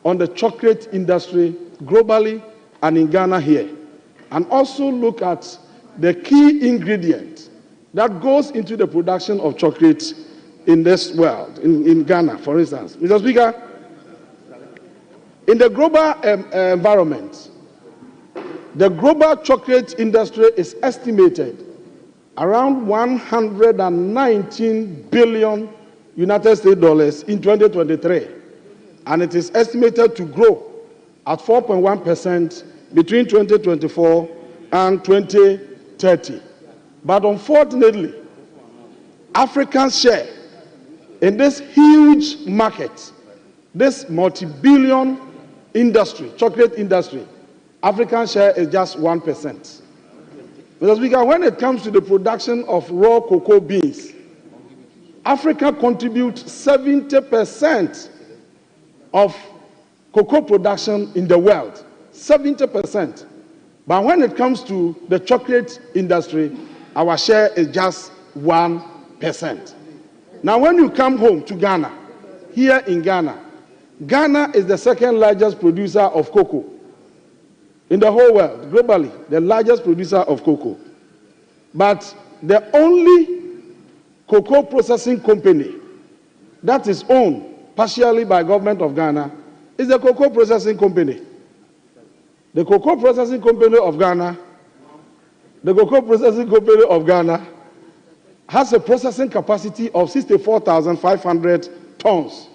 on the chocolate industry globally and in Ghana here, and also look at the key ingredient that goes into the production of chocolate in this world, in Ghana, for instance. Mr. Speaker, in the global environment, the global chocolate industry is estimated around $119 billion United States dollars in 2023, and it is estimated to grow at 4.1% between 2024 and 2030. But unfortunately, Africa's share in this huge market, this multi-billion industry, chocolate industry, African share is just 1%. Mr. Speaker, when it comes to the production of raw cocoa beans, Africa contributes 70% of cocoa production in the world, 70%. But when it comes to the chocolate industry, our share is just 1%. Now, when you come home to Ghana, here in Ghana, Ghana is the second largest producer of cocoa in the whole world, globally, the largest producer of cocoa. But the only cocoa processing company that is owned partially by government of Ghana is the cocoa processing company. The cocoa processing company of Ghana, has a processing capacity of 64,500 tons.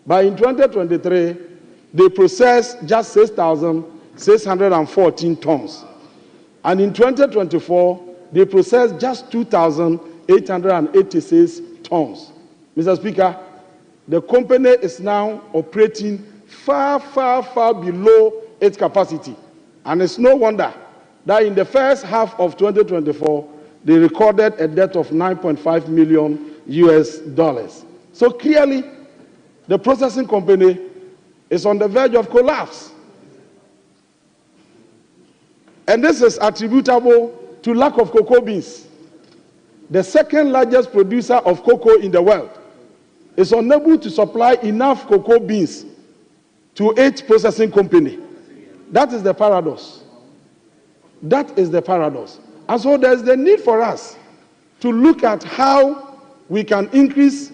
But in 2023, they processed just 6,614 tons. And in 2024, they processed just 2,886 tons. Mr. Speaker, the company is now operating far, far, far below its capacity. And it's no wonder that in the first half of 2024, they recorded a debt of $9.5 million US. So clearly, the processing company is on the verge of collapse. And this is attributable to lack of cocoa beans. The second largest producer of cocoa in the world is unable to supply enough cocoa beans to its processing company. That is the paradox. That is the paradox. And so there's the need for us to look at how we can increase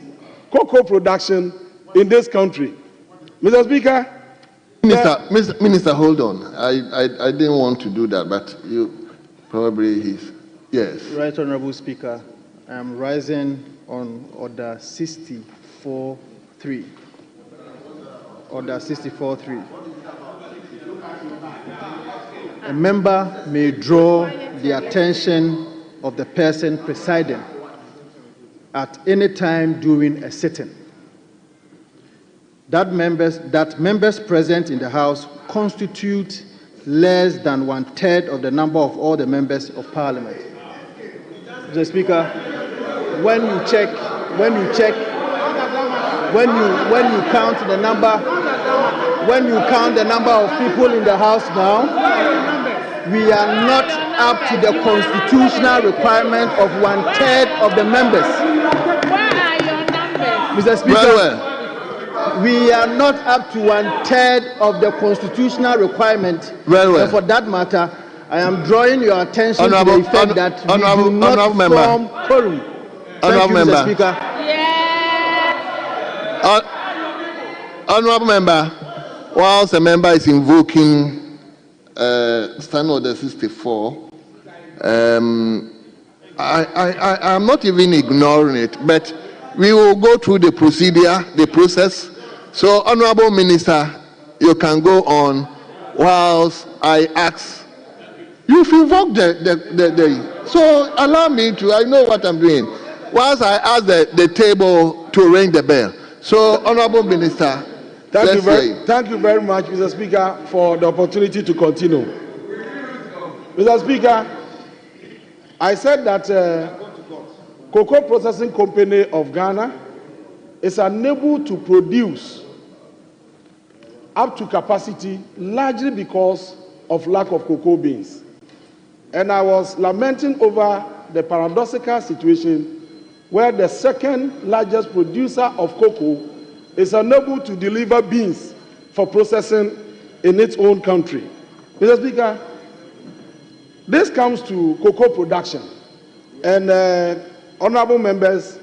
cocoa production in this country. Mr. Speaker. Minister, hold on. I didn't want to do that, but you probably, yes. Right, Honorable Speaker. I am rising on Order 64-3 Order 64.3. A member may draw the attention of the person presiding at any time during a sitting that members present in the House constitute less than 1/3 of the number of all the members of Parliament. Mr. Speaker, when you count the number of people in the House now, we are not up to the constitutional requirement of 1/3 of the members. Where are your numbers? Mr. Speaker, we are not up to 1/3 of the constitutional requirement. And for that matter, I am drawing your attention to the effect that we do not form quorum. Thank you, Mr. Speaker. Honourable member, whilst a member is invoking Standing Order 64, I am not even ignoring it, but we will go through the process. So, Honourable Minister, you can go on whilst I ask. You've invoked so allow me to, I know what I'm doing. Whilst I ask the table to ring the bell. So, Honourable Minister, thank you very much, Mr. Speaker, for the opportunity to continue. Mr. Speaker, I said that Cocoa Processing Company of Ghana is unable to produce up to capacity largely because of lack of cocoa beans. And I was lamenting over the paradoxical situation where the second largest producer of cocoa is unable to deliver beans for processing in its own country. Mr. Speaker, this comes to cocoa production. And honorable members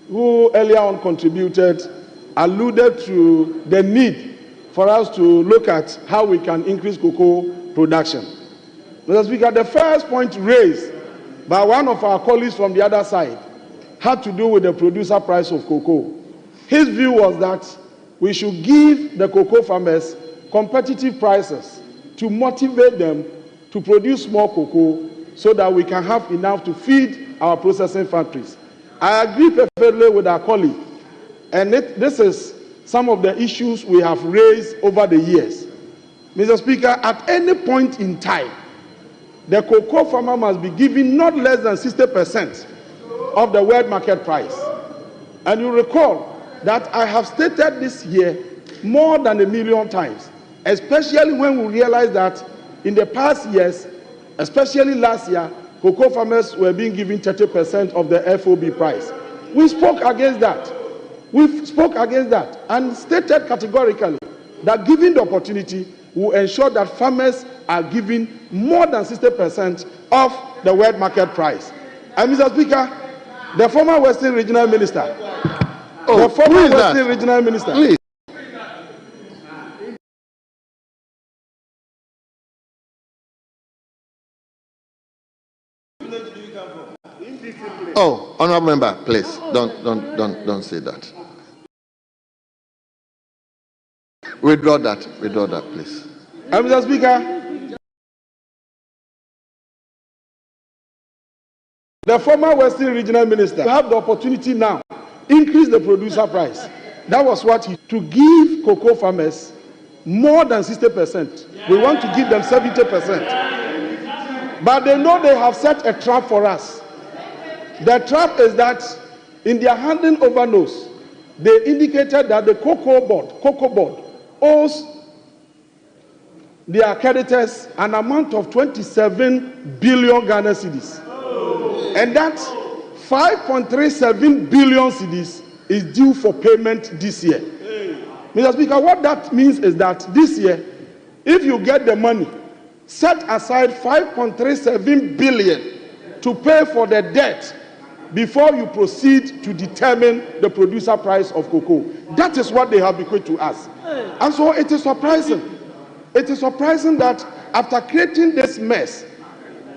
who earlier on contributed alluded to the need for us to look at how we can increase cocoa production. Mr. Speaker, the first point raised by one of our colleagues from the other side had to do with the producer price of cocoa. His view was that we should give the cocoa farmers competitive prices to motivate them to produce more cocoa so that we can have enough to feed our processing factories. I agree perfectly with our colleague, and this is some of the issues we have raised over the years. Mr. Speaker, at any point in time, the cocoa farmer must be given not less than 60% of the world market price. And you recall that I have stated this here more than 1 million times, especially when we realize that in the past years, especially last year, cocoa farmers were being given 30% of the FOB price. We spoke against that. And stated categorically that given the opportunity, will ensure that farmers are given more than 60% of the world market price. And Mr. Speaker, the former Western Regional Minister, Please. Oh, honourable member, please don't say that. Withdraw that, please. Mr. Speaker, the former Western Regional Minister have the opportunity now increase the producer price. That was what he to give cocoa farmers more than 60%. We want to give them 70%. But they know they have set a trap for us. The trap is that in their handing over notes, they indicated that the cocoa board owes their creditors an amount of 27 billion Ghana cedis. And that 5.37 billion cedis is due for payment this year. Mr. Speaker, what that means is that this year, if you get the money, set aside 5.37 billion to pay for the debt before you proceed to determine the producer price of cocoa. That is what they have bequeathed to us. And so it is surprising. It is surprising that after creating this mess,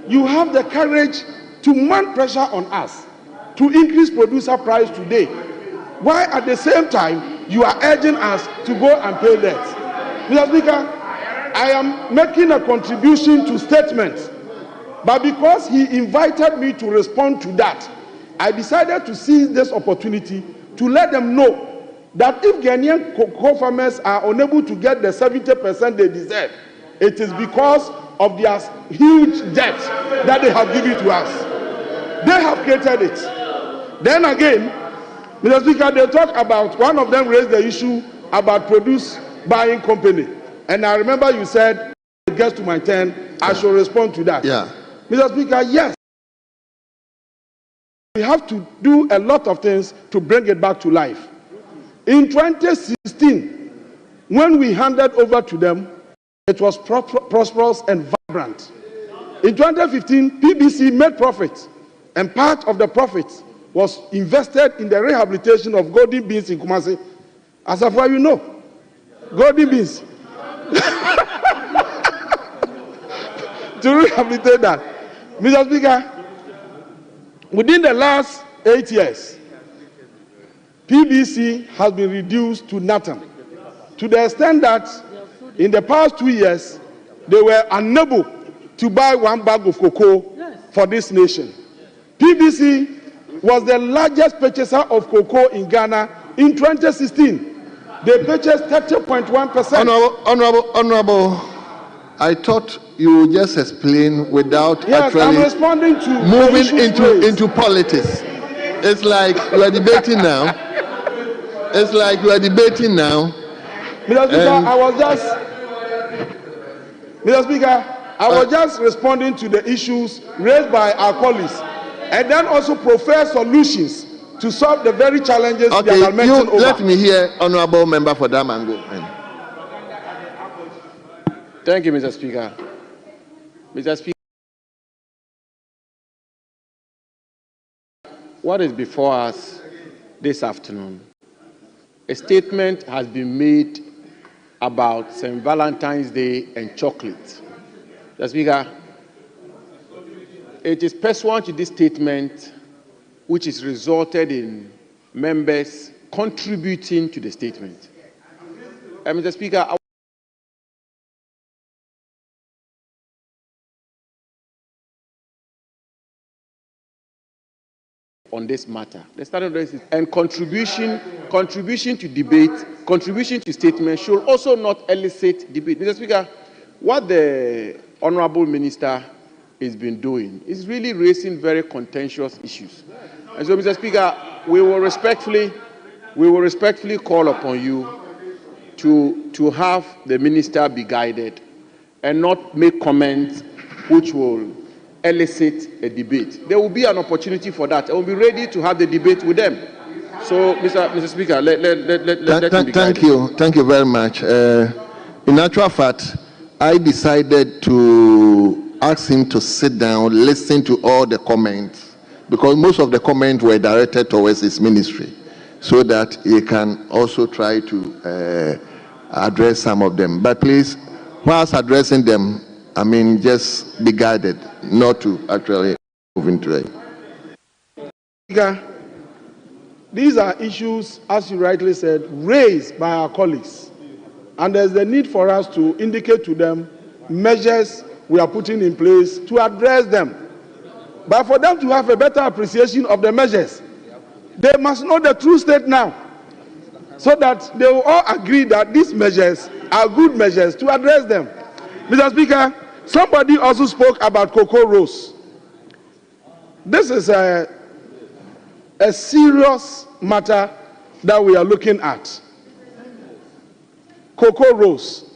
you have the courage to mount pressure on us to increase producer price today, while at the same time you are urging us to go and pay debt. Mr. Speaker, I am making a contribution to statements, but because he invited me to respond to that, I decided to seize this opportunity to let them know that if Ghanaian cocoa farmers are unable to get the 70% they deserve, it is because of their huge debt that they have given to us. They have created it. Then again, Mr. Speaker, they talk about, one of them raised the issue about produce buying company. And I remember you said, when it gets to my turn, I should respond to that. Yeah. Mr. Speaker, yes. We have to do a lot of things to bring it back to life. In 2016, when we handed over to them, it was prosperous and vibrant. In 2015, PBC made profit, and part of the profits was invested in the rehabilitation of golden beans in Kumasi. As of what you know, golden beans. To rehabilitate that. Mr. Speaker, within the last 8 years, PBC has been reduced to nothing, to the extent that in the past 2 years, they were unable to buy one bag of cocoa for this nation. PBC was the largest purchaser of cocoa in Ghana in 2016. They purchased 30.1%. Honorable, I thought you would just explain without actually I'm responding to moving into politics. It's like we are debating now. It's like we are debating now. Mr. Speaker, I was just responding to the issues raised by our colleagues, and then also profess solutions to solve the very challenges okay, that are mentioned over. Let me hear Honorable Member for Damango. Thank you, Mr. Speaker. Mr. Speaker, what is before us this afternoon? A statement has been made about St. Valentine's Day and chocolate. Mr. Speaker, it is pursuant to this statement which has resulted in members contributing to the statement. Mr. Speaker, on this matter. The standard is and contribution to debate, contribution to statement should also not elicit debate. Mr. Speaker, what the Honorable Minister has been doing is really raising very contentious issues. And so, Mr. Speaker, we will respectfully call upon you to have the minister be guided and not make comments which will elicit a debate. There will be an opportunity for that. I will be ready to have the debate with them. So, Mr. Speaker, let me be guided. Thank you very much. In actual fact, I decided to ask him to sit down, listen to all the comments, because most of the comments were directed towards his ministry, so that he can also try to address some of them. But please, whilst addressing them, I mean, just be guided not to actually move into it. These are issues, as you rightly said, raised by our colleagues. And there's the need for us to indicate to them measures we are putting in place to address them. But for them to have a better appreciation of the measures, they must know the true state now, so that they will all agree that these measures are good measures to address them. Mr. Speaker, somebody also spoke about cocoa roast. This is a serious matter that we are looking at. Cocoa roast.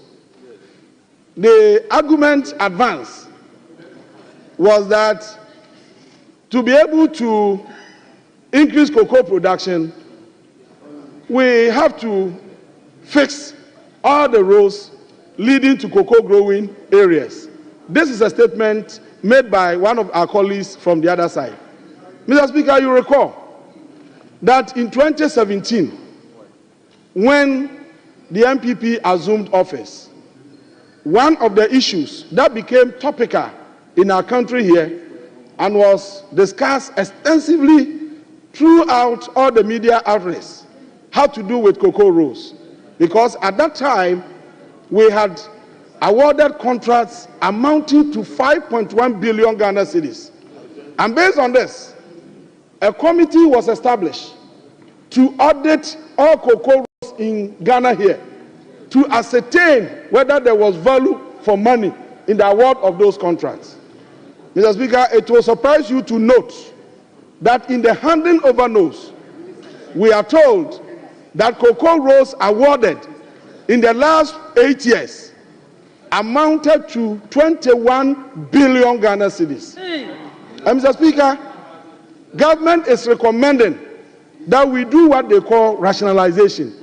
The argument advanced was that to be able to increase cocoa production, we have to fix all the roads leading to cocoa growing areas. This is a statement made by one of our colleagues from the other side. Mr. Speaker, you recall that in 2017, when the MPP assumed office, one of the issues that became topical in our country here and was discussed extensively throughout all the media outlets had to do with cocoa rows, because at that time we had awarded contracts amounting to 5.1 billion Ghana cedis. And based on this, a committee was established to audit all cocoa rows in Ghana here to ascertain whether there was value for money in the award of those contracts. Mr. Speaker, it will surprise you to note that in the handing over notes, we are told that cocoa rows awarded in the last 8 years amounted to 21 billion Ghana cedis. And Mr. Speaker, government is recommending that we do what they call rationalization.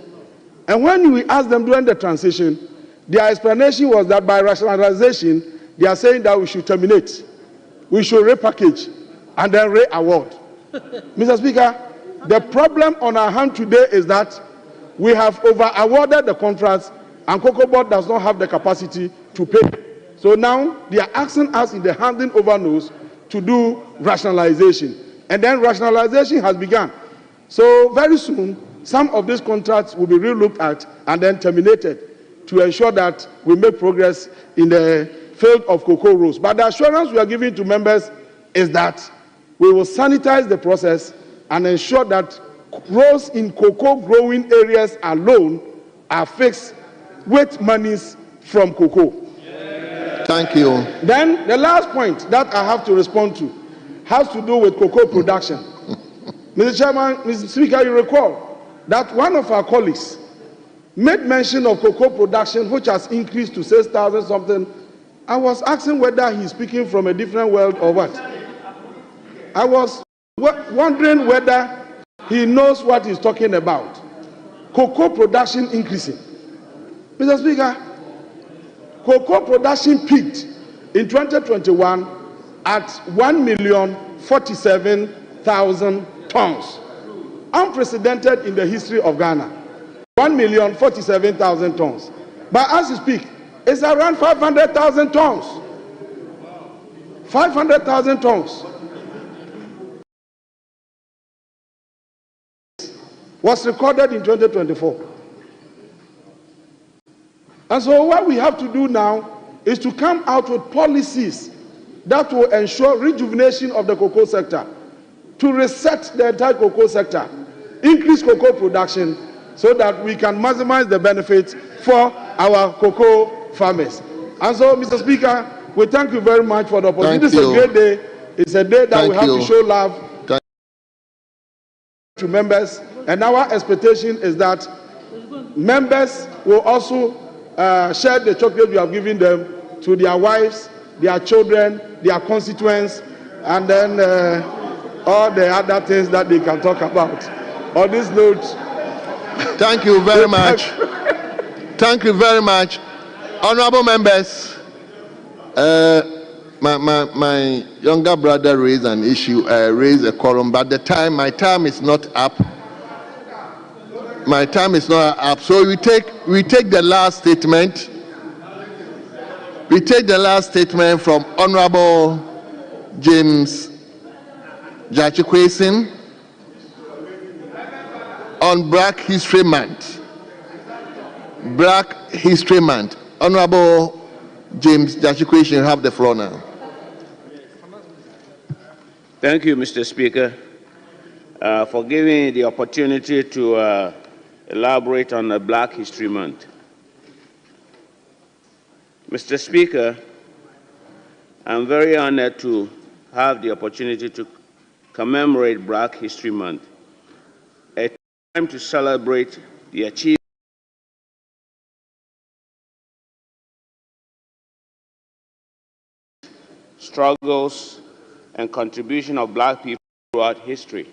And when we asked them during the transition, their explanation was that by rationalization, they are saying that we should terminate, we should repackage, and then re-award. Mr. Speaker, the problem on our hand today is that we have over-awarded the contracts and Cocoa Board does not have the capacity to pay. So now they are asking us in the handing over notes to do rationalization. And then rationalization has begun. So very soon, some of these contracts will be re-looked at and then terminated to ensure that we make progress in the field of cocoa rows. But the assurance we are giving to members is that we will sanitize the process and ensure that rows in cocoa growing areas alone are fixed with monies from cocoa. Thank you. Then the last point that I have to respond to has to do with cocoa production. Mr. Chairman, Mr. Speaker, you recall that one of our colleagues made mention of cocoa production, which has increased to 6,000 something. I was asking whether he's speaking from a different world or what. I was wondering whether he knows what he's talking about. Cocoa production increasing. Mr. Speaker, cocoa production peaked in 2021 at 1,047,000 tons. Unprecedented in the history of Ghana. 1,047,000 tons. But as we speak, it's around 500,000 tons. 500,000 tons was recorded in 2024. And so what we have to do now is to come out with policies that will ensure rejuvenation of the cocoa sector, to reset the entire cocoa sector, increase cocoa production so that we can maximize the benefits for our cocoa farmers. And so, Mr. Speaker, we thank you very much for the opportunity. This is a great day. It's a day that we have to show love to members. And our expectation is that members will also share the chocolate we have given them to their wives, their children, their constituents, and then all the other things that they can talk about. On this note, thank you very much. Thank you very much. Honorable members, my younger brother raised an issue, raised a quorum, but my time is not up. My time is not up, so we take the last statement. We take the last statement from Honorable James Jachikwesin on Black History Month. Black History Month. Honorable James Jachikwesin, you have the floor now. Thank you, Mr. Speaker, for giving me the opportunity to elaborate on the Black History Month. Mr. Speaker, I'm very honored to have the opportunity to commemorate Black History Month, a time to celebrate the achievements, struggles, and contribution of Black people throughout history.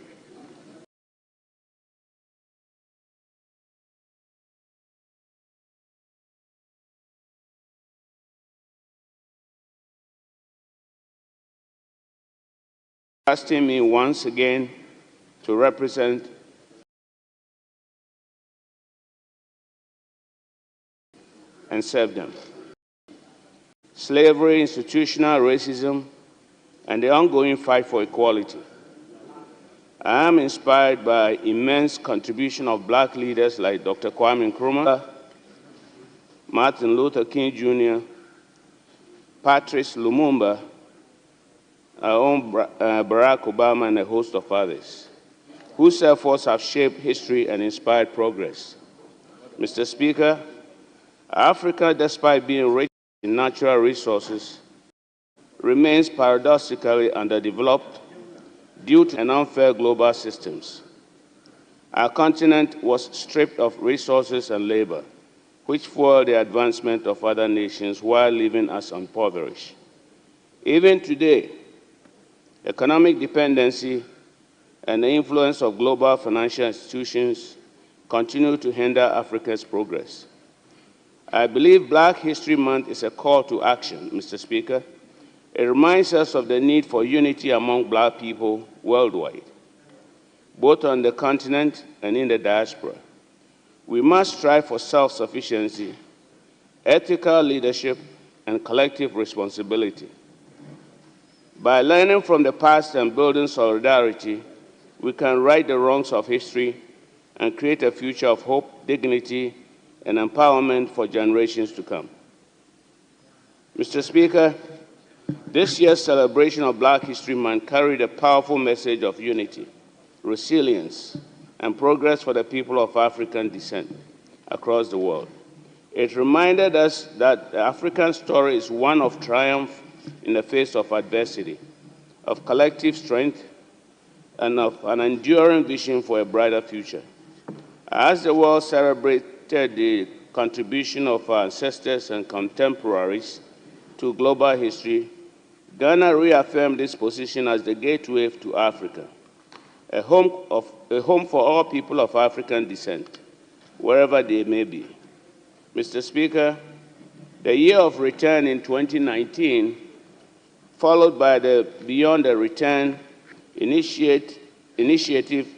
Asking me once again to represent and serve them. Slavery, institutional racism, and the ongoing fight for equality. I am inspired by immense contribution of black leaders like Dr. Kwame Nkrumah, Martin Luther King Jr., Patrice Lumumba, our own Barack Obama, and a host of others, whose efforts have shaped history and inspired progress. Mr. Speaker, Africa, despite being rich in natural resources, remains paradoxically underdeveloped due to unfair global systems. Our continent was stripped of resources and labor, which fueled the advancement of other nations while leaving us impoverished. Even today, economic dependency and the influence of global financial institutions continue to hinder Africa's progress. I believe Black History Month is a call to action, Mr. Speaker. It reminds us of the need for unity among Black people worldwide, both on the continent and in the diaspora. We must strive for self-sufficiency, ethical leadership, and collective responsibility. By learning from the past and building solidarity, we can right the wrongs of history and create a future of hope, dignity, and empowerment for generations to come. Mr. Speaker, this year's celebration of Black History Month carried a powerful message of unity, resilience, and progress for the people of African descent across the world. It reminded us that the African story is one of triumph in the face of adversity, of collective strength, and of an enduring vision for a brighter future. As the world celebrated the contribution of our ancestors and contemporaries to global history, Ghana reaffirmed its position as the gateway to Africa, a home for all people of African descent, wherever they may be. Mr. Speaker, the year of return in 2019, followed by the Beyond the Return initiative,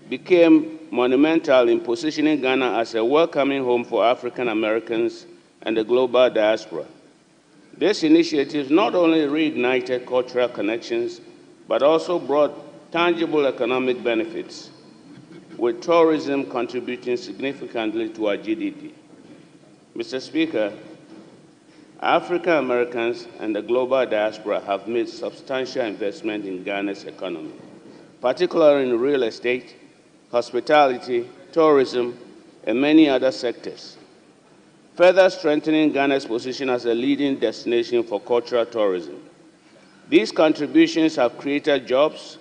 became monumental in positioning Ghana as a welcoming home for African Americans and the global diaspora. This initiative not only reignited cultural connections, but also brought tangible economic benefits, with tourism contributing significantly to our GDP. Mr. Speaker, African Americans and the global diaspora have made substantial investment in Ghana's economy, particularly in real estate, hospitality, tourism, and many other sectors, further strengthening Ghana's position as a leading destination for cultural tourism. These contributions have created jobs,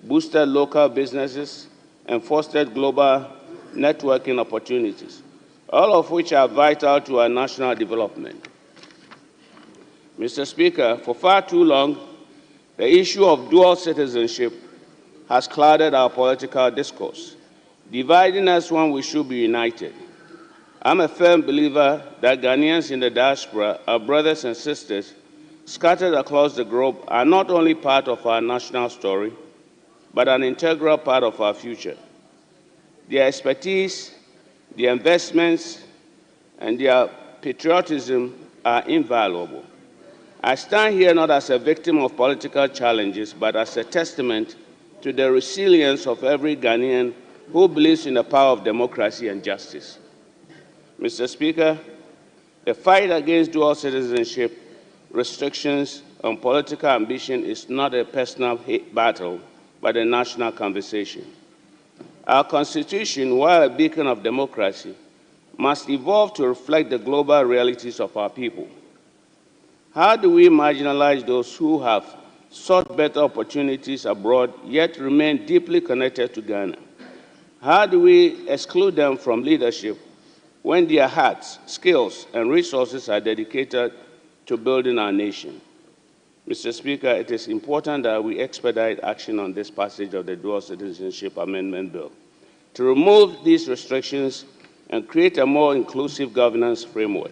boosted local businesses, and fostered global networking opportunities, all of which are vital to our national development. Mr. Speaker, for far too long, the issue of dual citizenship has clouded our political discourse, dividing us when we should be united. I'm a firm believer that Ghanaians in the diaspora, our brothers and sisters scattered across the globe, are not only part of our national story, but an integral part of our future. Their expertise, their investments, and their patriotism are invaluable. I stand here not as a victim of political challenges, but as a testament to the resilience of every Ghanaian who believes in the power of democracy and justice. Mr. Speaker, the fight against dual citizenship, restrictions, and political ambition is not a personal battle, but a national conversation. Our Constitution, while a beacon of democracy, must evolve to reflect the global realities of our people. How do we marginalize those who have sought better opportunities abroad, yet remain deeply connected to Ghana? How do we exclude them from leadership when their hearts, skills, and resources are dedicated to building our nation? Mr. Speaker, it is important that we expedite action on this passage of the Dual Citizenship Amendment Bill to remove these restrictions and create a more inclusive governance framework.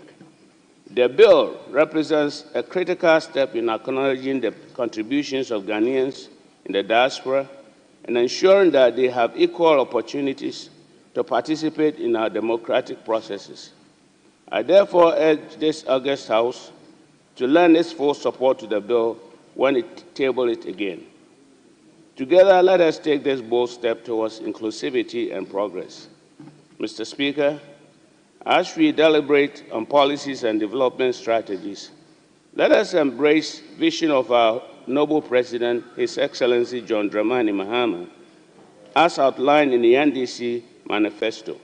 The bill represents a critical step in acknowledging the contributions of Ghanaians in the diaspora and ensuring that they have equal opportunities to participate in our democratic processes. I therefore urge this August House to lend its full support to the bill when it tables it again. Together, let us take this bold step towards inclusivity and progress. Mr. Speaker, as we deliberate on policies and development strategies, let us embrace the vision of our noble President, His Excellency John Dramani Mahama, as outlined in the NDC manifesto,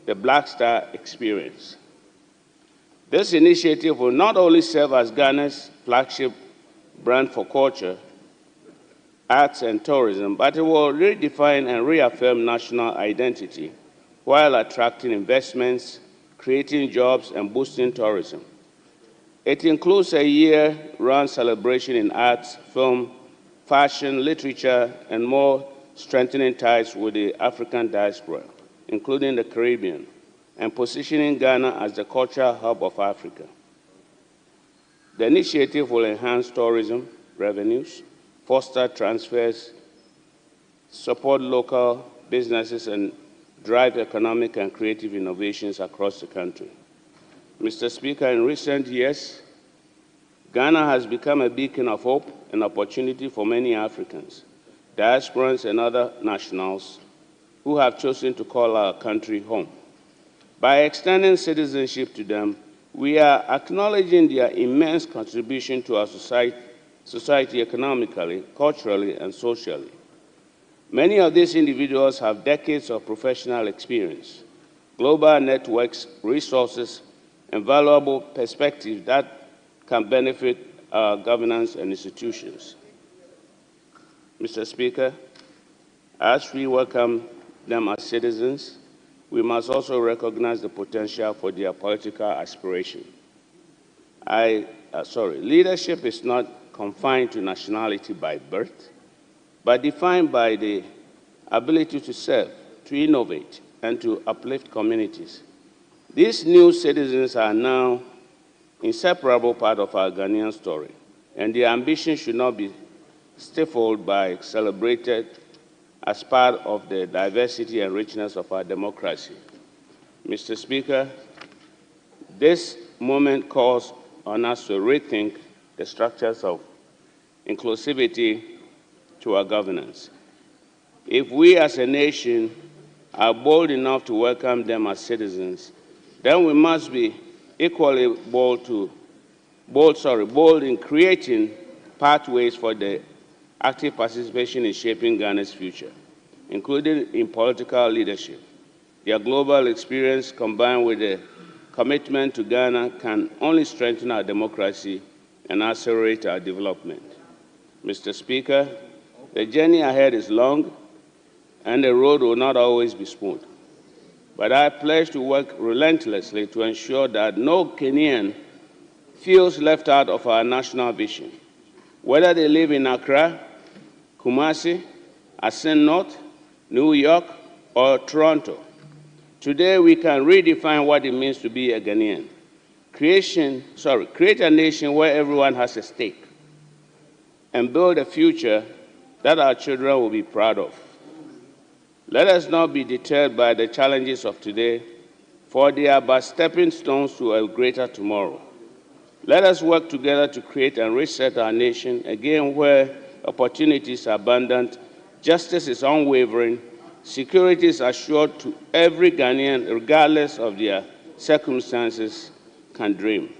the Black Star Experience. This initiative will not only serve as Ghana's flagship brand for culture, arts, and tourism, but it will redefine and reaffirm national identity while attracting investments, creating jobs, and boosting tourism. It includes a year-round celebration in arts, film, fashion, literature, and more, strengthening ties with the African diaspora, including the Caribbean, and positioning Ghana as the cultural hub of Africa. The initiative will enhance tourism revenues, foster transfers, support local businesses, and drive economic and creative innovations across the country. Mr. Speaker, in recent years, Ghana has become a beacon of hope and opportunity for many Africans, diasporans, and other nationals who have chosen to call our country home. By extending citizenship to them, we are acknowledging their immense contribution to our society economically, culturally, and socially. Many of these individuals have decades of professional experience, global networks, resources, and valuable perspectives that can benefit our governance and institutions. Mr. Speaker, as we welcome them as citizens, we must also recognize the potential for their political aspiration. Leadership is not confined to nationality by birth, but defined by the ability to serve, to innovate, and to uplift communities. These new citizens are now an inseparable part of our Ghanaian story, and their ambition should not be stifled by celebrated as part of the diversity and richness of our democracy. Mr. Speaker, this moment calls on us to rethink the structures of inclusivity to our governance. If we as a nation are bold enough to welcome them as citizens, then we must be equally bold in creating pathways for the active participation in shaping Ghana's future, including in political leadership. Their global experience combined with the commitment to Ghana can only strengthen our democracy and accelerate our development. Mr. Speaker, the journey ahead is long and the road will not always be smooth. But I pledge to work relentlessly to ensure that no Kenyan feels left out of our national vision, whether they live in Accra, Kumasi, Asin North, New York, or Toronto. Today, we can redefine what it means to be a Ghanaian. Create a nation where everyone has a stake, and build a future that our children will be proud of. Let us not be deterred by the challenges of today, for they are but stepping stones to a greater tomorrow. Let us work together to create and reset our nation, again where opportunities are abundant, justice is unwavering, security is assured to every Ghanaian, regardless of their circumstances, can dream,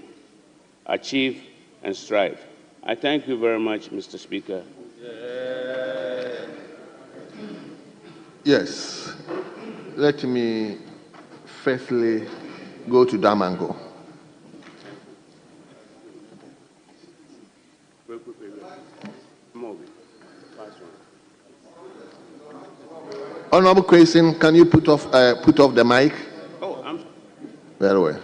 achieve, and strive. I thank you very much, Mr. Speaker. Yes. Let me firstly go to Damango. Honorable Quayson, can you put off the mic? Oh, I'm Very well.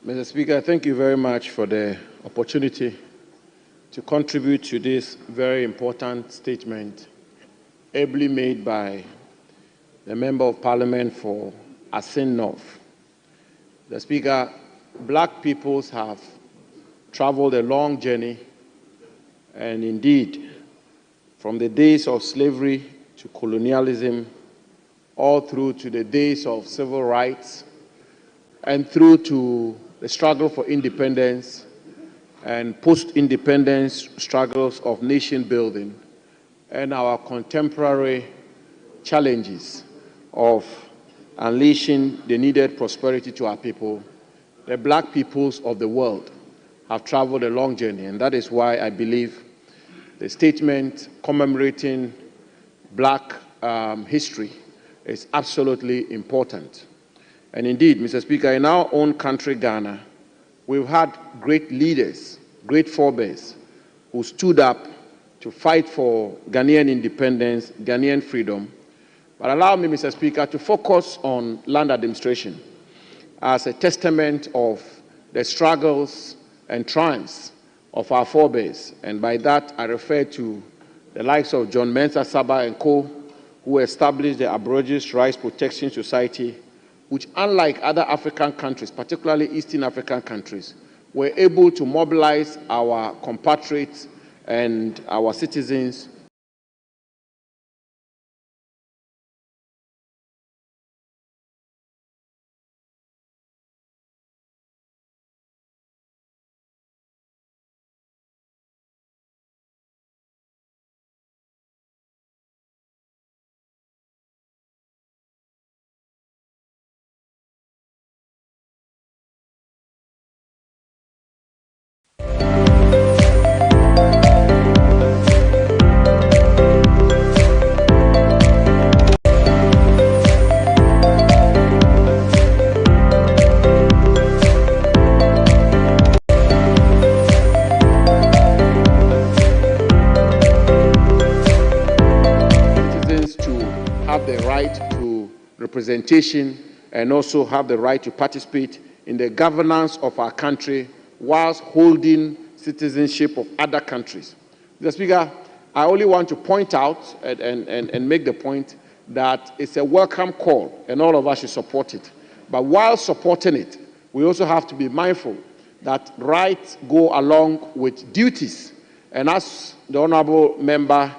Mr. Speaker, thank you very much for the opportunity to contribute to this very important statement ably made by the Member of Parliament for Asin North. The Speaker, black peoples have traveled a long journey, and indeed, from the days of slavery to colonialism, all through to the days of civil rights, and through to the struggle for independence, and post-independence struggles of nation building, and our contemporary challenges of unleashing the needed prosperity to our people, the black peoples of the world have traveled a long journey, and that is why I believe the statement commemorating black history is absolutely important. And indeed, Mr. Speaker, in our own country, Ghana, we've had great leaders, great forebears, who stood up to fight for Ghanaian independence, Ghanaian freedom. But allow me, Mr. Speaker, to focus on land administration as a testament of the struggles and triumphs of our forebears. And by that, I refer to the likes of John Mensah Saba and co., who established the Aborigines Rights Protection Society, which, unlike other African countries, particularly Eastern African countries, were able to mobilize our compatriots and our citizens representation and also have the right to participate in the governance of our country whilst holding citizenship of other countries. Mr. Speaker, I only want to point out and make the point that it's a welcome call and all of us should support it. But while supporting it, we also have to be mindful that rights go along with duties. And as the honorable member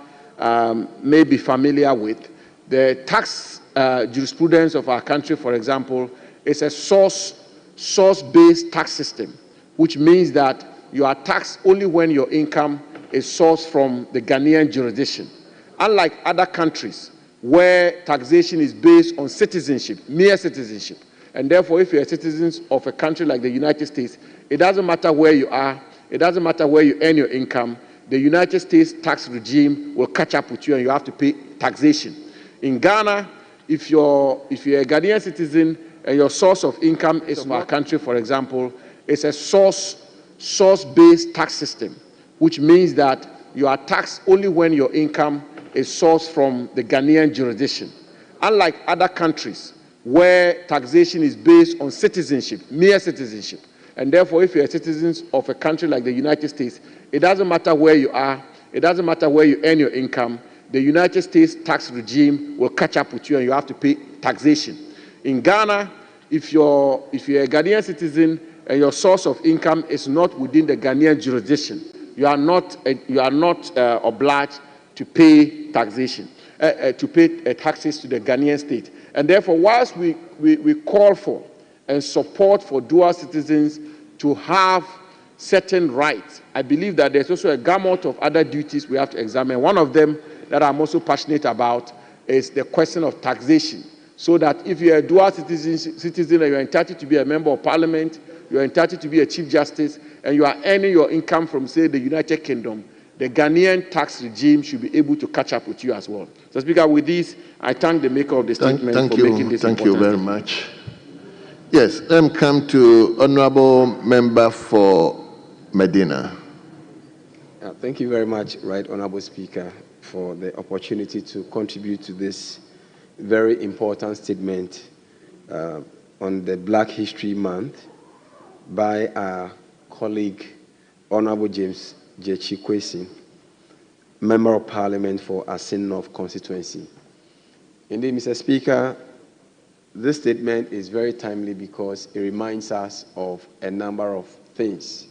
may be familiar with, the tax jurisprudence of our country, for example, is a source-based tax system, which means that you are taxed only when your income is sourced from the Ghanaian jurisdiction. Unlike other countries where taxation is based on citizenship, mere citizenship, and therefore if you're a citizen of a country like the United States, it doesn't matter where you are, it doesn't matter where you earn your income, the United States tax regime will catch up with you and you have to pay taxation. In Ghana, if you're a Ghanaian citizen and your source of income is from our country, for example, it's a source-based tax system, which means that you are taxed only when your income is sourced from the Ghanaian jurisdiction. Unlike other countries where taxation is based on citizenship, mere citizenship, and therefore if you're a citizen of a country like the United States, it doesn't matter where you are, it doesn't matter where you earn your income, the United States tax regime will catch up with you and you have to pay taxation. In Ghana, if you're a Ghanaian citizen and your source of income is not within the Ghanaian jurisdiction, you are not obliged to pay taxation, to pay taxes to the Ghanaian state. And therefore, whilst we call for and support for dual citizens to have certain rights, I believe that there's also a gamut of other duties we have to examine. One of them that I'm also passionate about is the question of taxation, so that if you're a dual citizen and you're entitled to be a member of parliament, you're entitled to be a chief justice, and you are earning your income from, say, the United Kingdom, the Ghanaian tax regime should be able to catch up with you as well. So, Speaker, with this, I thank the maker of the statement for making this important. Thank you very much. Yes, let me come to Honorable Member for Medina. Thank you very much, Right Honorable Speaker, for the opportunity to contribute to this very important statement on the Black History Month by our colleague, Honorable James Jechi Kwesi, Member of Parliament for Asin North constituency. Indeed, Mr. Speaker, this statement is very timely because it reminds us of a number of things,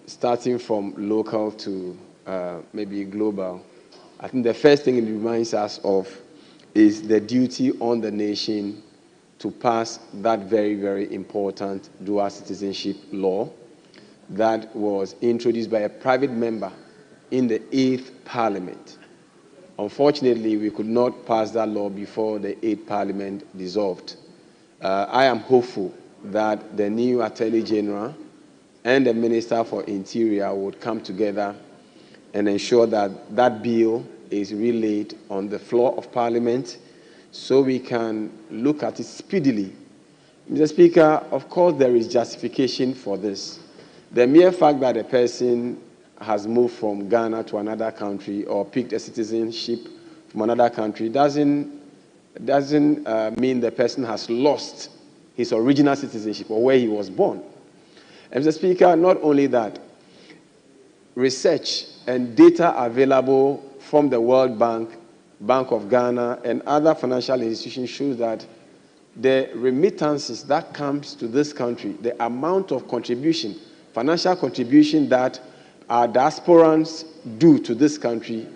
starting from local to maybe global. I think the first thing it reminds us of is the duty on the nation to pass that very, very important dual citizenship law that was introduced by a private member in the 8th Parliament. Unfortunately, we could not pass that law before the 8th Parliament dissolved. I am hopeful that the new Attorney General and the Minister for Interior would come together and ensure that that bill is relayed on the floor of Parliament so we can look at it speedily. Mr. Speaker, of course there is justification for this. The mere fact that a person has moved from Ghana to another country or picked a citizenship from another country doesn't mean the person has lost his original citizenship or where he was born. And Mr. Speaker, not only that, research and data available from the World Bank, Bank of Ghana, and other financial institutions shows that the remittances that comes to this country, the amount of contribution, financial contribution that our diasporans do to this country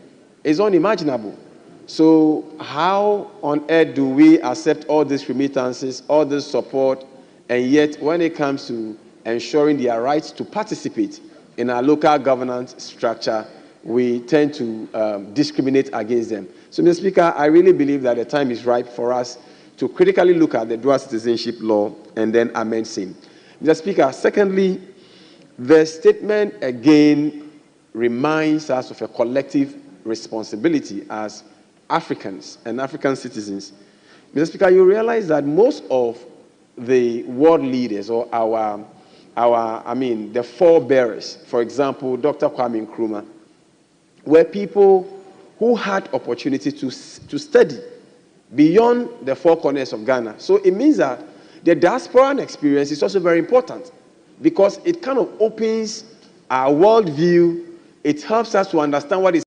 is unimaginable. So how on earth do we accept all these remittances, all this support, and yet when it comes to ensuring their rights to participate in our local governance structure, we tend to discriminate against them? So, Mr. Speaker, I really believe that the time is ripe for us to critically look at the dual citizenship law and then amend same. Mr. Speaker, secondly, the statement again reminds us of a collective responsibility as Africans and African citizens. Mr. Speaker, you realize that most of the world leaders or the forebearers, for example, Dr. Kwame Nkrumah, were people who had opportunity to study beyond the four corners of Ghana. So it means that the diasporan experience is also very important because it kind of opens our worldview. It helps us to understand what is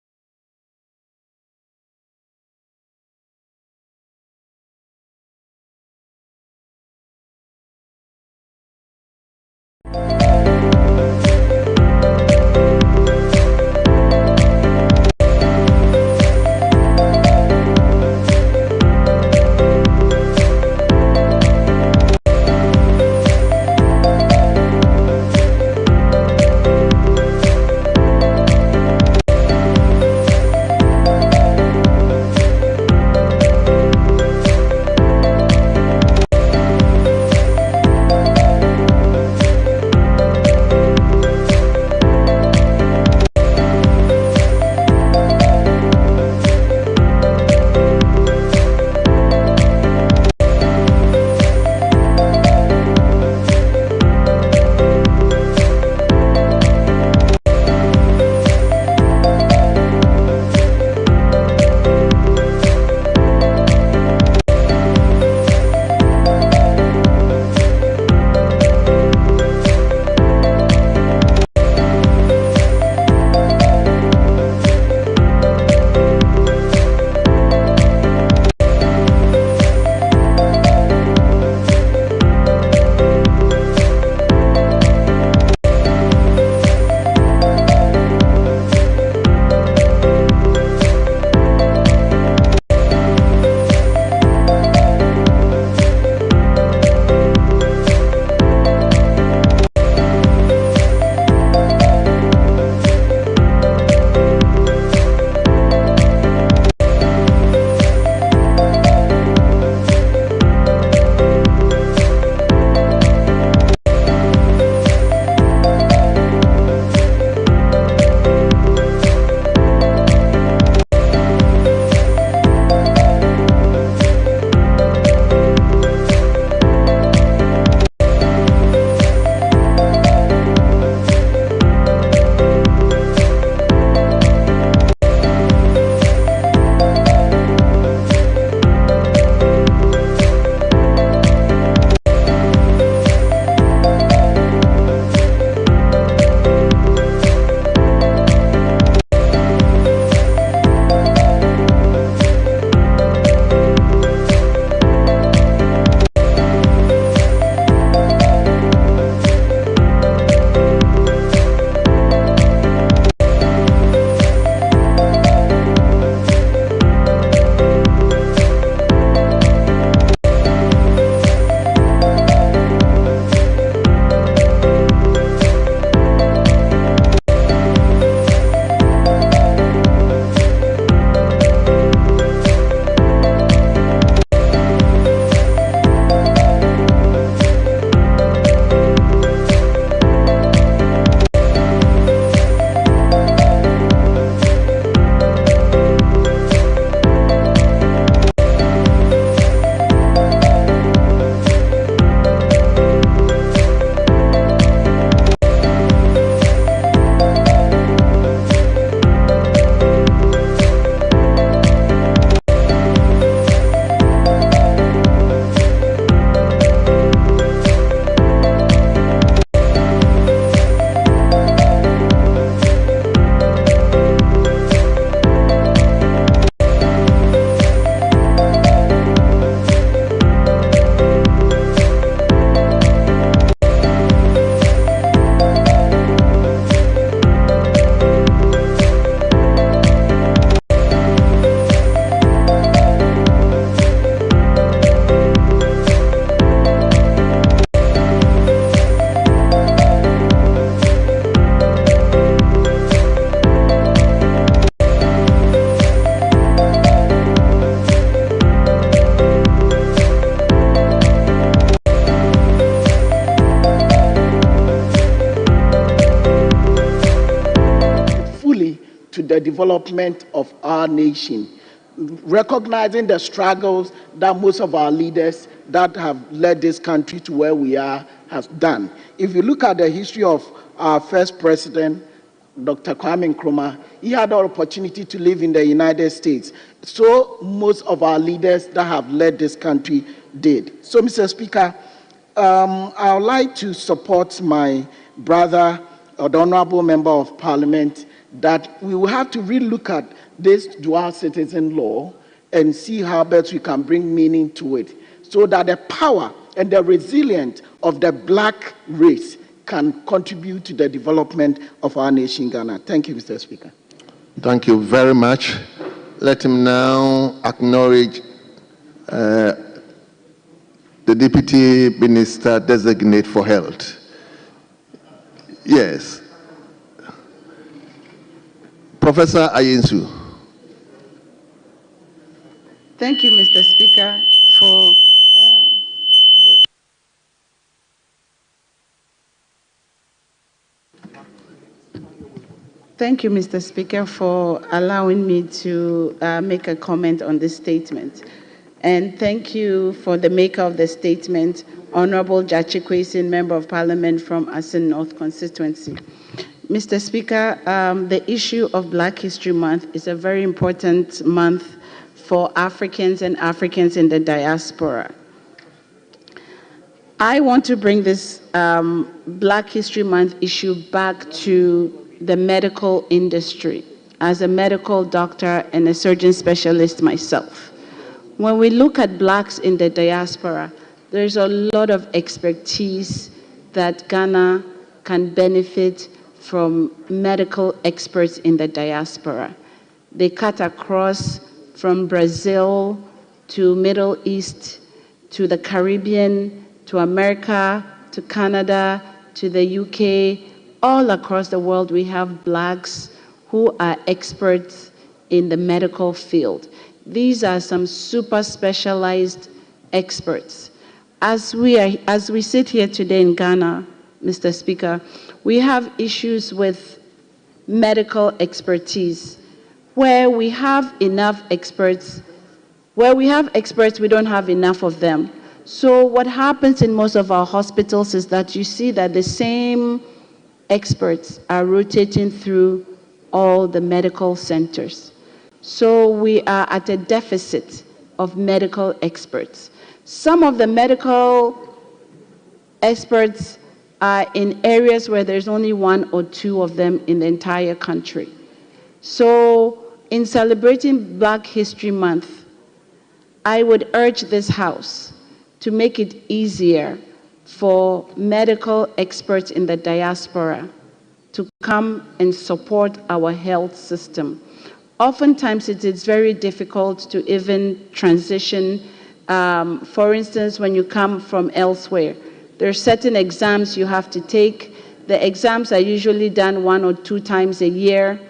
the development of our nation, recognizing the struggles that most of our leaders that have led this country to where we are have done. If you look at the history of our first president, Dr. Kwame Nkrumah, he had the opportunity to live in the United States. So most of our leaders that have led this country did. So, Mr. Speaker, I would like to support my brother, the Honorable Member of Parliament, that we will have to relook at this dual citizen law and see how best we can bring meaning to it, so that the power and the resilience of the black race can contribute to the development of our nation, Ghana. Thank you, Mr. Speaker. Thank you very much. Let him now acknowledge the Deputy Minister Designate for Health. Yes. Professor Ayensu. Thank you, Mr. Speaker, for Thank you, Mr. Speaker, for allowing me to make a comment on this statement. And thank you for the maker of the statement, Honorable Jachi Kwesin, Member of Parliament from Asin North Constituency. Mr. Speaker, the issue of Black History Month is a very important month for Africans and Africans in the diaspora. I want to bring this Black History Month issue back to the medical industry as a medical doctor and a surgeon specialist myself. When we look at Blacks in the diaspora, there's a lot of expertise that Ghana can benefit from medical experts in the diaspora. They cut across from Brazil to Middle East, to the Caribbean, to America, to Canada, to the UK. All across the world, we have Blacks who are experts in the medical field. These are some super specialized experts. As we sit here today in Ghana, Mr. Speaker, we have issues with medical expertise. Where we have enough experts, where we have experts, we don't have enough of them. So what happens in most of our hospitals is that you see that the same experts are rotating through all the medical centers. So we are at a deficit of medical experts. Some of the medical experts are in areas where there's only one or two of them in the entire country. So in celebrating Black History Month, I would urge this House to make it easier for medical experts in the diaspora to come and support our health system. Oftentimes it is very difficult to even transition. For instance, when you come from elsewhere, there are certain exams you have to take. The exams are usually done 1 or 2 times a year,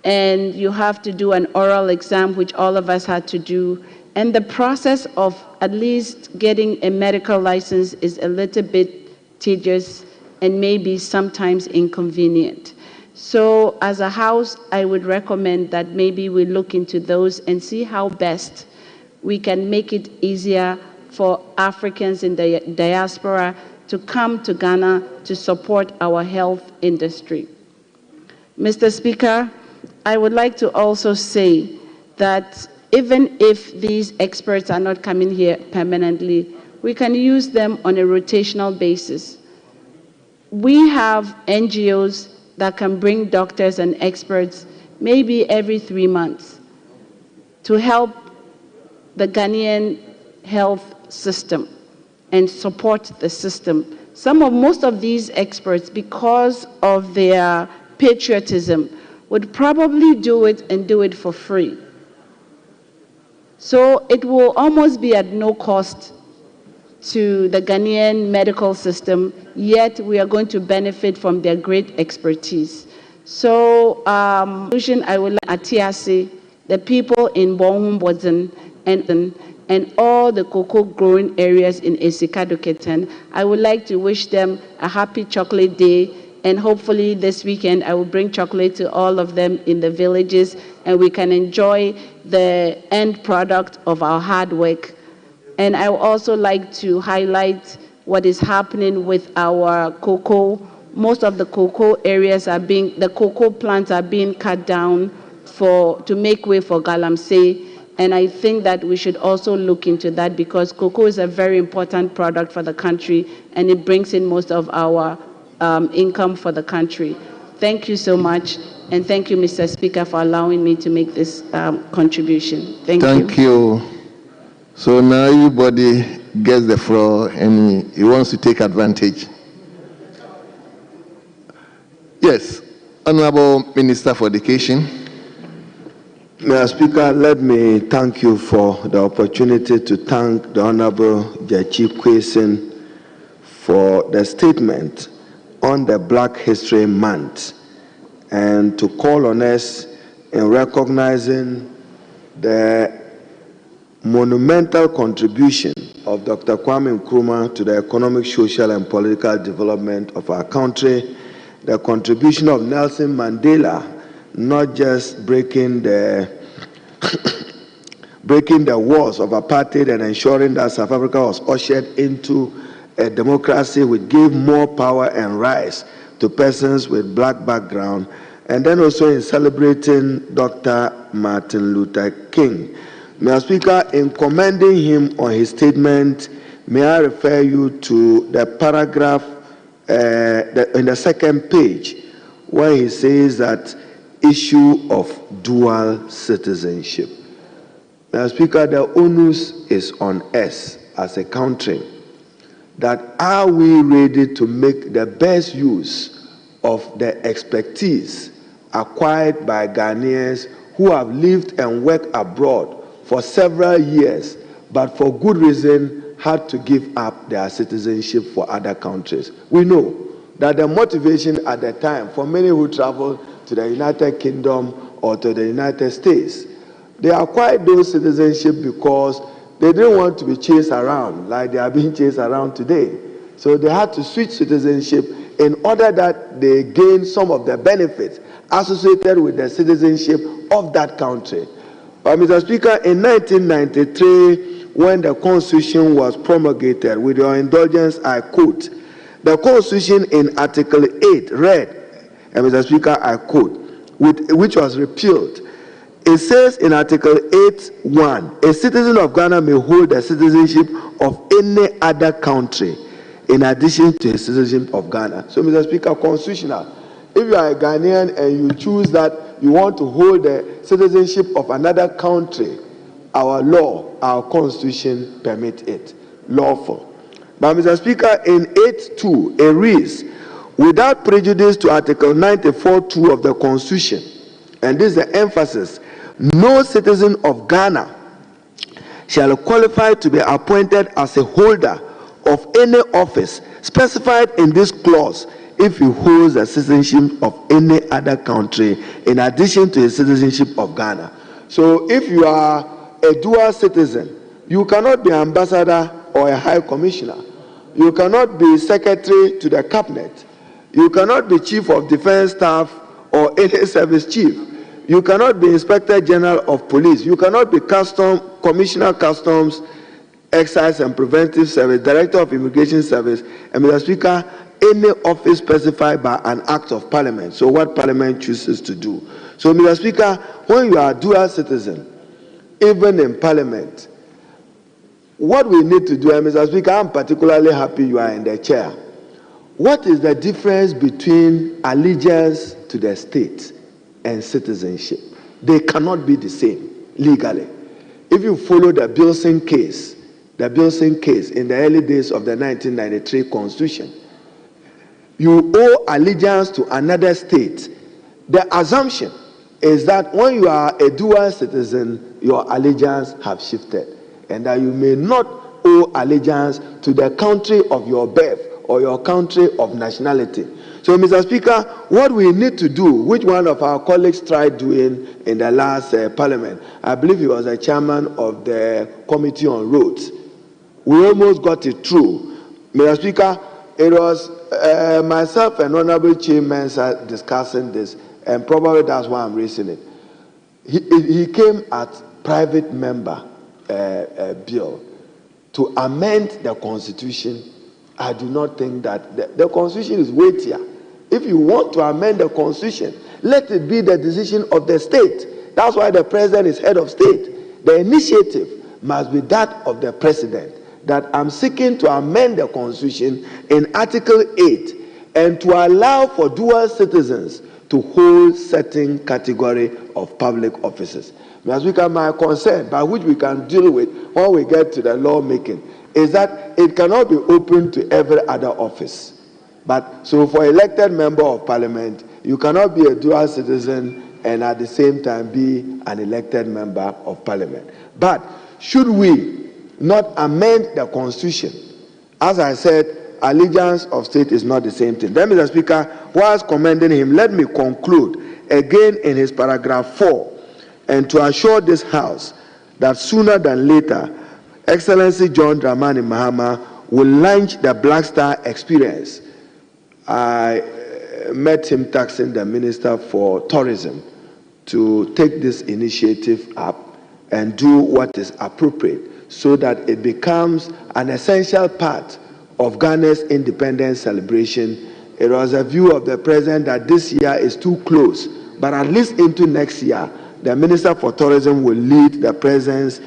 and you have to do an oral exam, which all of us had to do. And the process of at least getting a medical license is a little bit tedious and maybe sometimes inconvenient. So as a House, I would recommend that maybe we look into those and see how best we can make it easier for Africans in the diaspora to come to Ghana to support our health industry. Mr. Speaker, I would like to also say that even if these experts are not coming here permanently, we can use them on a rotational basis. We have NGOs that can bring doctors and experts maybe every 3 months to help the Ghanaian health system and support the system. Most of these experts, because of their patriotism, would probably do it and do it for free. So it will almost be at no cost to the Ghanaian medical system, yet we are going to benefit from their great expertise. So, I would like Atiasi, the people in Bonhumboden and all the cocoa growing areas in Esikadoketan, I would like to wish them a happy chocolate day And hopefully this weekend, I will bring chocolate to all of them in the villages, and we can enjoy the end product of our hard work. And I would also like to highlight what is happening with our cocoa. Most of the cocoa areas the cocoa plants are being cut down to make way for galamsey. And I think that we should also look into that, because cocoa is a very important product for the country, and it brings in most of our income for the country. Thank you so much, and thank you, Mr. Speaker, for allowing me to make this contribution. Thank you. So now everybody gets the floor and he wants to take advantage. Yes, Honorable Minister for Education. Mr. Speaker, let me thank you for the opportunity to thank the Honorable Jachi Kwesen for the statement on the Black History Month, and to call on us in recognizing the monumental contribution of Dr. Kwame Nkrumah to the economic, social, and political development of our country, the contribution of Nelson Mandela, not just breaking the walls of apartheid and ensuring that South Africa was ushered into a democracy which gave more power and rights to persons with black background, and then also in celebrating Dr. Martin Luther King. Mr. Speaker, in commending him on his statement, may I refer you to the paragraph in the second page, where he says that issue of dual citizenship. Mr. Speaker, the onus is on us as a country, that are we ready to make the best use of the expertise acquired by Ghanaians who have lived and worked abroad for several years, but for good reason had to give up their citizenship for other countries. We know that the motivation at the time for many who travel to the United Kingdom or to the United States, they acquired those citizenship because they didn't want to be chased around like they are being chased around today. So they had to switch citizenship in order that they gain some of the benefits associated with the citizenship of that country. But Mr. Speaker, in 1993, when the Constitution was promulgated, with your indulgence, I quote, the Constitution in Article 8 read, and Mr. Speaker, I quote, which was repealed. It says in Article 8:1, a citizen of Ghana may hold the citizenship of any other country in addition to his citizenship of Ghana. So, Mr. Speaker, constitutional. If you are a Ghanaian and you choose that you want to hold the citizenship of another country, our law, our constitution permit it, lawful. But Mr. Speaker, in 8.2, it reads, without prejudice to Article 94.2 of the Constitution, and this is the emphasis, no citizen of Ghana shall qualify to be appointed as a holder of any office specified in this clause if he holds the citizenship of any other country in addition to his citizenship of Ghana. So if you are a dual citizen, you cannot be ambassador or a high commissioner. You cannot be secretary to the cabinet. You cannot be chief of defense staff or any service chief. You cannot be inspector general of police. You cannot be commissioner customs, excise and preventive service, director of immigration service, and Mr. Speaker, any office specified by an act of parliament. So what parliament chooses to do. So Mr. Speaker, when you are a dual citizen, even in parliament, what we need to do, and Mr. Speaker, I'm particularly happy you are in the chair. What is the difference between allegiance to the state and citizenship? They cannot be the same legally. If you follow the Bilson case in the early days of the 1993 Constitution, you owe allegiance to another state. The assumption is that when you are a dual citizen, your allegiance have shifted, and that you may not owe allegiance to the country of your birth or your country of nationality. So, Mr. Speaker, what we need to do, which one of our colleagues tried doing in the last parliament, I believe he was the chairman of the Committee on Roads. We almost got it through. Mr. Speaker, it was myself and Honorable Chairman are discussing this, and probably that's why I'm raising it. He came at private member bill to amend the constitution. I do not think that the constitution is weightier. If you want to amend the constitution, let it be the decision of the state. That's why the president is head of state. The initiative must be that of the president, that I'm seeking to amend the constitution in Article 8 and to allow for dual citizens to hold certain category of public offices. Mr. Speaker, my concern, by which we can deal with when we get to the lawmaking, is that it cannot be open to every other office. But so for elected member of parliament, you cannot be a dual citizen and at the same time be an elected member of parliament. But should we not amend the constitution? As I said, allegiance of state is not the same thing. Then, Mr. Speaker, whilst commending him, let me conclude again in his paragraph 4, and to assure this House that sooner than later, Excellency John Dramani Mahama will launch the Black Star Experience. I met him taxing the Minister for Tourism to take this initiative up and do what is appropriate so that it becomes an essential part of Ghana's independence celebration. It was a view of the President that this year is too close, but at least into next year, the Minister for Tourism will lead the President's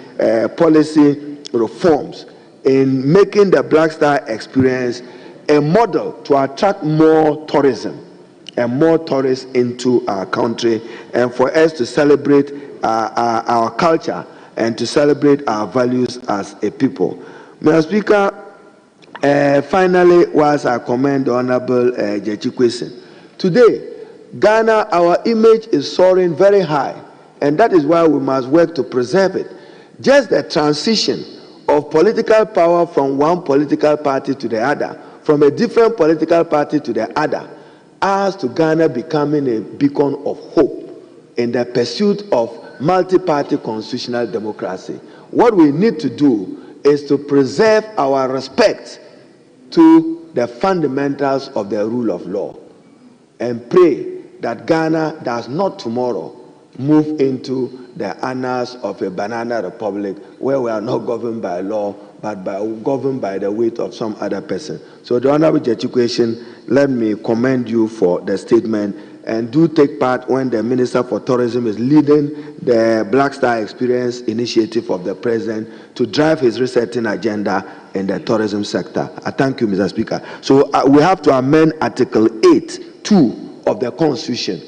policy reforms in making the Black Star Experience a model to attract more tourism and more tourists into our country, and for us to celebrate our culture and to celebrate our values as a people. Mr. Speaker, finally, whilst I commend the Honorable Jechi Kwesi, today, Ghana, our image is soaring very high, and that is why we must work to preserve it. Just the transition of political power from one political party to the other, from a different political party to the other, as to Ghana becoming a beacon of hope in the pursuit of multi-party constitutional democracy. What we need to do is to preserve our respect to the fundamentals of the rule of law and pray that Ghana does not tomorrow move into the annals of a banana republic where we are not governed by law but governed by the weight of some other person. So the Honorable Jechi Kwesi, let me commend you for the statement, and do take part when the Minister for Tourism is leading the Black Star Experience initiative of the President to drive his resetting agenda in the tourism sector. I thank you, Mr. Speaker. So we have to amend Article 8(2) of the Constitution.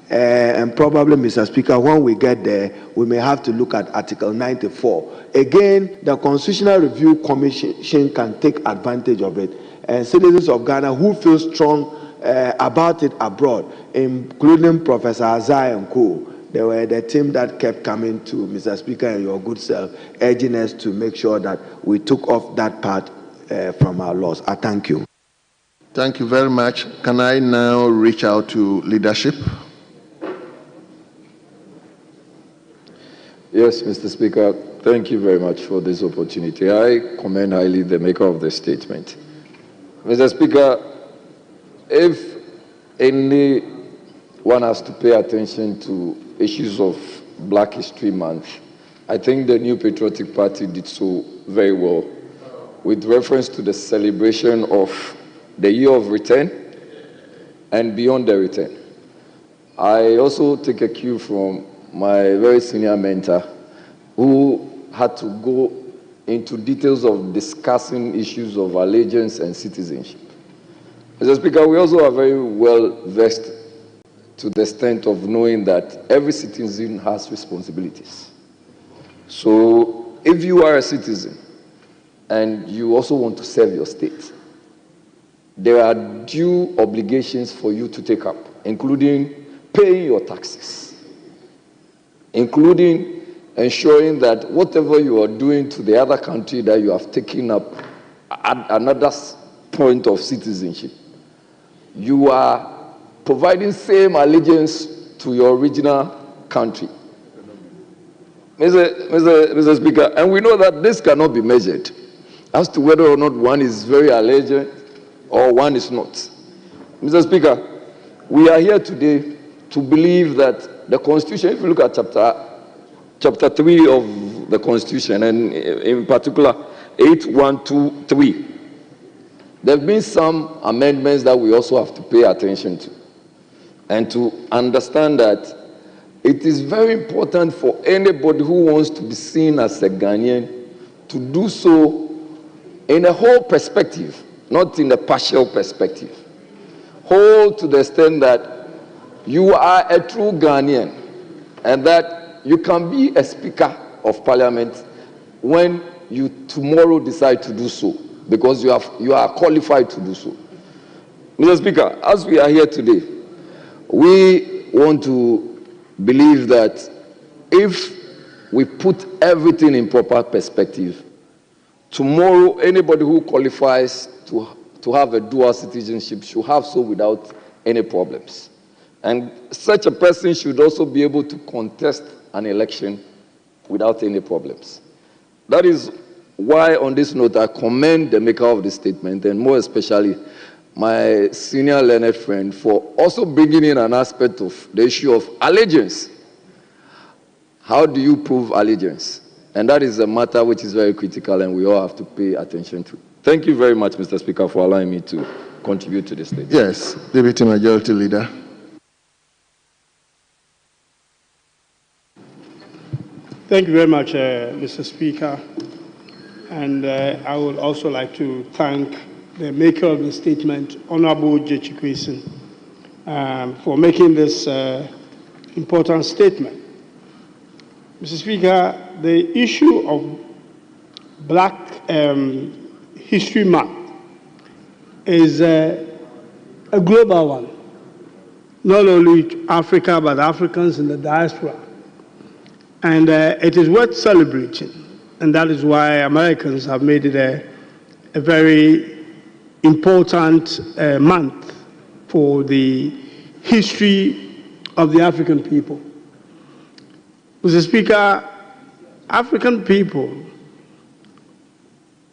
And probably, Mr. Speaker, when we get there, we may have to look at Article 94. Again, the Constitutional Review Commission can take advantage of it. And citizens of Ghana who feel strong about it abroad, including Professor Azai and co, they were the team that kept coming to Mr. Speaker and your good self, urging us to make sure that we took off that part from our laws. I thank you. Thank you very much. Can I now reach out to leadership? Yes, Mr. Speaker, thank you very much for this opportunity. I commend highly the maker of the statement. Mr. Speaker, if anyone has to pay attention to issues of Black History Month, I think the New Patriotic Party did so very well with reference to the celebration of the year of return and beyond the return. I also take a cue from my very senior mentor, who had to go into details of discussing issues of allegiance and citizenship. Mr. Speaker, we also are very well versed to the extent of knowing that every citizen has responsibilities. So if you are a citizen and you also want to serve your state, there are due obligations for you to take up, including paying your taxes, including ensuring that whatever you are doing to the other country that you have taken up at another point of citizenship, you are providing same allegiance to your original country. Mr. Speaker, and we know that this cannot be measured as to whether or not one is very allegiant or one is not. Mr. Speaker, we are here today to believe that the Constitution, if you look at chapter 3 of the Constitution, and in particular 8123, there have been some amendments that we also have to pay attention to, and to understand that it is very important for anybody who wants to be seen as a Ghanaian to do so in a whole perspective, not in a partial perspective. Whole to the extent that you are a true Ghanaian and that you can be a Speaker of Parliament when you tomorrow decide to do so, because you are qualified to do so. Mr. Speaker, as we are here today, we want to believe that if we put everything in proper perspective, tomorrow anybody who qualifies to have a dual citizenship should have so without any problems. And such a person should also be able to contest an election without any problems. That is why, on this note, I commend the maker of the statement, and more especially my senior learned friend, for also bringing in an aspect of the issue of allegiance. How do you prove allegiance? And that is a matter which is very critical and we all have to pay attention to. Thank you very much, Mr. Speaker, for allowing me to contribute to this statement. Yes, Deputy Majority Leader. Thank you very much, Mr. Speaker. And I would also like to thank the maker of the statement, Honorable J.H. Kwesi, for making this important statement. Mr. Speaker, the issue of Black History Month is a global one, not only Africa, but Africans in the diaspora. And it is worth celebrating, and that is why Americans have made it a very important month for the history of the African people. Mr. Speaker, African people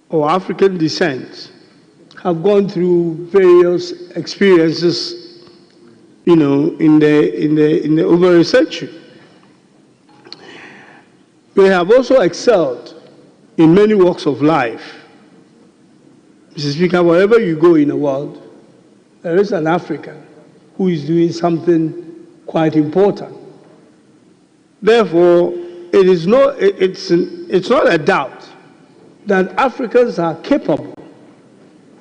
or African descent have gone through various experiences, in the over a century. They have also excelled in many walks of life. Mr. Speaker, wherever you go in the world, there is an African who is doing something quite important. Therefore, it's not a doubt that Africans are capable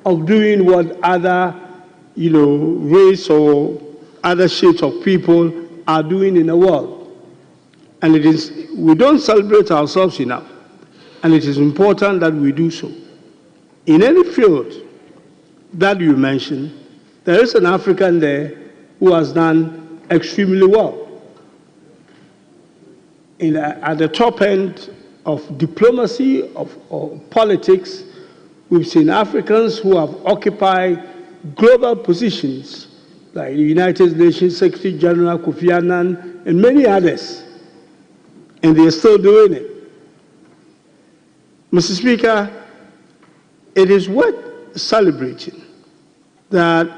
of doing what other, race or other shades of people are doing in the world. And we don't celebrate ourselves enough, and it is important that we do so. In any field that you mentioned, there is an African there who has done extremely well. At the top end of diplomacy, of politics, we've seen Africans who have occupied global positions, like the United Nations Secretary General Kofi Annan and many others, and they are still doing it. Mr. Speaker, it is worth celebrating that,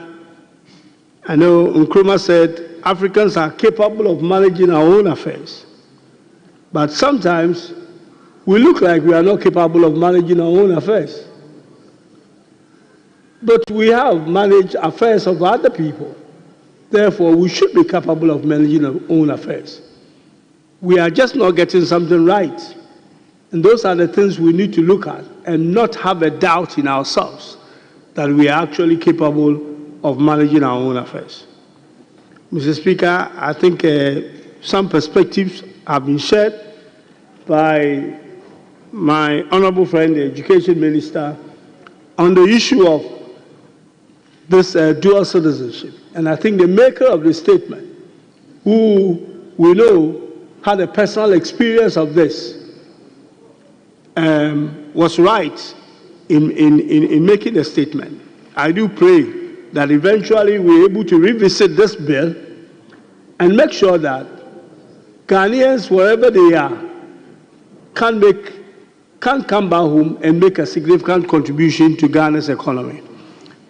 I know Nkrumah said, Africans are capable of managing our own affairs. But sometimes we look like we are not capable of managing our own affairs. But we have managed affairs of other people. Therefore, we should be capable of managing our own affairs. We are just not getting something right. And those are the things we need to look at and not have a doubt in ourselves that we are actually capable of managing our own affairs. Mr. Speaker, I think some perspectives have been shared by my honorable friend, the Education Minister, on the issue of this dual citizenship. And I think the maker of the statement, who we know had a personal experience of this, was right in making a statement. I do pray that eventually we're able to revisit this bill and make sure that Ghanaians, wherever they are, can come back home and make a significant contribution to Ghana's economy.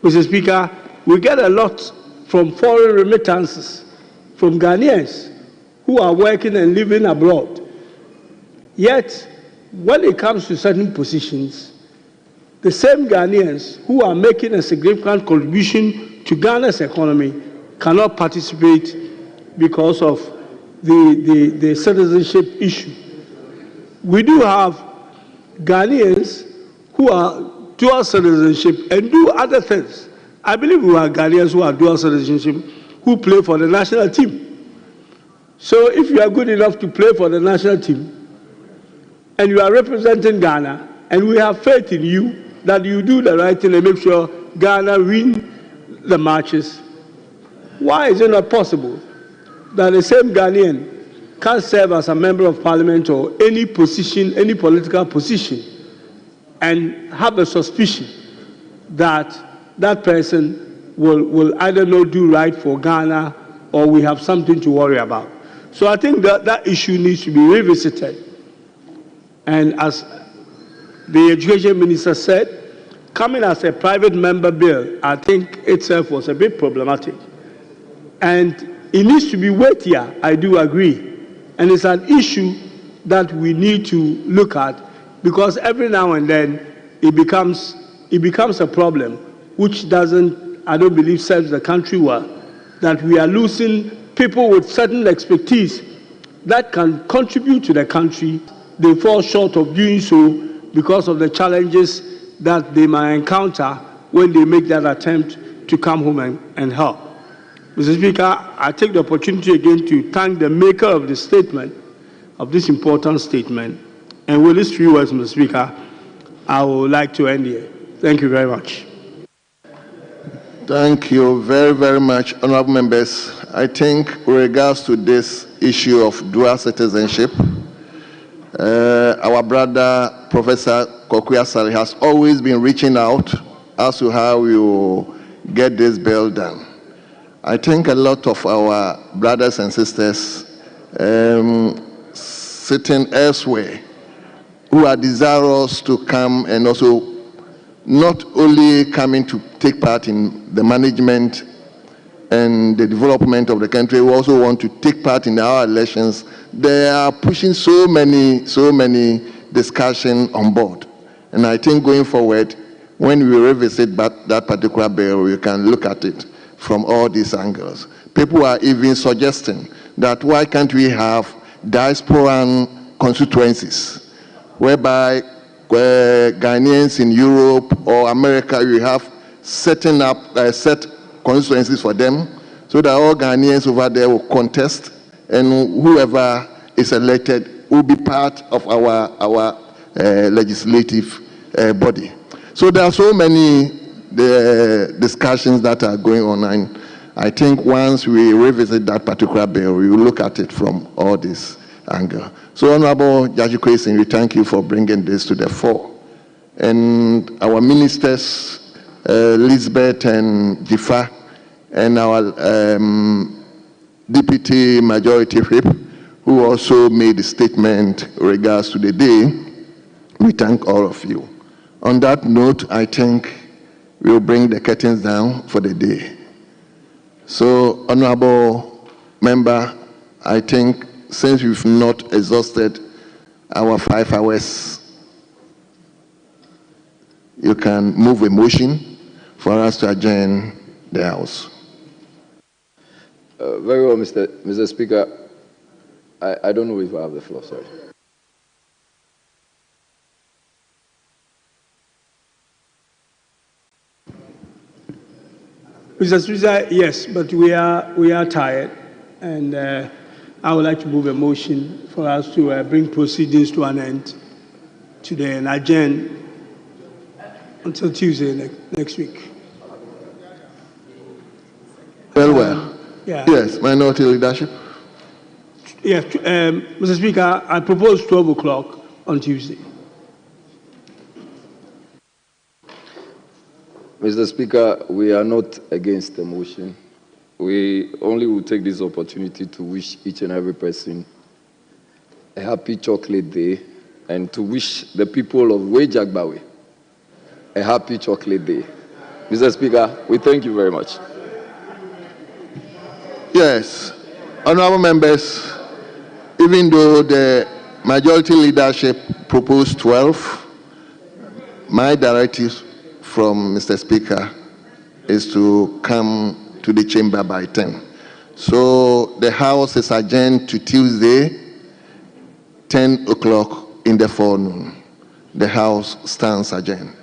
Mr. Speaker, we get a lot from foreign remittances from Ghanaians who are working and living abroad. Yet, when it comes to certain positions, the same Ghanaians who are making a significant contribution to Ghana's economy cannot participate because of the citizenship issue. We do have Ghanaians who are dual citizenship and do other things. I believe we have Ghanaians who are dual citizenship who play for the national team. So if you are good enough to play for the national team and you are representing Ghana, and we have faith in you that you do the right thing and make sure Ghana win the matches, why is it not possible that the same Ghanaian can serve as a member of parliament or any position, any political position, and have a suspicion that that person will either not do right for Ghana or we have something to worry about? So I think that issue needs to be revisited. And as the Education Minister said, coming as a private member bill, I think itself was a bit problematic. And it needs to be weightier, I do agree. And it's an issue that we need to look at, because every now and then it becomes a problem which doesn't, I don't believe, serves the country well, that we are losing people with certain expertise that can contribute to the country. They fall short of doing so because of the challenges that they might encounter when they make that attempt to come home and help. Mr. Speaker, I take the opportunity again to thank the maker of the statement, of this important statement. And with these 3 words, Mr. Speaker, I would like to end here. Thank you very much. Thank you very, very much, honorable members. I think with regards to this issue of dual citizenship, our brother, Professor Kokuya Sari, has always been reaching out as to how we will get this bill done. I think a lot of our brothers and sisters sitting elsewhere who are desirous to come and also not only coming to take part in the management and the development of the country, we also want to take part in our elections. They are pushing so many discussions on board. And I think going forward, when we revisit that particular bill, we can look at it from all these angles. People are even suggesting that why can't we have diasporan constituencies, whereby Ghanaians in Europe or America, you have setting up set constituencies for them, so that all Ghanaians over there will contest, and whoever is elected will be part of our legislative body. So there are so many discussions that are going on, and I think once we revisit that particular bill, we will look at it from all this angle. So, Honorable Judge Kwesi, we thank you for bringing this to the fore. And our ministers, Elizabeth and Jifa, and our Deputy Majority Whip, who also made a statement regards to the day, we thank all of you. On that note, I think we'll bring the curtains down for the day. So, Honorable Member, I think since we've not exhausted our 5 hours, you can move a motion for us to adjourn the House. Very well, Mr. Speaker. I don't know if I have the floor, sorry. Mr. Speaker, yes, but we are tired, and I would like to move a motion for us to bring proceedings to an end today and adjourn until Tuesday next week. Well. Yeah. Yes, minority leadership. Yes, Mr. Speaker, I propose 12 o'clock on Tuesday. Mr. Speaker, we are not against the motion. We only will take this opportunity to wish each and every person a happy chocolate day, and to wish the people of Wejagbawe a happy chocolate day. Mr. Speaker, we thank you very much. Yes, honorable members, even though the majority leadership proposed 12, my directive from Mr. Speaker is to come to the chamber by 10. So the House is adjourned to Tuesday, 10 o'clock in the forenoon. The House stands adjourned.